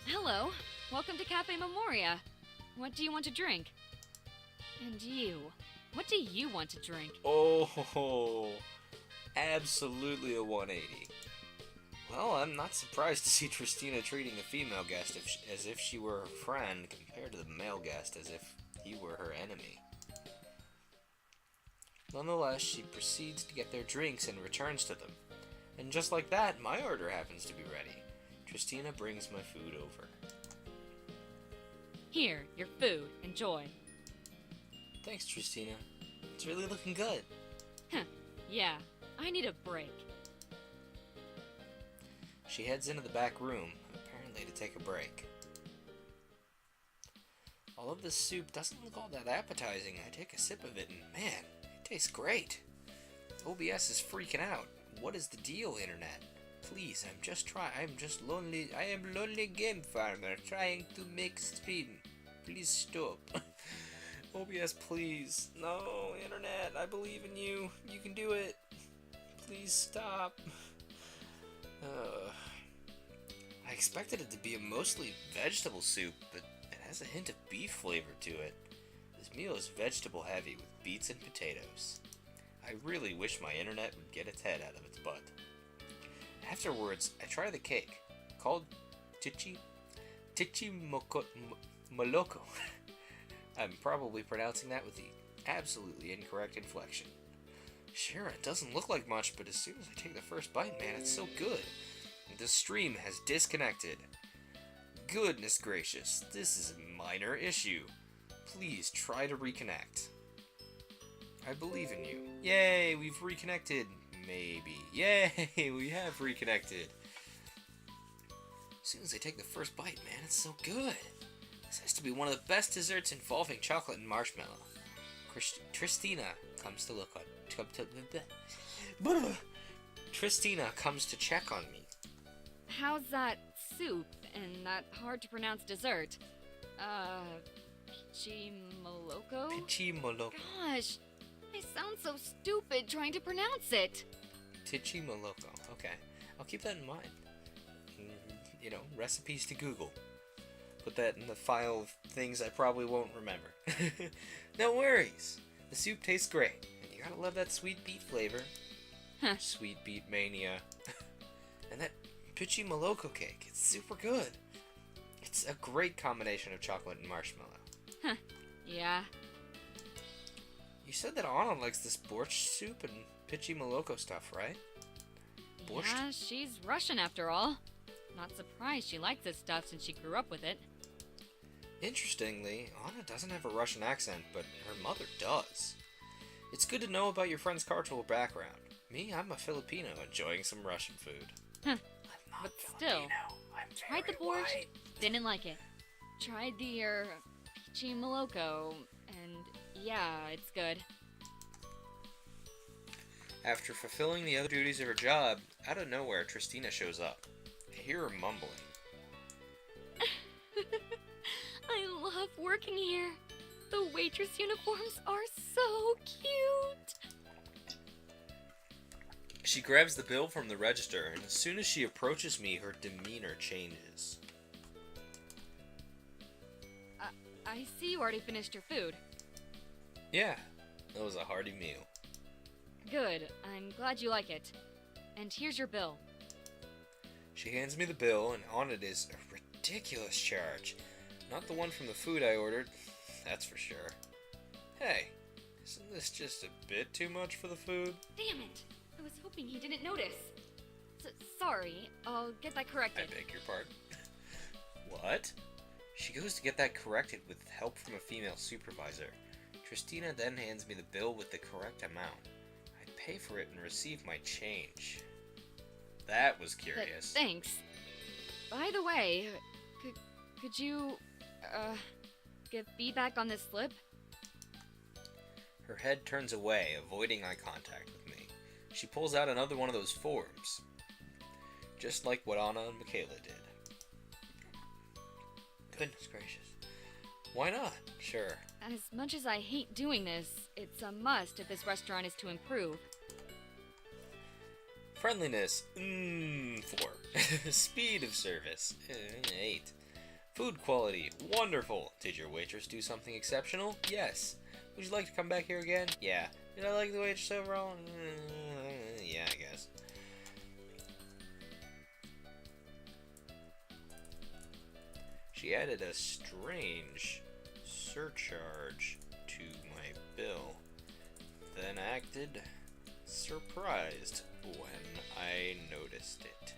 Hello, welcome to Cafe Memoria. What do you want to drink? And you, what do you want to drink? Oh, absolutely a 180. Well, I'm not surprised to see Tristina treating a female guest as if she were her friend compared to the male guest as if he were her enemy. Nonetheless, she proceeds to get their drinks and returns to them. And just like that, my order happens to be ready. Tristina brings my food over. Here, your food. Enjoy. Thanks, Tristina. It's really looking good. Yeah, I need a break. She heads into the back room, apparently to take a break. Although this soup doesn't look all that appetizing, I take a sip of it and man, it tastes great. OBS is freaking out. What is the deal, internet? Please, I'm just lonely. I am lonely game farmer trying to make stream. Please stop. OBS, please. No, internet, I believe in you. You can do it. Please stop. I expected it to be a mostly vegetable soup, but it has a hint of beef flavor to it. This meal is vegetable heavy with beets and potatoes. I really wish my internet would get its head out of its butt. Afterwards, I try the cake, called Tichi Moloko. I'm probably pronouncing that with the absolutely incorrect inflection. Sure, it doesn't look like much, but as soon as I take the first bite, man, it's so good. The stream has disconnected. Goodness gracious, this is a minor issue. Please try to reconnect. I believe in you. Yay, we've reconnected. Maybe. Yay, we have reconnected. As soon as I take the first bite, man, it's so good. This has to be one of the best desserts involving chocolate and marshmallow. Tristina comes to look on. Tristina comes to check on me. How's that soup and that hard to pronounce dessert? Pichi Moloko? Pichi Moloko. Gosh, I sound so stupid trying to pronounce it. Tichi Moloko. Okay, I'll keep that in mind. You know, recipes to Google. Put that in the file of things I probably won't remember. No worries. The soup tastes great. And you gotta love that sweet beet flavor. Huh. Sweet beet mania. And that Pichi Moloko cake. It's super good. It's a great combination of chocolate and marshmallow. Huh. Yeah. You said that Anna likes this borscht soup and Pichi Moloko stuff, right? Borscht? Yeah, she's Russian after all. Not surprised she likes this stuff since she grew up with it. Interestingly, Anna doesn't have a Russian accent, but her mother does. It's good to know about your friend's cultural background. Me, I'm a Filipino enjoying some Russian food. Huh. I'm not But Filipino. still, I'm tried the very borscht, white. didn't like it. Tried the, Pichi Moloko, and yeah, it's good. After fulfilling the other duties of her job, out of nowhere, Tristina shows up. I hear her mumbling. I love working here. The waitress uniforms are so cute. She grabs the bill from the register, and as soon as she approaches me, her demeanor changes. I see you already finished your food. Yeah, that was a hearty meal. Good. I'm glad you like it. And here's your bill. She hands me the bill, and on it is a ridiculous charge. Not the one from the food I ordered, that's for sure. Hey, isn't this just a bit too much for the food? Damn it! I was hoping he didn't notice. Sorry, I'll get that corrected. I beg your pardon. What? She goes to get that corrected with help from a female supervisor. Tristina then hands me the bill with the correct amount. I pay for it and receive my change. That was curious. Thanks. By the way, could you, give feedback on this slip? Her head turns away, avoiding eye contact with me. She pulls out another one of those forms. Just like what Anna and Michaela did. Goodness gracious. Why not? Sure. As much as I hate doing this, it's a must if this restaurant is to improve. Friendliness, 4. Speed of service, 8. Food quality, wonderful. Did your waitress do something exceptional? Yes. Would you like to come back here again? Yeah. Did I like the waitress overall? Yeah, I guess. She added a strange surcharge to my bill, then acted surprised when I noticed it.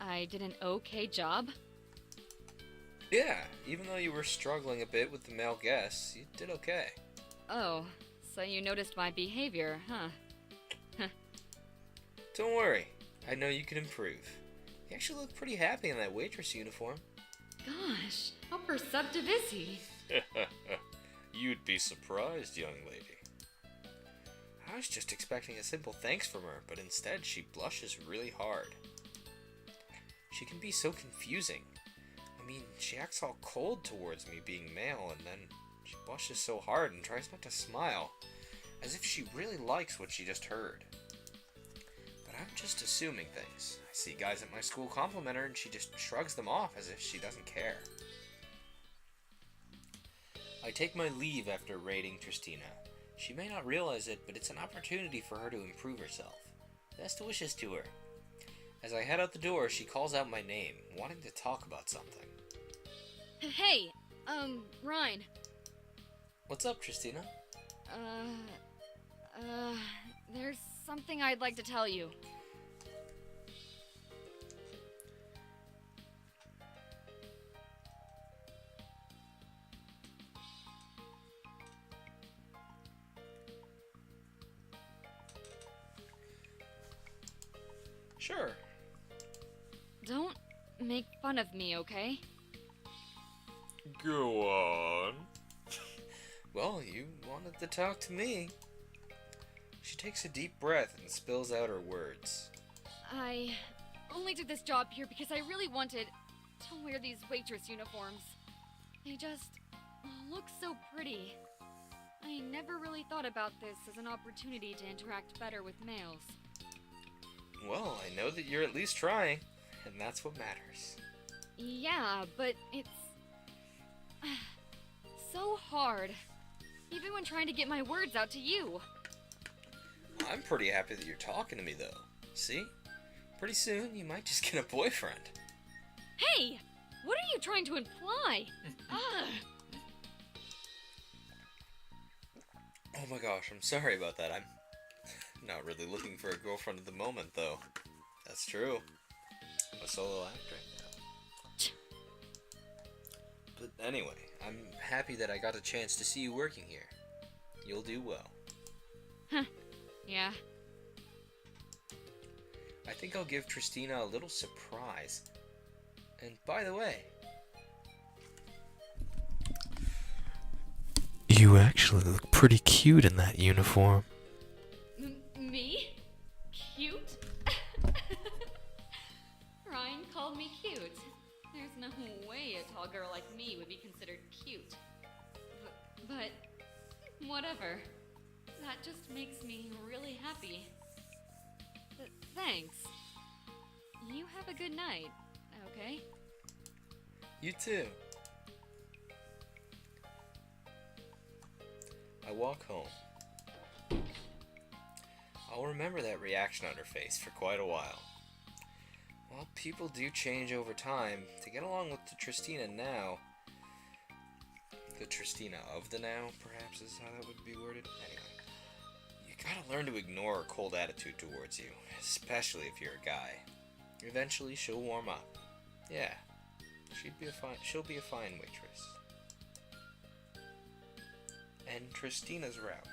I did an okay job? Yeah, even though you were struggling a bit with the male guests, you did okay. Oh, so you noticed my behavior, huh? Don't worry, I know you can improve. You actually look pretty happy in that waitress uniform. Gosh, how perceptive is he? You'd be surprised, young lady. I was just expecting a simple thanks from her, but instead she blushes really hard. She can be so confusing. I mean, she acts all cold towards me being male, and then she blushes so hard and tries not to smile, as if she really likes what she just heard. But I'm just assuming things. I see guys at my school compliment her, and she just shrugs them off as if she doesn't care. I take my leave after rating Tristina. She may not realize it, but it's an opportunity for her to improve herself. Best wishes to her. As I head out the door, she calls out my name, wanting to talk about something. Hey, Ryan. What's up, Tristina? There's something I'd like to tell you. Sure. Don't make fun of me, okay? Go on. Well, you wanted to talk to me. She takes a deep breath and spills out her words. I only took this job here because I really wanted to wear these waitress uniforms. They just look so pretty. I never really thought about this as an opportunity to interact better with males. Well, I know that you're at least trying, and that's what matters. Yeah, but it's so hard. Even when trying to get my words out to you. I'm pretty happy that you're talking to me, though. See? Pretty soon, you might just get a boyfriend. Hey! What are you trying to imply? Ugh. Oh my gosh, I'm sorry about that. I'm not really looking for a girlfriend at the moment, though. That's true. I'm a solo act right now. But anyway, I'm happy that I got a chance to see you working here. You'll do well. Huh. Yeah. I think I'll give Tristina a little surprise. And by the way, you actually look pretty cute in that uniform. Me? Cute? Ryan called me cute. There's no way a tall girl like me would be considered cute. But whatever. That just makes me really happy. Thanks. You have a good night, okay? You too. I walk home. I'll remember that reaction on her face for quite a while. Well, people do change over time. To get along with the Tristina now, the Tristina of the now, perhaps is how that would be worded. Anyway, you gotta learn to ignore her cold attitude towards you, especially if you're a guy. Eventually, she'll warm up. Yeah, she'll be a fine waitress. And Tristina's route.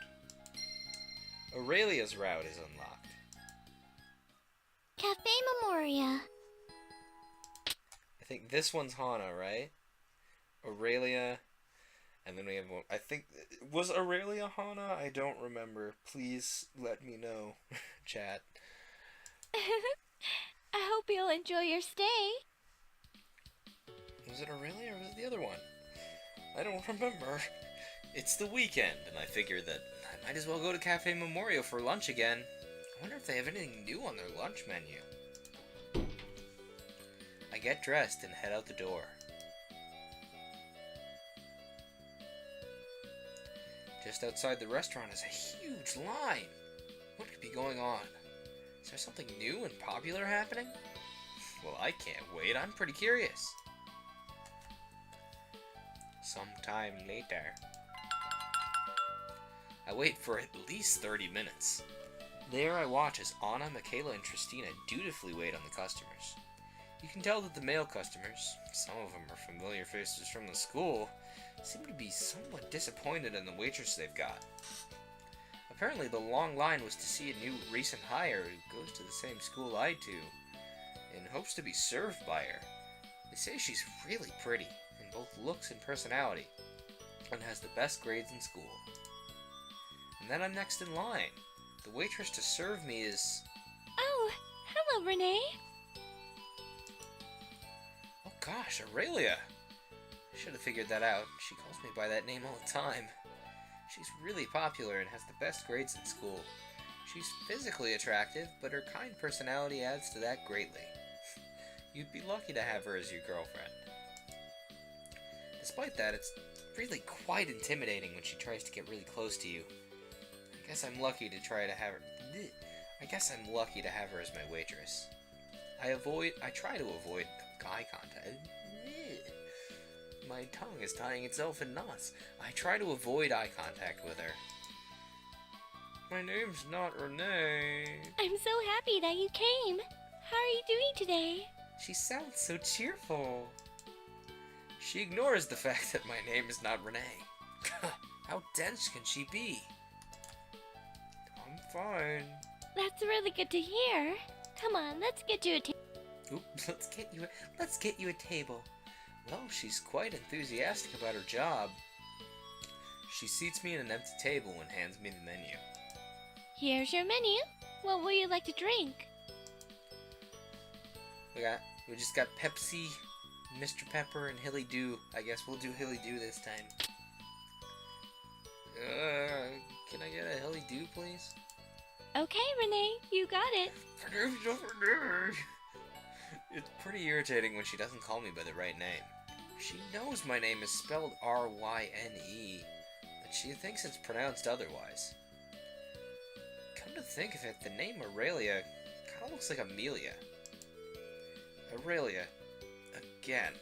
Aurelia's route is unlocked. Cafe Memoria. I think this one's Hana, right? Aurelia. And then we have one. I think. Was Aurelia Hana? I don't remember. Please let me know, chat. I hope you'll enjoy your stay. Was it Aurelia or was it the other one? I don't remember. It's the weekend, and I figured that I might as well go to Cafe Memoria for lunch again. I wonder if they have anything new on their lunch menu. I get dressed and head out the door. Just outside the restaurant is a huge line. What could be going on? Is there something new and popular happening? Well, I can't wait. I'm pretty curious. Sometime later. I wait for at least 30 minutes. There I watch as Anna, Michaela, and Tristina dutifully wait on the customers. You can tell that the male customers, some of them are familiar faces from the school, seem to be somewhat disappointed in the waitress they've got. Apparently the long line was to see a new recent hire who goes to the same school I do, in hopes to be served by her. They say she's really pretty, in both looks and personality, and has the best grades in school. And then I'm next in line. The waitress to serve me is... Oh, hello, Renee. Oh gosh, Aurelia! I should have figured that out. She calls me by that name all the time. She's really popular and has the best grades in school. She's physically attractive, but her kind personality adds to that greatly. You'd be lucky to have her as your girlfriend. Despite that, it's really quite intimidating when she tries to get really close to you. I guess I'm lucky to have her as my waitress. I try to avoid eye contact. My tongue is tying itself in knots. I try to avoid eye contact with her. My name's not Renee. I'm so happy that you came. How are you doing today? She sounds so cheerful. She ignores the fact that my name is not Renee. How dense can she be? I'm fine. That's really good to hear. Come on, let's get you a table. Oops, let's get you a table. Well, she's quite enthusiastic about her job. She seats me at an empty table and hands me the menu. Here's your menu. What would you like to drink? We just got Pepsi, Mr. Pepper, and Hilly Doo. I guess we'll do Hilly Doo this time. Can I get a Hilly Doo, please? Okay, Renee, you got it. It's pretty irritating when she doesn't call me by the right name. She knows my name is spelled R-Y-N-E, but she thinks it's pronounced otherwise. Come to think of it, the name Aurelia kinda looks like Amelia. Aurelia. Again.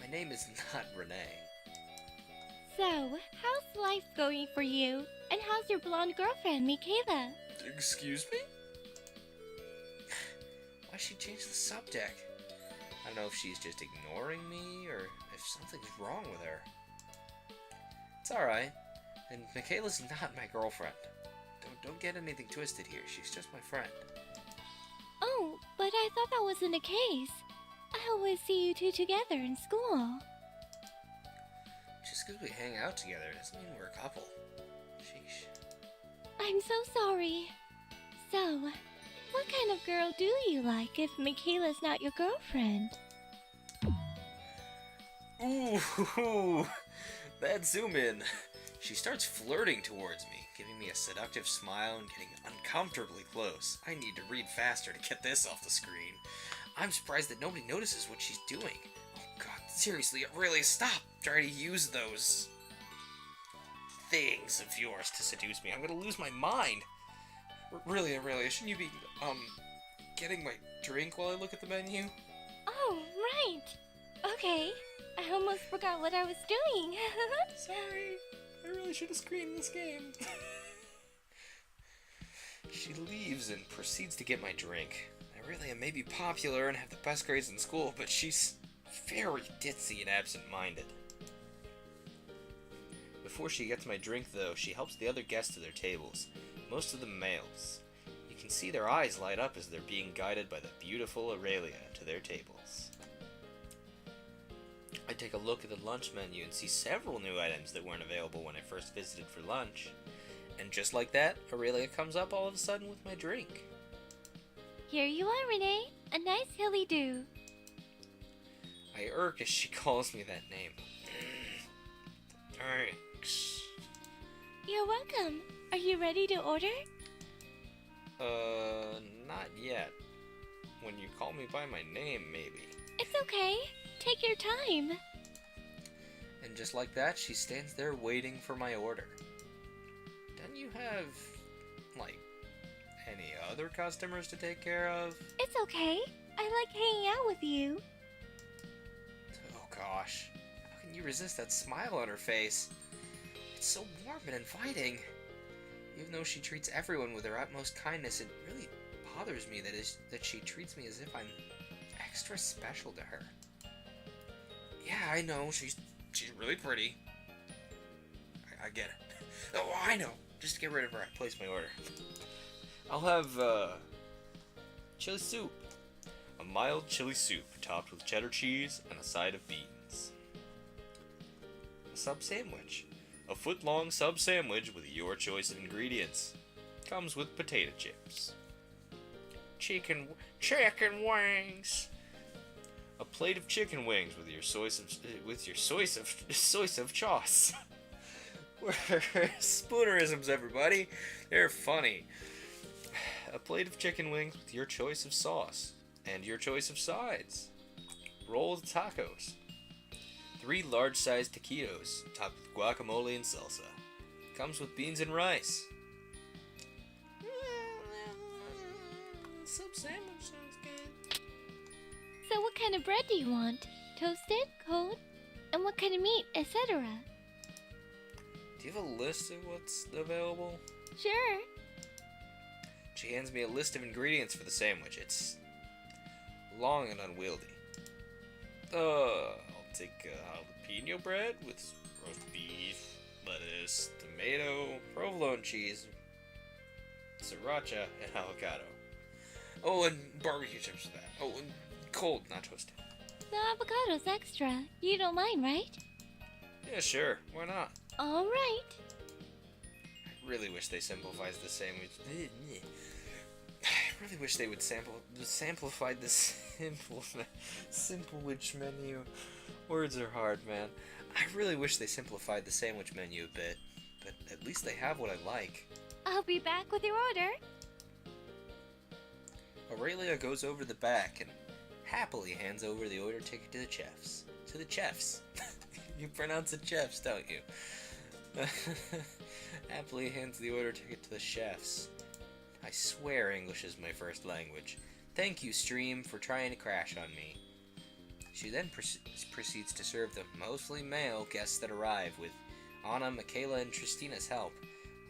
My name is not Renee. So, how's life going for you? And how's your blonde girlfriend, Michaela? Excuse me? Why'd she change the subject? I don't know if she's just ignoring me, or if something's wrong with her. It's alright. And Michaela's not my girlfriend. Don't get anything twisted here. She's just my friend. Oh, but I thought that wasn't the case. I always see you two together in school. Just because we hang out together doesn't mean we're a couple. Sheesh. I'm so sorry. So, what kind of girl do you like if Michaela's not your girlfriend? Ooh, that zoom in. She starts flirting towards me, giving me a seductive smile and getting uncomfortably close. I need to read faster to get this off the screen. I'm surprised that nobody notices what she's doing. Oh god, seriously, Aurelia, stop trying to use those things of yours to seduce me. I'm gonna lose my mind. Really, Aurelia, shouldn't you be, getting my drink while I look at the menu? Oh, right. Okay. I almost forgot what I was doing. Sorry. I really should have screened this game. She leaves and proceeds to get my drink. Aurelia may be popular and have the best grades in school, but she's very ditzy and absent-minded. Before she gets my drink, though, she helps the other guests to their tables, most of them males. You can see their eyes light up as they're being guided by the beautiful Aurelia to their tables. I take a look at the lunch menu and see several new items that weren't available when I first visited for lunch. And just like that, Aurelia comes up all of a sudden with my drink. Here you are, Renee. A nice hilly do. I irk as she calls me that name. Thanks. You're welcome. Are you ready to order? Not yet. When you call me by my name, maybe. It's okay. Take your time. And just like that, she stands there waiting for my order. Don't you have, like, any other customers to take care of? It's okay. I like hanging out with you. Oh gosh, how can you resist that smile on her face? It's so warm and inviting. Even though she treats everyone with her utmost kindness, it really bothers me that she treats me as if I'm extra special to her. Yeah, I know, she's really pretty. I get it. Oh, I know. Just to get rid of her, I place my order. I'll have, chili soup. A mild chili soup topped with cheddar cheese and a side of beans. A sub sandwich. A foot-long sub sandwich with your choice of ingredients. Comes with potato chips. Chicken wings. A plate of chicken wings with your soy of sauce. Spoonerisms, everybody. They're funny. A plate of chicken wings with your choice of sauce and your choice of sides. Rolled tacos. 3 large-sized taquitos topped with guacamole and salsa. Comes with beans and rice. Sub sandwich sounds good. So what kind of bread do you want? Toasted, cold, and what kind of meat, etc.? Do you have a list of what's available? Sure. She hands me a list of ingredients for the sandwich. It's long and unwieldy. I'll take jalapeno bread with roast beef, lettuce, tomato, provolone cheese, sriracha, and avocado. Oh, and barbecue chips for that. Oh, and cold, not toasted. The avocado's extra. You don't mind, right? Yeah, sure. Why not? All right. I really wish they simplified the sandwich. I really wish they would simplify the simplewich menu. Words are hard, man. I really wish they simplified the sandwich menu a bit, but at least they have what I like. I'll be back with your order. Aurelia goes over to the back and happily hands over the order ticket to the chefs. To the chefs. You pronounce it chefs, don't you? Happily hands the order ticket to the chefs. I swear English is my first language. Thank you, Stream, for trying to crash on me. She then proceeds to serve the mostly male guests that arrive with Anna, Michaela, and Tristina's help.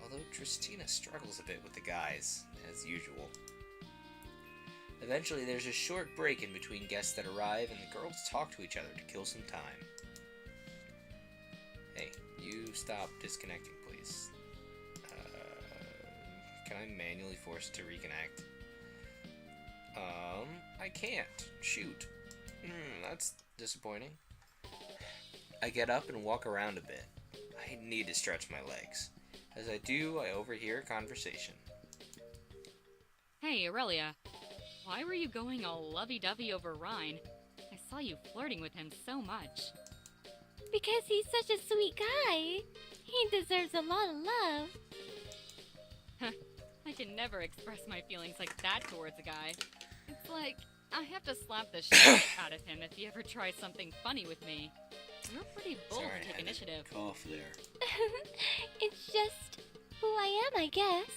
Although Tristina struggles a bit with the guys, as usual. Eventually, there's a short break in between guests that arrive, and the girls talk to each other to kill some time. Hey, you stop disconnecting, please. Can I manually force it to reconnect? I can't. Shoot. That's disappointing. I get up and walk around a bit. I need to stretch my legs. As I do, I overhear a conversation. Hey, Aurelia. Why were you going all lovey-dovey over Ryan? I saw you flirting with him so much. Because he's such a sweet guy. He deserves a lot of love. I can never express my feelings like that towards a guy. It's like, I have to slap the shit out of him if he ever tries something funny with me. You're pretty bold Sorry, to take I had to initiative. cough there. It's just who I am, I guess.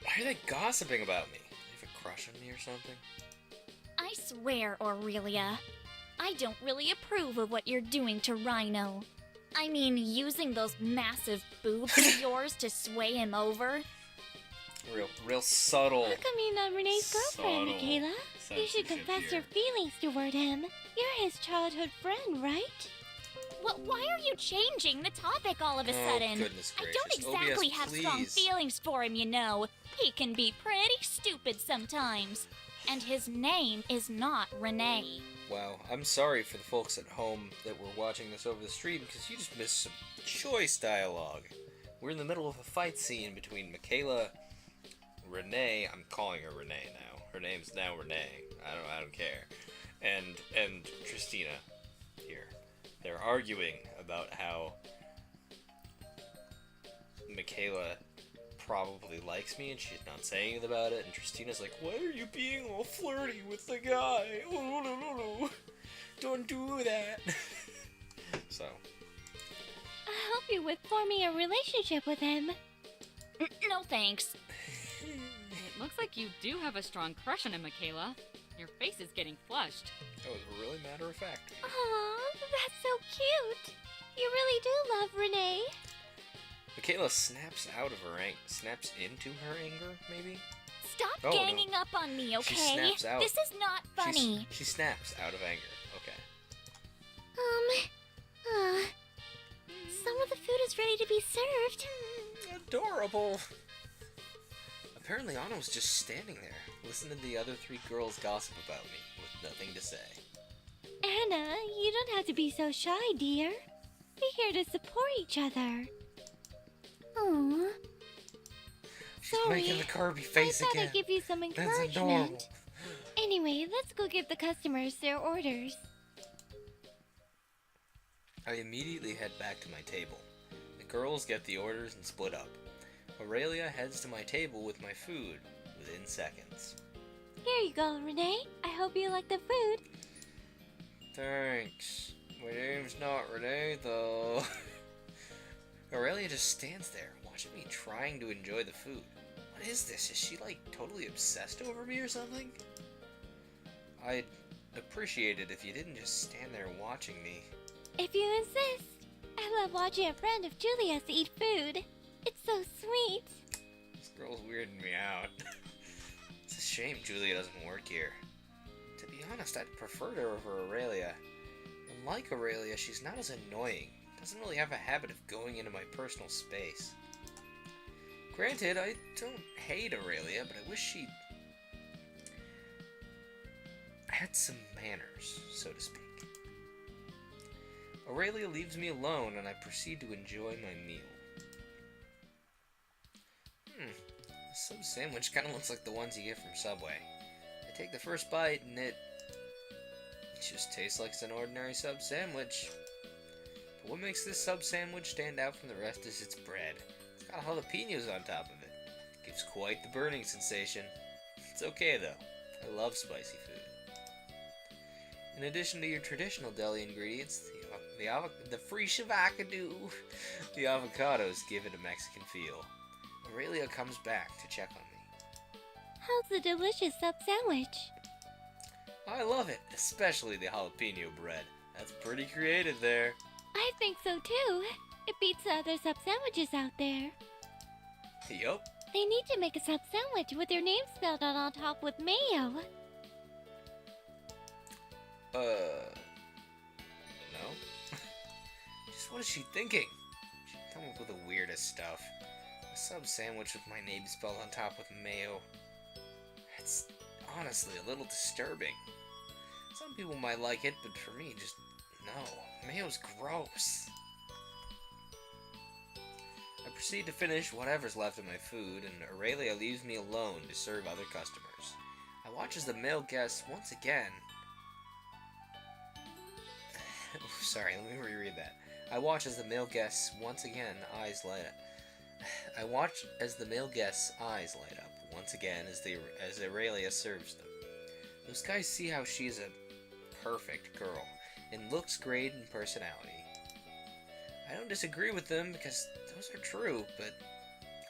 Why are they gossiping about me? They have a crush on me or something? I swear, Aurelia, I don't really approve of what you're doing to Rhino. I mean, using those massive boobs of yours to sway him over. Real subtle. How come you're not Renee's girlfriend, Subtle Michaela? You should censorship confess here. your feelings toward him. You're his childhood friend, right? Why are you changing the topic all of a Oh, sudden? goodness I gracious. don't exactly OBS, have strong please. feelings for him, you know. He can be pretty stupid sometimes. And his name is not Renee. Wow, I'm sorry for the folks at home that were watching this over the stream because you just missed some choice dialogue. We're in the middle of a fight scene between Michaela, Renee. I'm calling her Renee now. Her name's now Renee. I don't care. And Christina here. They're arguing about how Michaela probably likes me and she's not saying anything about it, and Tristina's like, why are you being all flirty with the guy? Oh, no. Don't do that. So, I hope you would forming a relationship with him. No thanks. It looks like you do have a strong crush on him, Michaela. Your face is getting flushed. that was really matter of fact. Aw, that's so cute. You really do love Renee. Michaela snaps into her anger, maybe? Stop Oh, no. ganging up on me, okay? She snaps out. This is not funny. She snaps out of anger. Okay. Some of the food is ready to be served. Adorable. Apparently Anna was just standing there, listening to the other three girls gossip about me, with nothing to say. Anna, you don't have to be so shy, dear. We're here to support each other. Aww. She's Sorry, making the Kirby face I thought again. I'd give you some That's encouragement. adorable. Anyway, let's go give the customers their orders. I immediately head back to my table. The girls get the orders and split up. Aurelia heads to my table with my food within seconds. Here you go, Renee. I hope you like the food. Thanks. My name's not Renee, though. Aurelia just stands there, watching me trying to enjoy the food. What is this? Is she, like, totally obsessed over me or something? I'd appreciate it if you didn't just stand there watching me. If you insist. I love watching a friend of Julia's eat food. It's so sweet. This girl's weirding me out. It's a shame Julia doesn't work here. To be honest, I'd prefer her over Aurelia. Unlike Aurelia, she's not as annoying. Doesn't really have a habit of going into my personal space. Granted, I don't hate Aurelia, but I wish she had some manners, so to speak. Aurelia leaves me alone, and I proceed to enjoy my meal. The sub sandwich kind of looks like the ones you get from Subway. I take the first bite, and it just tastes like an ordinary sub sandwich. But what makes this sub sandwich stand out from the rest is its bread. It's got jalapenos on top of it. Gives quite the burning sensation. It's okay though. I love spicy food. In addition to your traditional deli ingredients, the fresh avocado, the avocados give it a Mexican feel. Aurelia comes back to check on me. How's the delicious sub sandwich? I love it, especially the jalapeno bread. That's pretty creative there. I think so too. It beats the other sub sandwiches out there. Yup. They need to make a sub sandwich with their name spelled out on top with mayo. No? Just what is she thinking? She come up with the weirdest stuff. A sub sandwich with my name spelled on top with mayo. It's honestly a little disturbing. Some people might like it, but for me, just no. Mayo's gross. I proceed to finish whatever's left of my food, and Aurelia leaves me alone to serve other customers. I watch as the male guests once again... Sorry, let me reread that. I watch as the male guests once again eyes light up. I watch as the male guest's eyes light up once again as Aurelia serves them. Those guys see how she's a perfect girl and looks great in personality. I don't disagree with them because those are true, but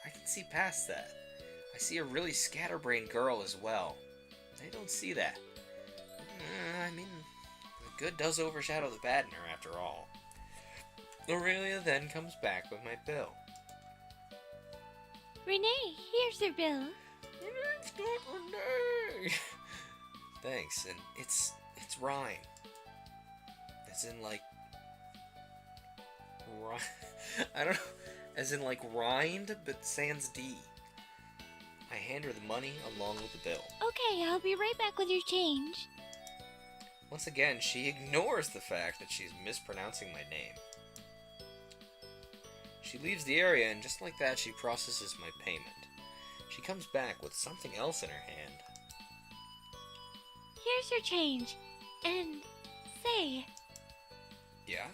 I can see past that. I see a really scatterbrained girl as well. They don't see that. I mean, the good does overshadow the bad in her after all. Aurelia then comes back with my bill. Renee, here's your bill. It's not Renee! Thanks, and it's Ryan. As in like... I don't know. As in like rind, but sans D. I hand her the money along with the bill. Okay, I'll be right back with your change. Once again, she ignores the fact that she's mispronouncing my name. She leaves the area, and just like that, she processes my payment. She comes back with something else in her hand. Here's your change. And say, Yeah?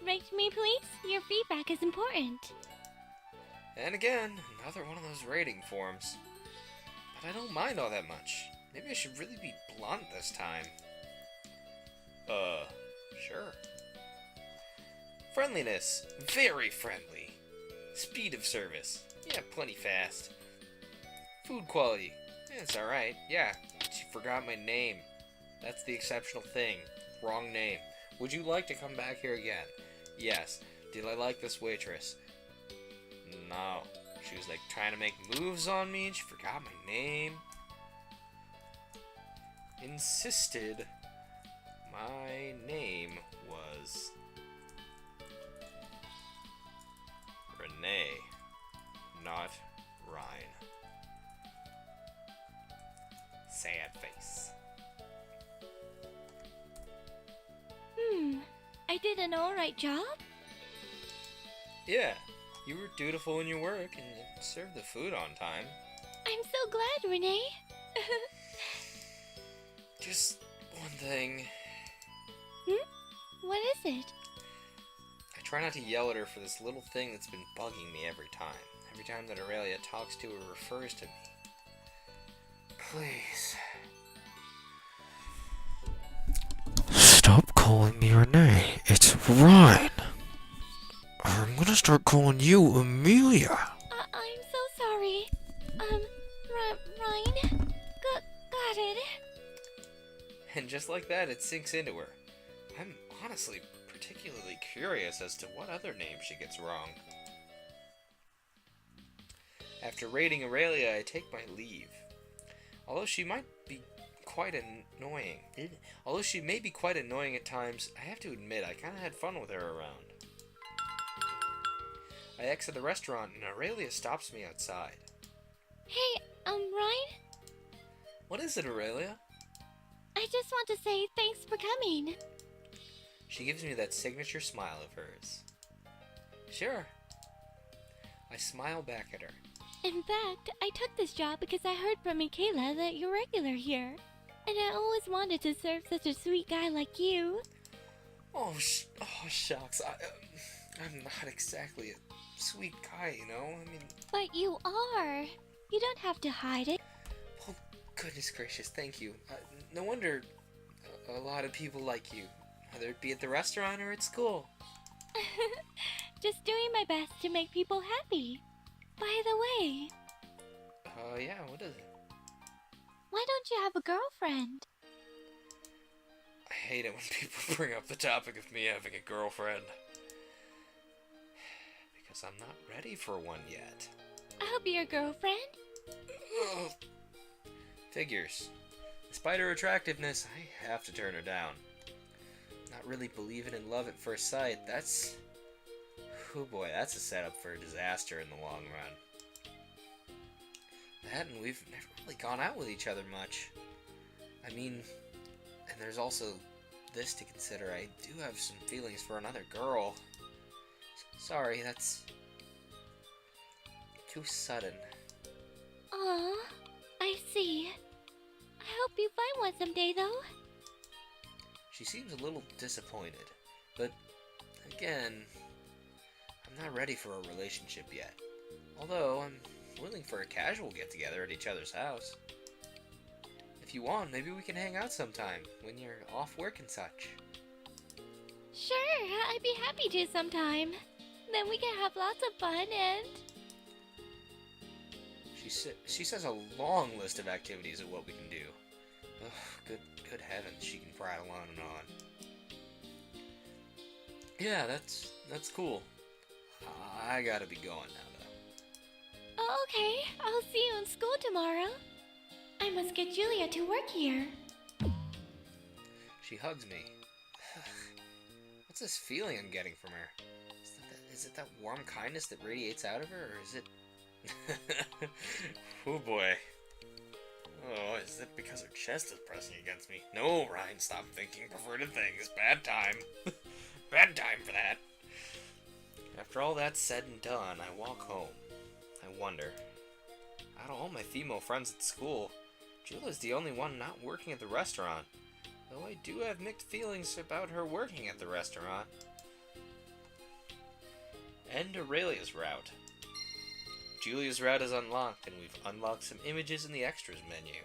rate me please? Your feedback is important. And again, another one of those rating forms. But I don't mind all that much. Maybe I should really be blunt this time. Sure. Friendliness. Very friendly. Speed of service. Yeah, plenty fast. Food quality. Yeah, it's alright. Yeah, she forgot my name. That's the exceptional thing. Wrong name. Would you like to come back here again? Yes. Did I like this waitress? No. She was like trying to make moves on me and she forgot my name. Insisted my name was Renee, not Ryan. Sad face. I did an alright job. Yeah, you were dutiful in your work and you served the food on time. I'm so glad, Renee. Just one thing. What is it? I try not to yell at her for this little thing that's been bugging me every time. Every time that Aurelia talks to or refers to me. Please. Stop calling me Renee. It's Ryan. I'm gonna start calling you Amelia. I'm so sorry. Ryan? Got it. And just like that, it sinks into her. I'm honestly particularly curious as to what other name she gets wrong. After rating Aurelia, I take my leave. Although she may be quite annoying at times, I have to admit I kind of had fun with her around. I exit the restaurant and Aurelia stops me outside. Hey, Ryan? What is it, Aurelia? I just want to say thanks for coming. She gives me that signature smile of hers. Sure. I smile back at her. In fact, I took this job because I heard from Michaela that you're regular here. And I always wanted to serve such a sweet guy like you. Oh shucks. I'm not exactly a sweet guy, you know? I mean... But you are. You don't have to hide it. Oh, goodness gracious, thank you. No wonder a lot of people like you. Whether it be at the restaurant or at school. Just doing my best to make people happy. By the way... Yeah, what is it? Why don't you have a girlfriend? I hate it when people bring up the topic of me having a girlfriend. Because I'm not ready for one yet. I'll be your girlfriend. Ugh. Figures. Despite her attractiveness, I have to turn her down. Not really believing in love at first sight, that's... Oh boy, that's a setup for a disaster in the long run. That, and we've never really gone out with each other much. I mean, and there's also this to consider. I do have some feelings for another girl. Sorry, that's too sudden. Aw, I see. I hope you find one someday, though. She seems a little disappointed, but again, I'm not ready for a relationship yet. Although I'm willing for a casual get-together at each other's house. If you want, maybe we can hang out sometime, when you're off work and such. Sure, I'd be happy to sometime. Then we can have lots of fun and... She says a long list of activities of what we can do. Ugh, good heavens, she can prattle on and on. Yeah, that's cool. I gotta be going now, though. Oh, okay. I'll see you in school tomorrow. I must get Julia to work here. She hugs me. What's this feeling I'm getting from her? Is it that warm kindness that radiates out of her, or is it... Oh boy. Oh, is it because her chest is pressing against me? No, Ryan, stop thinking perverted things. Bad time. Bad time for that. After all that's said and done, I walk home. I wonder. Out of all my female friends at school, Julia's the only one not working at the restaurant. Though I do have mixed feelings about her working at the restaurant. End Aurelia's route. Julia's route is unlocked, and we've unlocked some images in the extras menu.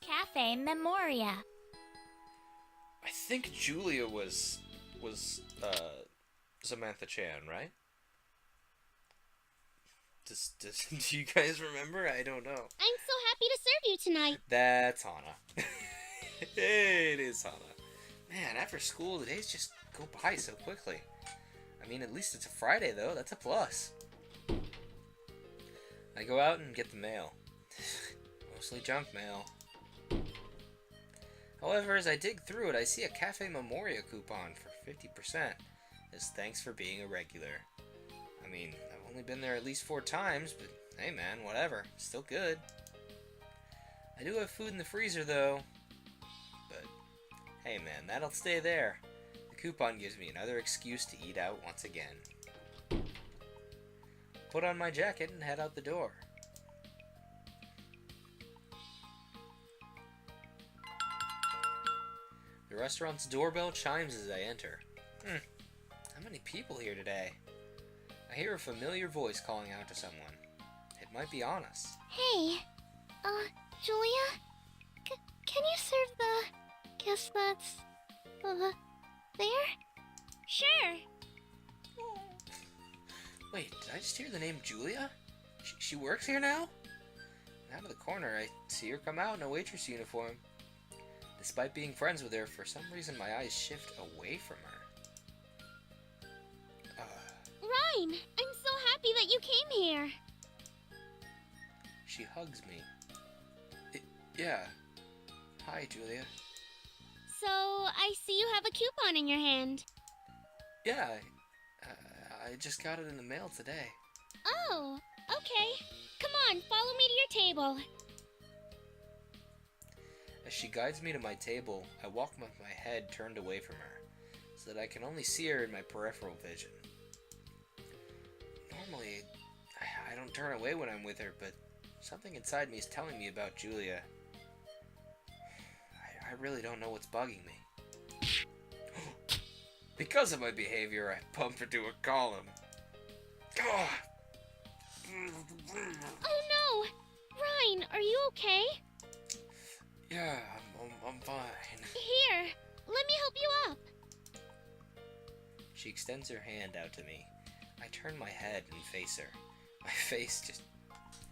Cafe Memoria. I think Julia was Samantha Chan, right? Do you guys remember? I don't know. I'm so happy to serve you tonight. That's Hana. It is Hana. Man, after school, the days just go by so quickly. I mean, at least it's a Friday, though. That's a plus. I go out and get the mail. Mostly junk mail. However, as I dig through it, I see a Cafe Memoria coupon for 50%. As thanks for being a regular. I mean, I've only been there at least 4 times, but hey man, whatever. Still good. I do have food in the freezer, though. But hey man, that'll stay there. The coupon gives me another excuse to eat out once again. Put on my jacket and head out the door. The restaurant's doorbell chimes as I enter. How many people here today? I hear a familiar voice calling out to someone. It might be Anna's. Hey, Julia? Can you serve the guest that's, there? Sure. Wait, did I just hear the name Julia? She works here now? Out of the corner, I see her come out in a waitress uniform. Despite being friends with her, for some reason my eyes shift away from her. Ryan, I'm so happy that you came here. She hugs me. Yeah. Hi, Julia. So, I see you have a coupon in your hand. Yeah, I just got it in the mail today. Oh, okay. Come on, follow me to your table. As she guides me to my table, I walk with my head turned away from her, so that I can only see her in my peripheral vision. Normally, I don't turn away when I'm with her, but something inside me is telling me about Julia. I really don't know what's bugging me. Because of my behavior, I bumped into a column. Oh no! Ryan, are you okay? Yeah, I'm fine. Here, let me help you up. She extends her hand out to me. I turn my head and face her. My face just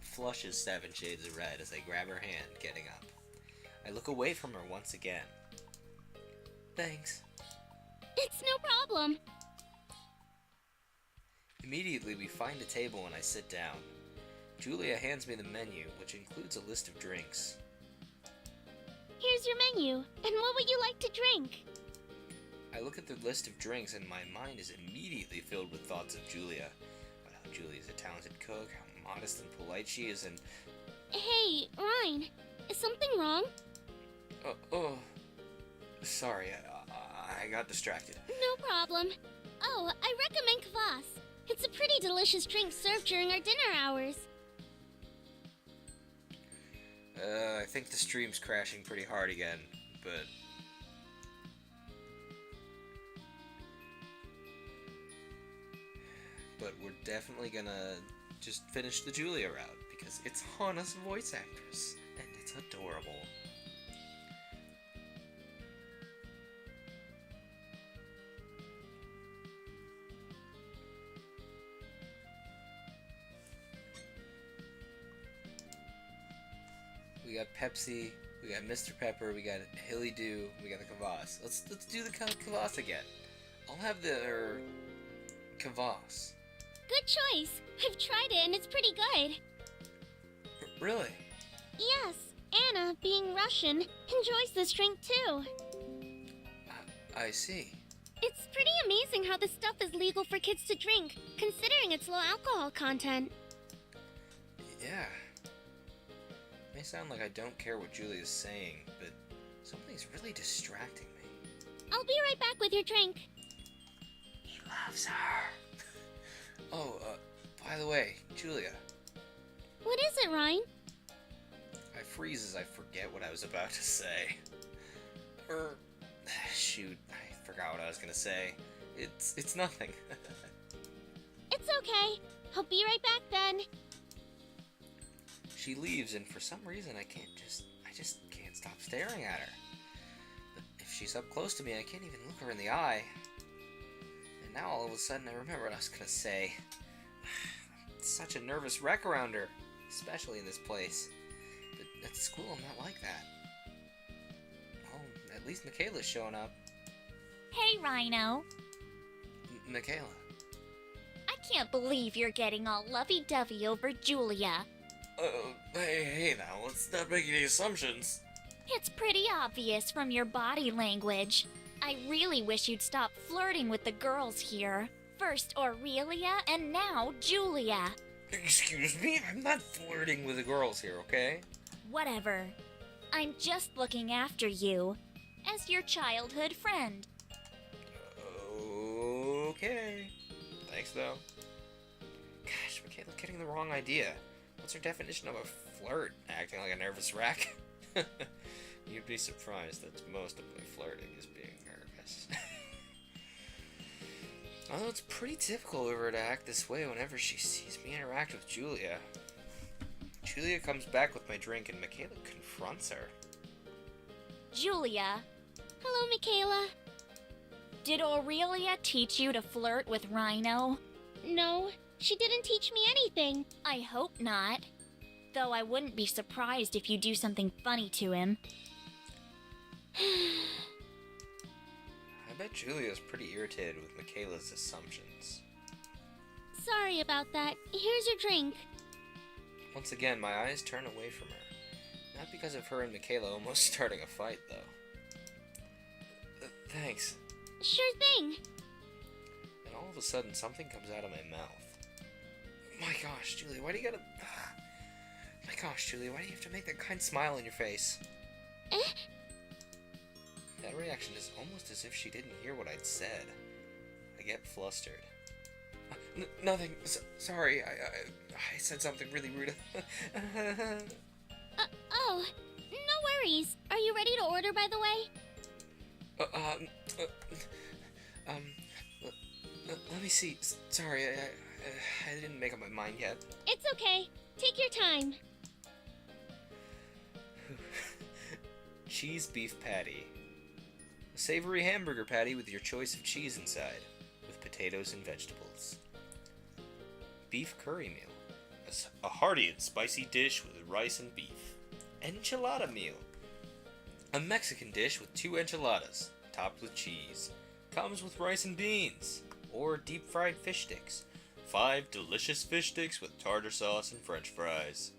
flushes 7 shades of red as I grab her hand, getting up. I look away from her once again. Thanks. It's no problem. Immediately, we find a table and I sit down. Julia hands me the menu, which includes a list of drinks. Here's your menu, and what would you like to drink? I look at the list of drinks and my mind is immediately filled with thoughts of Julia. About how Julia's a talented cook, how modest and polite she is, and... Hey, Ryan, is something wrong? Sorry, I got distracted. No problem. Oh, I recommend kvass. It's a pretty delicious drink served during our dinner hours. I think the stream's crashing pretty hard again, but... But we're definitely gonna just finish the Julia route, because it's Hana's voice actress, and it's adorable. We got Pepsi, we got Mr. Pepper, we got Hilly Doo, we got the kvass. Let's do the kvass again. I'll have the kvass. Good choice. I've tried it and it's pretty good. Really? Yes, Anna, being Russian, enjoys this drink too. I see. It's pretty amazing how this stuff is legal for kids to drink, considering its low alcohol content. Yeah. It may sound like I don't care what Julia's saying, but something's really distracting me. I'll be right back with your drink. He loves her. Oh, by the way, Julia. What is it, Ryan? I freeze as I forget what I was about to say. Shoot, I forgot what I was gonna say. It's nothing. It's okay. I'll be right back then. She leaves, and for some reason I just can't stop staring at her. But if she's up close to me, I can't even look her in the eye. And now all of a sudden I remember what I was gonna say. It's such a nervous wreck around her, especially in this place. But at school I'm not like that. Oh, at least Michaela's showing up. Hey, Rhino. Michaela. I can't believe you're getting all lovey-dovey over Julia. Hey now, let's stop making any assumptions. It's pretty obvious from your body language. I really wish you'd stop flirting with the girls here. First Aurelia, and now Julia. Excuse me? I'm not flirting with the girls here, okay? Whatever. I'm just looking after you. As your childhood friend. Okay. Thanks, though. Gosh, Michaela's getting the wrong idea. What's her definition of a flirt? Acting like a nervous wreck? You'd be surprised that most of my flirting is being nervous. Although it's pretty typical of her to act this way whenever she sees me interact with Julia. Julia comes back with my drink and Michaela confronts her. Julia, Hello, Michaela. did Aurelia teach you to flirt with Rhino? No, she didn't teach me anything. I hope not. Though I wouldn't be surprised if you do something funny to him. I bet Julia's pretty irritated with Michaela's assumptions. Sorry about that. Here's your drink. Once again, my eyes turn away from her. Not because of her and Michaela almost starting a fight, though. Thanks. Sure thing. And all of a sudden, something comes out of my mouth. My gosh, Julia, why do you gotta... My gosh, Julia, why do you have to make that kind smile on your face? That reaction is almost as if she didn't hear what I'd said. I get flustered. Nothing. Sorry, I said something really rude. Oh, no worries. Are you ready to order, by the way? Let me see. Sorry, I didn't make up my mind yet. It's okay. Take your time. Cheese beef patty. A savory hamburger patty with your choice of cheese inside, with potatoes and vegetables. Beef curry meal. A hearty and spicy dish with rice and beef. Enchilada meal. A Mexican dish with 2 enchiladas, topped with cheese. Comes with rice and beans, or deep fried fish sticks. 5 delicious fish sticks with tartar sauce and french fries.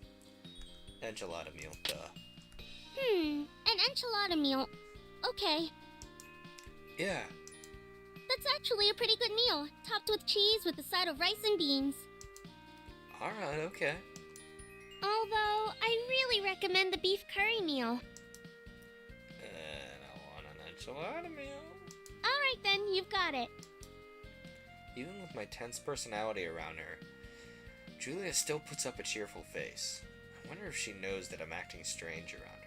Enchilada meal, duh. An enchilada meal. Okay, Yeah, that's actually a pretty good meal, topped with cheese with a side of rice and beans. alright, okay. Although, I really recommend the beef curry meal. And I want an enchilada meal. Alright then, you've got it. Even with my tense personality around her, Julia still puts up a cheerful face. I wonder if she knows that I'm acting strange around her.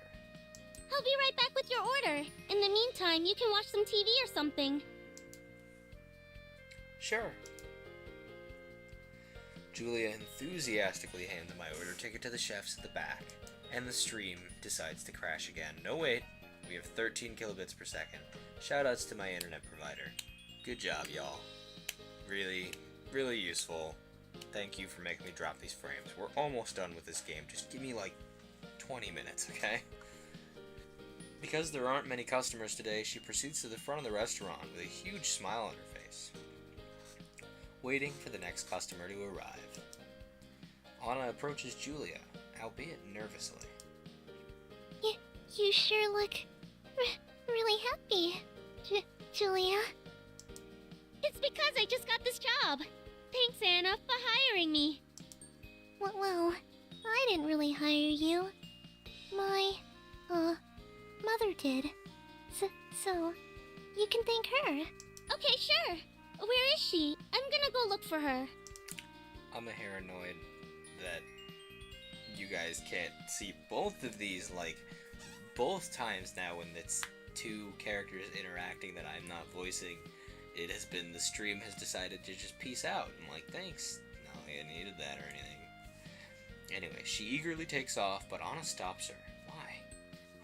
I'll be right back with your order. In the meantime, you can watch some TV or something. Sure. Julia enthusiastically hands my order ticket to the chefs at the back, and the stream decides to crash again. No wait, we have 13 kilobits per second. Shoutouts to my internet provider. Good job, y'all. Really, really useful. Thank you for making me drop these frames. We're almost done with this game. Just give me like 20 minutes, okay? Because there aren't many customers today, she proceeds to the front of the restaurant with a huge smile on her face, waiting for the next customer to arrive. Anna approaches Julia, albeit nervously. You sure look really happy, Julia. It's because I just got this job. Thanks, Anna, for hiring me. Well, I didn't really hire you. My, mother did. So, you can thank her. Okay, sure. Where is she? I'm gonna go look for her. I'm a hair annoyed that you guys can't see both of these, like, both times now when it's two characters interacting that I'm not voicing. It has been, the stream has decided to just peace out. I'm like, thanks. No, I needed that or anything. Anyway, she eagerly takes off, but Anna stops her. Why?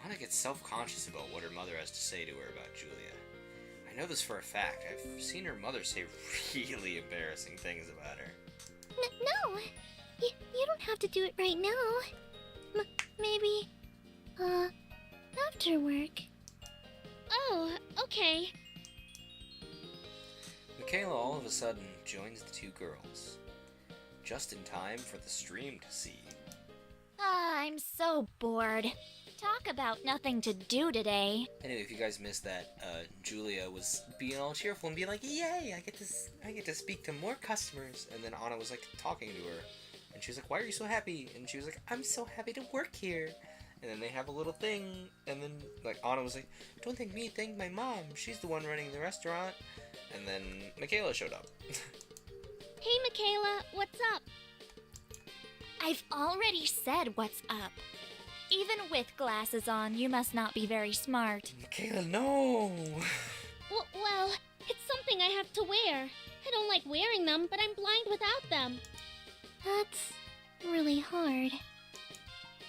Anna gets self-conscious about what her mother has to say to her about Julia. I know this for a fact. I've seen her mother say really embarrassing things about her. No, you don't have to do it right now. Maybe, after work. Oh, okay. Michaela all of a sudden joins the two girls, just in time for the stream to see. I'm so bored. Talk about nothing to do today. Anyway, if you guys missed that, Julia was being all cheerful and being like, "Yay! I get to speak to more customers." And then Anna was like talking to her, and she was like, "Why are you so happy?" And she was like, "I'm so happy to work here." And then they have a little thing, and then like Anna was like, "Don't thank me, thank my mom. She's the one running the restaurant." And then Michaela showed up. Hey, Michaela, what's up? I've already said what's up. Even with glasses on, you must not be very smart. Michaela, no! Well, it's something I have to wear. I don't like wearing them, but I'm blind without them. That's really hard.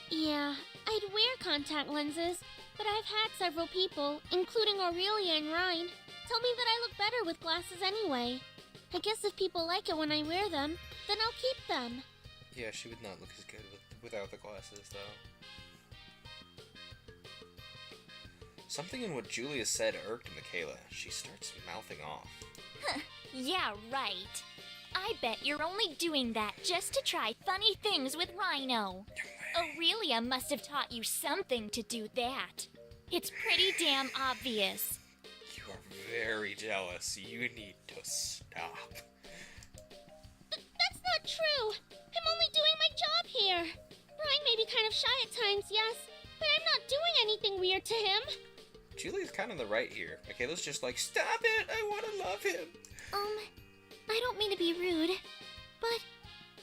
Yeah, I'd wear contact lenses, but I've had several people, including Aurelia and Ryan, tell me that I look better with glasses anyway. I guess if people like it when I wear them, then I'll keep them. Yeah, she would not look as good without the glasses, though. Something in what Julia said irked Michaela. She starts mouthing off. Yeah, right. I bet you're only doing that just to try funny things with Rhino. Aurelia must have taught you something to do that. It's pretty damn obvious. You are very jealous. You need to stop. That's not true. I'm only doing my job here. Ryan may be kind of shy at times, yes, but I'm not doing anything weird to him. Julia's kind of the right here. Michaela's just like, stop it! I want to love him! I don't mean to be rude, but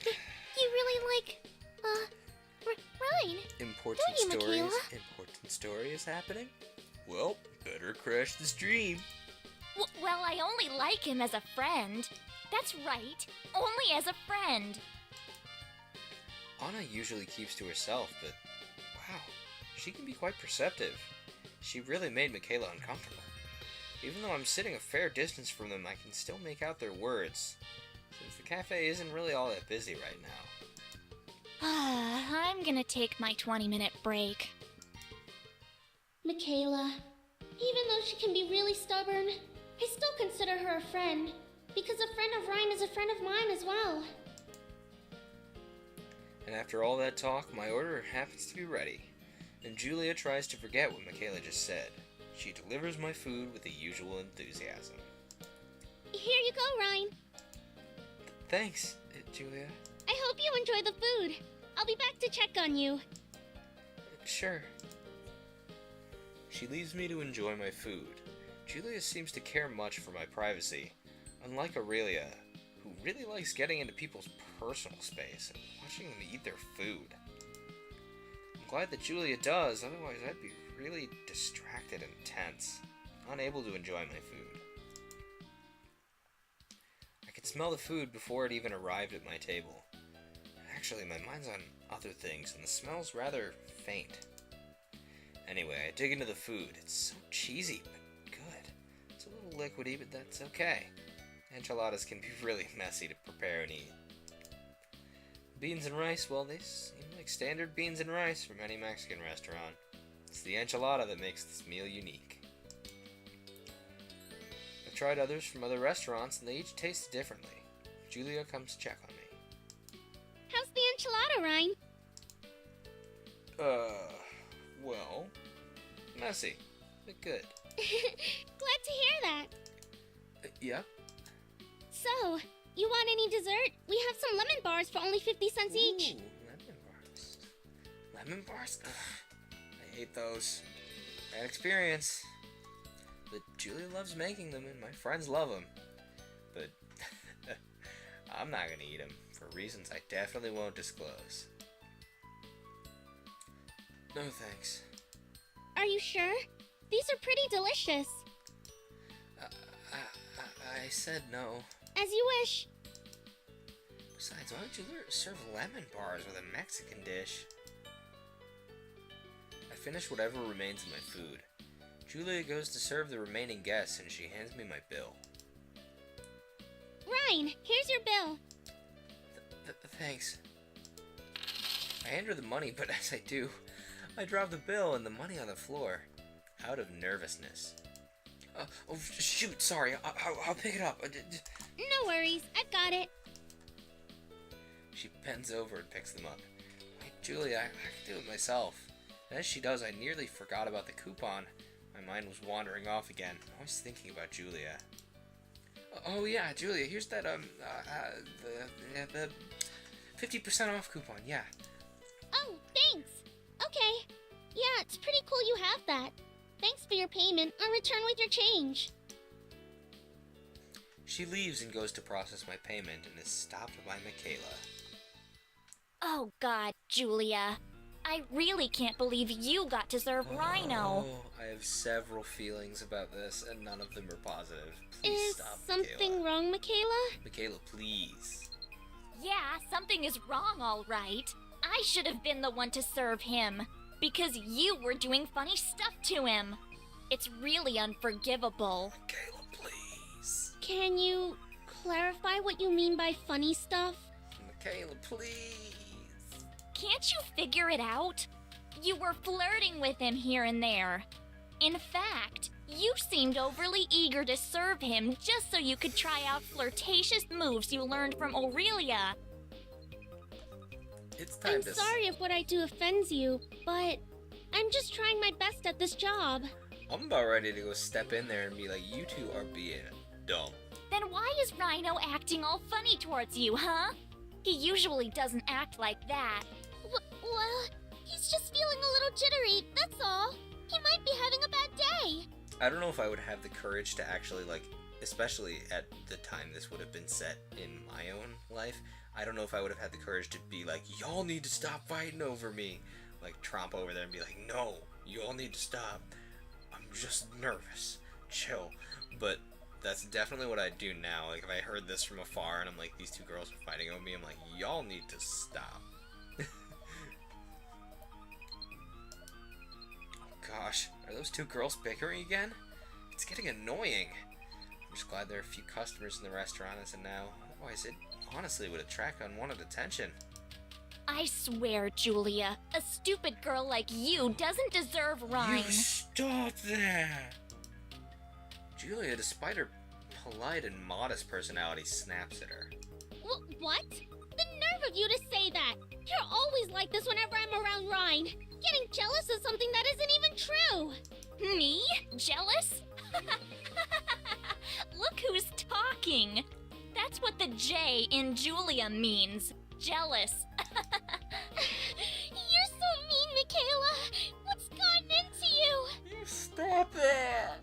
you really like, Ryan. Important Don't you, stories. Michaela? Important story is happening? Well, better crash the stream. Well, I only like him as a friend. That's right. Only as a friend. Anna usually keeps to herself, but wow, she can be quite perceptive. She really made Michaela uncomfortable. Even though I'm sitting a fair distance from them, I can still make out their words, since the cafe isn't really all that busy right now. I'm gonna take my 20-minute break. Michaela, even though she can be really stubborn, I still consider her a friend, because a friend of Ryan is a friend of mine as well. And after all that talk, my order happens to be ready, and Julia tries to forget what Michaela just said. She delivers my food with the usual enthusiasm. Here you go, Ryan. Thanks, Julia. I hope you enjoy the food. I'll be back to check on you. Sure. She leaves me to enjoy my food. Julia seems to care much for my privacy, unlike Aurelia, who really likes getting into people's personal space and watching them eat their food. I'm glad that Julia does, otherwise I'd be really distracted and tense, unable to enjoy my food. I could smell the food before it even arrived at my table. Actually, my mind's on other things, and the smell's rather faint. Anyway, I dig into the food. It's so cheesy, but good. It's a little liquidy, but that's okay. Enchiladas can be really messy to prepare and eat. Beans and rice, well, they seem like standard beans and rice from any Mexican restaurant. It's the enchilada that makes this meal unique. I've tried others from other restaurants, and they each taste differently. Julia comes to check on me. How's the enchilada, Ryan? Well, messy, but good. Glad to hear that. Yep. So, you want any dessert? We have some lemon bars for only 50 cents each. Ooh, lemon bars. Lemon bars? Ugh, I hate those. Bad experience. But Julia loves making them, and my friends love them. But I'm not gonna eat them for reasons I definitely won't disclose. No thanks. Are you sure? These are pretty delicious. I said no. As you wish. Besides, why would you serve lemon bars with a Mexican dish? I finish whatever remains of my food. Julia goes to serve the remaining guests, and she hands me my bill. Ryan, here's your bill. Thanks. I hand her the money, but as I do, I drop the bill and the money on the floor, out of nervousness. Oh, shoot, sorry, I'll pick it up. No worries, I've got it. She bends over and picks them up. Wait, Julia, I can do it myself. And as she does, I nearly forgot about the coupon. My mind was wandering off again, always thinking about Julia. Oh yeah, Julia, here's that, the 50% off coupon, yeah. Oh, thanks. Okay. Yeah, it's pretty cool you have that. Thanks for your payment. I'll return with your change. She leaves and goes to process my payment and is stopped by Michaela. Oh God, Julia. I really can't believe you got to serve Rhino. Oh, I have several feelings about this, and none of them are positive. Please Is stop, something Michaela. wrong, Michaela? Michaela, please. Yeah, something is wrong, all right. I should have been the one to serve him, because you were doing funny stuff to him. It's really unforgivable. Michaela, please. Can you clarify what you mean by funny stuff? Michaela, please. Can't you figure it out? You were flirting with him here and there. In fact, you seemed overly eager to serve him just so you could try out flirtatious moves you learned from Aurelia. It's time I'm sorry if what I do offends you, but I'm just trying my best at this job. I'm about ready to go step in there and be like, you two are being dumb. Then why is Rhino acting all funny towards you, huh? He usually doesn't act like that. Well, he's just feeling a little jittery, that's all. He might be having a bad day. I don't know if I would have the courage to actually, like, especially at the time this would have been set in my own life, I don't know if I would have had the courage to be like, y'all need to stop fighting over me. Like, tromp over there and be like, no, you all need to stop. I'm just nervous. Chill. But that's definitely what I'd do now. Like, if I heard this from afar and I'm like, these two girls are fighting over me, I'm like, y'all need to stop. Gosh, are those two girls bickering again? It's getting annoying. I'm just glad there are a few customers in the restaurant as of now. Otherwise, it honestly would attract unwanted attention. I swear, Julia, a stupid girl like you doesn't deserve Rhyme. You stop that! Julia, despite her polite and modest personality, snaps at her. What? The nerve of you to say that! You're always like this whenever I'm around Ryan. Getting jealous of something that isn't even true. Me? Jealous? Look who's talking. That's what the J in Julia means. Jealous. You're so mean, Michaela. What's gotten into you? You stop it!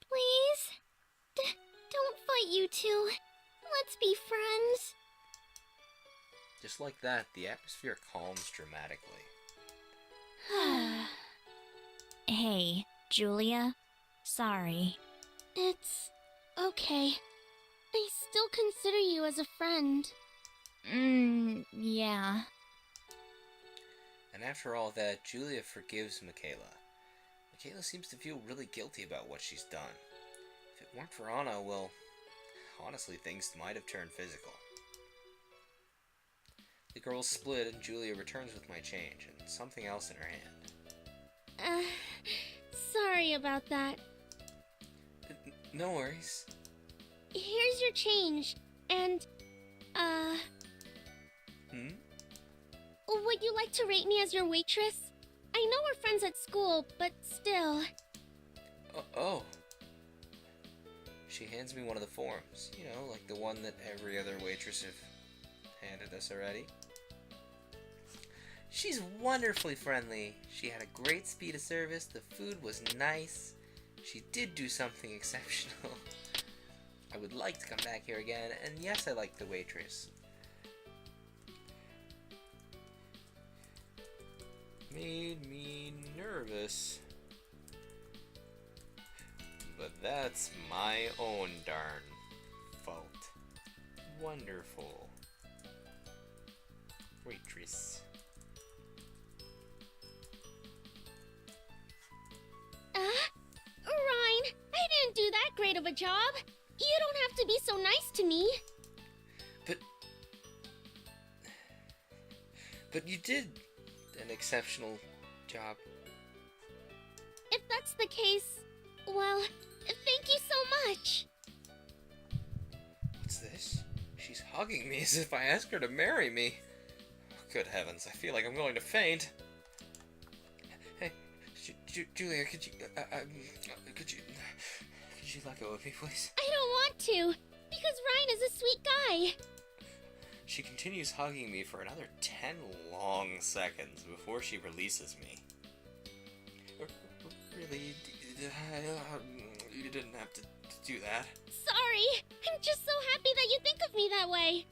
Please? Don't fight, you two. Let's be friends. Just like that, the atmosphere calms dramatically. Hey, Julia. Sorry. It's okay. I still consider you as a friend. Yeah. And after all that, Julia forgives Michaela. Michaela seems to feel really guilty about what she's done. If it weren't for Anna, well, honestly, things might have turned physical. The girls split, and Julia returns with my change and something else in her hand. Sorry about that. No worries. Here's your change, and, would you like to rate me as your waitress? I know we're friends at school, but still. Oh. She hands me one of the forms. You know, like the one that every other waitress have handed us already. She's wonderfully friendly. She had a great speed of service. The food was nice. She did do something exceptional. I would like to come back here again, and yes, I like the waitress. Made me nervous. But that's my own darn fault. Wonderful. Waitress. Ryan, I didn't do that great of a job. You don't have to be so nice to me. But you did an exceptional job. If that's the case, well, thank you so much. What's this? She's hugging me as if I asked her to marry me. Good heavens, I feel like I'm going to faint. Hey, Julia, could you let go of me, please? I don't want to, because Ryan is a sweet guy. She continues hugging me for another 10 long seconds before she releases me. Really, you didn't have to do that. Sorry, I'm just so happy that you think of me that way.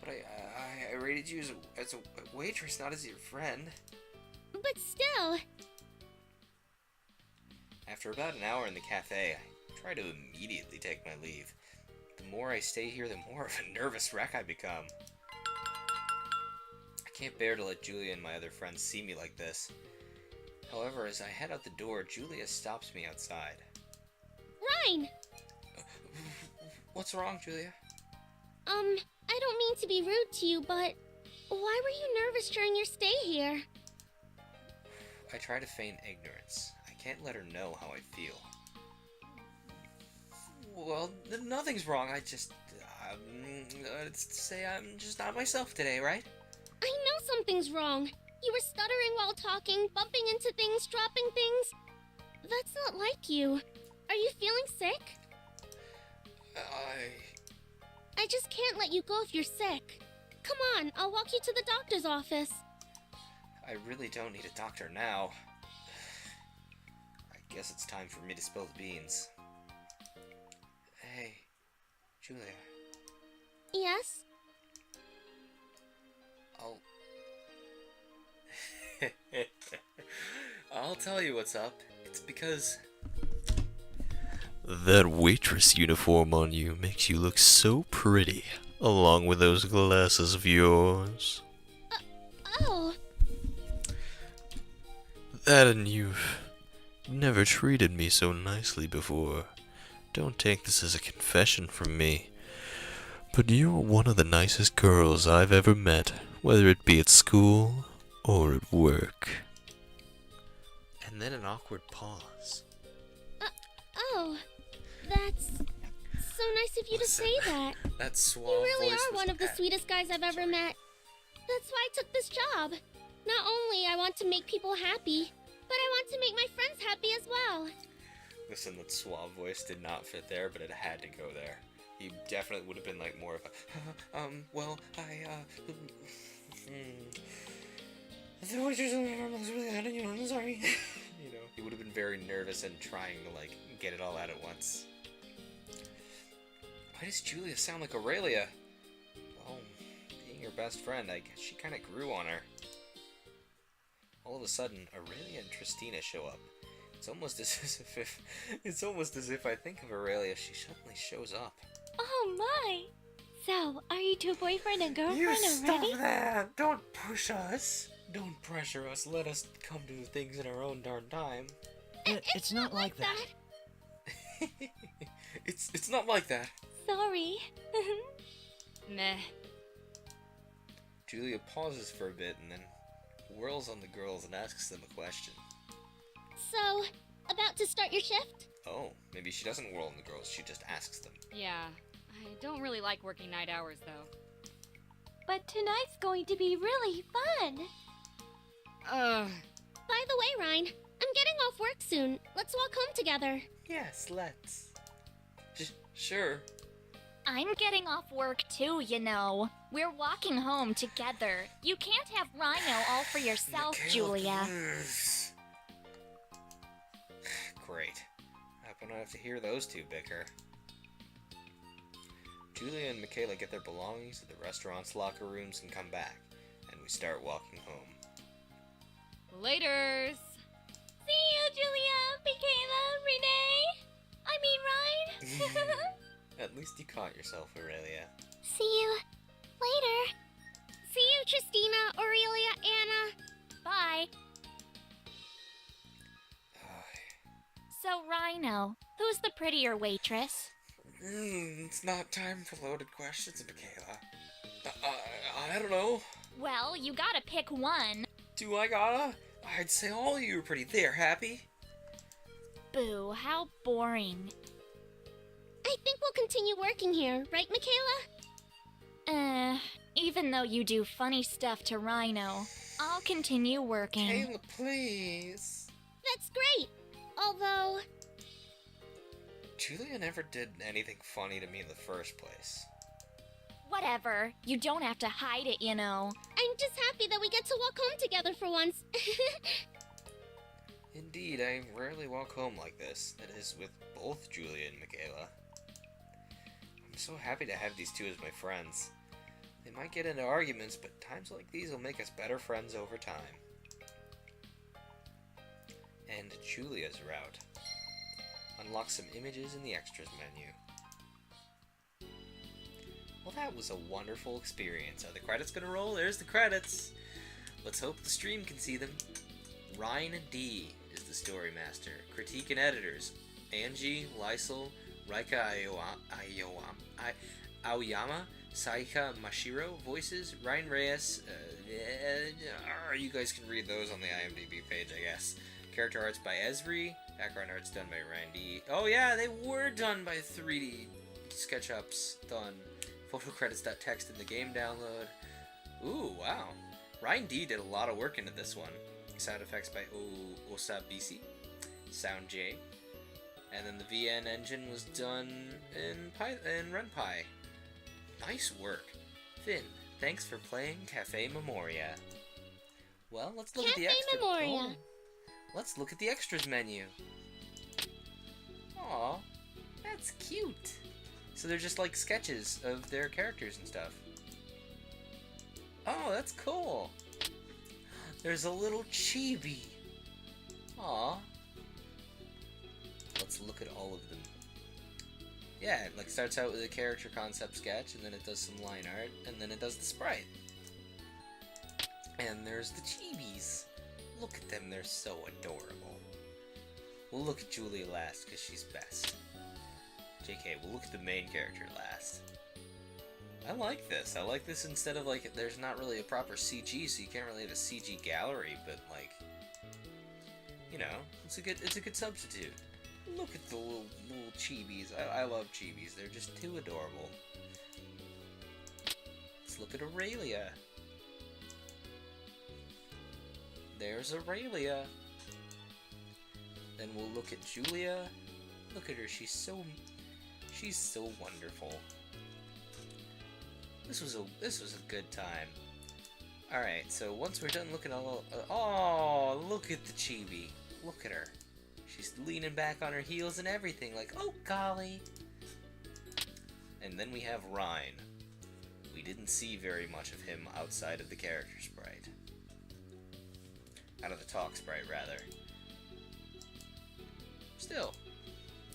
But I rated you as a waitress, not as your friend. But still. After about an hour in the cafe, I try to immediately take my leave. The more I stay here, the more of a nervous wreck I become. I can't bear to let Julia and my other friends see me like this. However, as I head out the door, Julia stops me outside. Ryan! What's wrong, Julia? I don't mean to be rude to you, but why were you nervous during your stay here? I try to feign ignorance. I can't let her know how I feel. Well, nothing's wrong. I just, say I'm just not myself today, right? I know something's wrong. You were stuttering while talking, bumping into things, dropping things. That's not like you. Are you feeling sick? I just can't let you go if you're sick. Come on, I'll walk you to the doctor's office. I really don't need a doctor now. I guess it's time for me to spill the beans. Hey, Julia. Yes? I'll tell you what's up. It's because That waitress uniform on you makes you look so pretty, along with those glasses of yours. Oh. That and you've never treated me so nicely before. Don't take this as a confession from me, but you're one of the nicest girls I've ever met, whether it be at school or at work. And then an awkward pause. Oh. That's so nice of you to say that. That suave You really voice are was one of the sweetest guys I've ever met. That's why I took this job. Not only I want to make people happy, but I want to make my friends happy as well. Listen, that suave voice did not fit there, but it had to go there. He definitely would have been like more of a, the waitress looks really bad on you, I'm sorry. You know, he would have been very nervous and trying to, like, get it all out at once. Why does Julia sound like Aurelia? Well, being her best friend, I guess she kind of grew on her. All of a sudden, Aurelia and Tristina show up. It's almost as if I think of Aurelia, she suddenly shows up. Oh my! So, are you two boyfriend and girlfriend You already? stop that! Don't push us. Don't pressure us. Let us come to things in our own darn time. It's not like that. It's not like that. Sorry. Meh. Julia pauses for a bit and then whirls on the girls and asks them a question. So, about to start your shift? Oh, maybe she doesn't whirl on the girls, she just asks them. Yeah, I don't really like working night hours, though. But tonight's going to be really fun. Ugh. By the way, Ryan, I'm getting off work soon. Let's walk home together. Yes, let's. Sure. I'm getting off work too, you know. We're walking home together. You can't have Rhino all for yourself, Michaela, Julia. please. Great. I hope I don't have to hear those two bicker. Julia and Michaela get their belongings at the restaurant's locker rooms and come back, and we start walking home. Laters. See you, Julia, Michaela, Renee. I mean, Ryan. At least you caught yourself, Aurelia. See you later. See you, Tristina, Aurelia, Anna. Bye. So, Rhino, who's the prettier waitress? It's not time for loaded questions, Michaela. I don't know. Well, you gotta pick one. Do I gotta? I'd say all of you are pretty. There, happy? Boo, how boring. I think we'll continue working here, right, Michaela? Even though you do funny stuff to Rhino, I'll continue working. Michaela, please. That's great. Although, Julia never did anything funny to me in the first place. Whatever. You don't have to hide it, you know. I'm just happy that we get to walk home together for once. Indeed, I rarely walk home like this. That is, with both Julia and Michaela. I'm so happy to have these two as my friends. They might get into arguments, but times like these will make us better friends over time. And Julia's route. Unlock some images in the extras menu. Well, that was a wonderful experience. Are the credits gonna roll? There's the credits! Let's hope the stream can see them. Ryan D is the story master. Critique and editors: Angie, Lysel, Raika Aoyama, Saika Mashiro. Voices: Ryan Reyes. You guys can read those on the IMDb page, I guess. Character arts by Esri. Background arts done by Ryan D. Oh yeah, they were done by 3D SketchUps. Done. Photo credits.txt in the game download. Ooh, wow. Ryan D did a lot of work into this one. Sound effects by Osabisi. Sound J. And then the VN engine was done in RunPy. Nice work. Finn, thanks for playing Cafe Memoria. Well, let's look at the extras. Memoria. Let's look at the extras menu. Aw, that's cute. So they're just like sketches of their characters and stuff. Oh, that's cool. There's a little chibi. Aw. Let's look at all of them. Yeah, it like starts out with a character concept sketch, and then it does some line art, and then it does the sprite. And there's the chibis. Look at them, they're so adorable. We'll look at Julia last, because she's best. JK, we'll look at the main character last. I like this. I like this instead of, like, there's not really a proper CG, so you can't really have a CG gallery, but, like, you know, it's a good substitute. Look at the little chibis. I love chibis. They're just too adorable. Let's look at Aurelia. There's Aurelia. Then we'll look at Julia. Look at her. She's so wonderful. This was a good time. All right. So once we're done looking at all, oh, look at the chibi. Look at her. She's leaning back on her heels and everything. Like, oh golly. And then we have Ryan. We didn't see very much of him outside of the character sprite. Out of the talk sprite, rather. Still,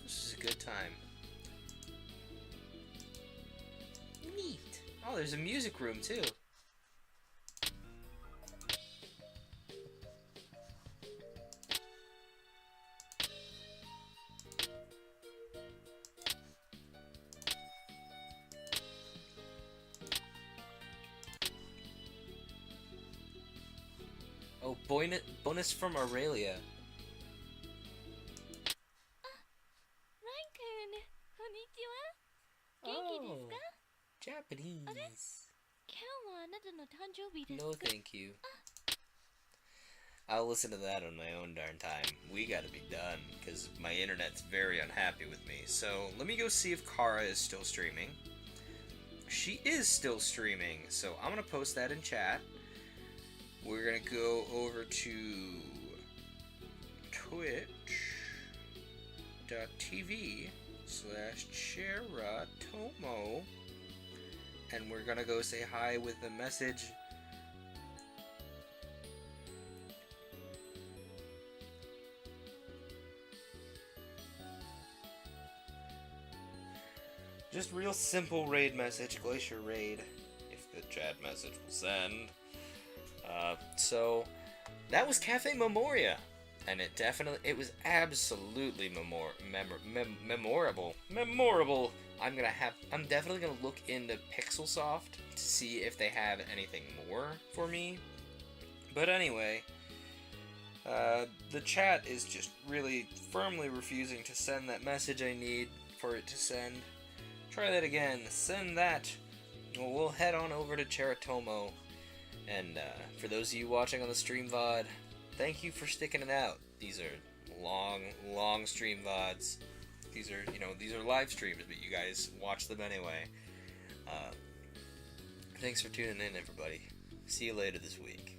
this is a good time. Neat. Oh, there's a music room too. Oh, bonus from Aurelia. Ryan-kun, konnichiwa. Oh, Japanese. 今日はあなたの誕生日ですか? No, thank you. I'll listen to that on my own darn time. We gotta be done, because my internet's very unhappy with me. So, let me go see if Kara is still streaming. She is still streaming, so I'm gonna post that in chat. We're gonna go over to twitch.tv/Cheratomo, and we're gonna go say hi with a message. Just real simple raid message, Glacier Raid, if the chat message will send. So that was Cafe Memoria, and it was absolutely memorable. I'm definitely gonna look into Pixelsoft to see if they have anything more for me. But anyway, the chat is just really firmly refusing to send that message I need for it to send. Try that again. Send that. We'll head on over to Cheratomo. And for those of you watching on the stream VOD, thank you for sticking it out. These are long stream VODs. These are live streams, but you guys watch them anyway. Thanks for tuning in, everybody. See you later this week.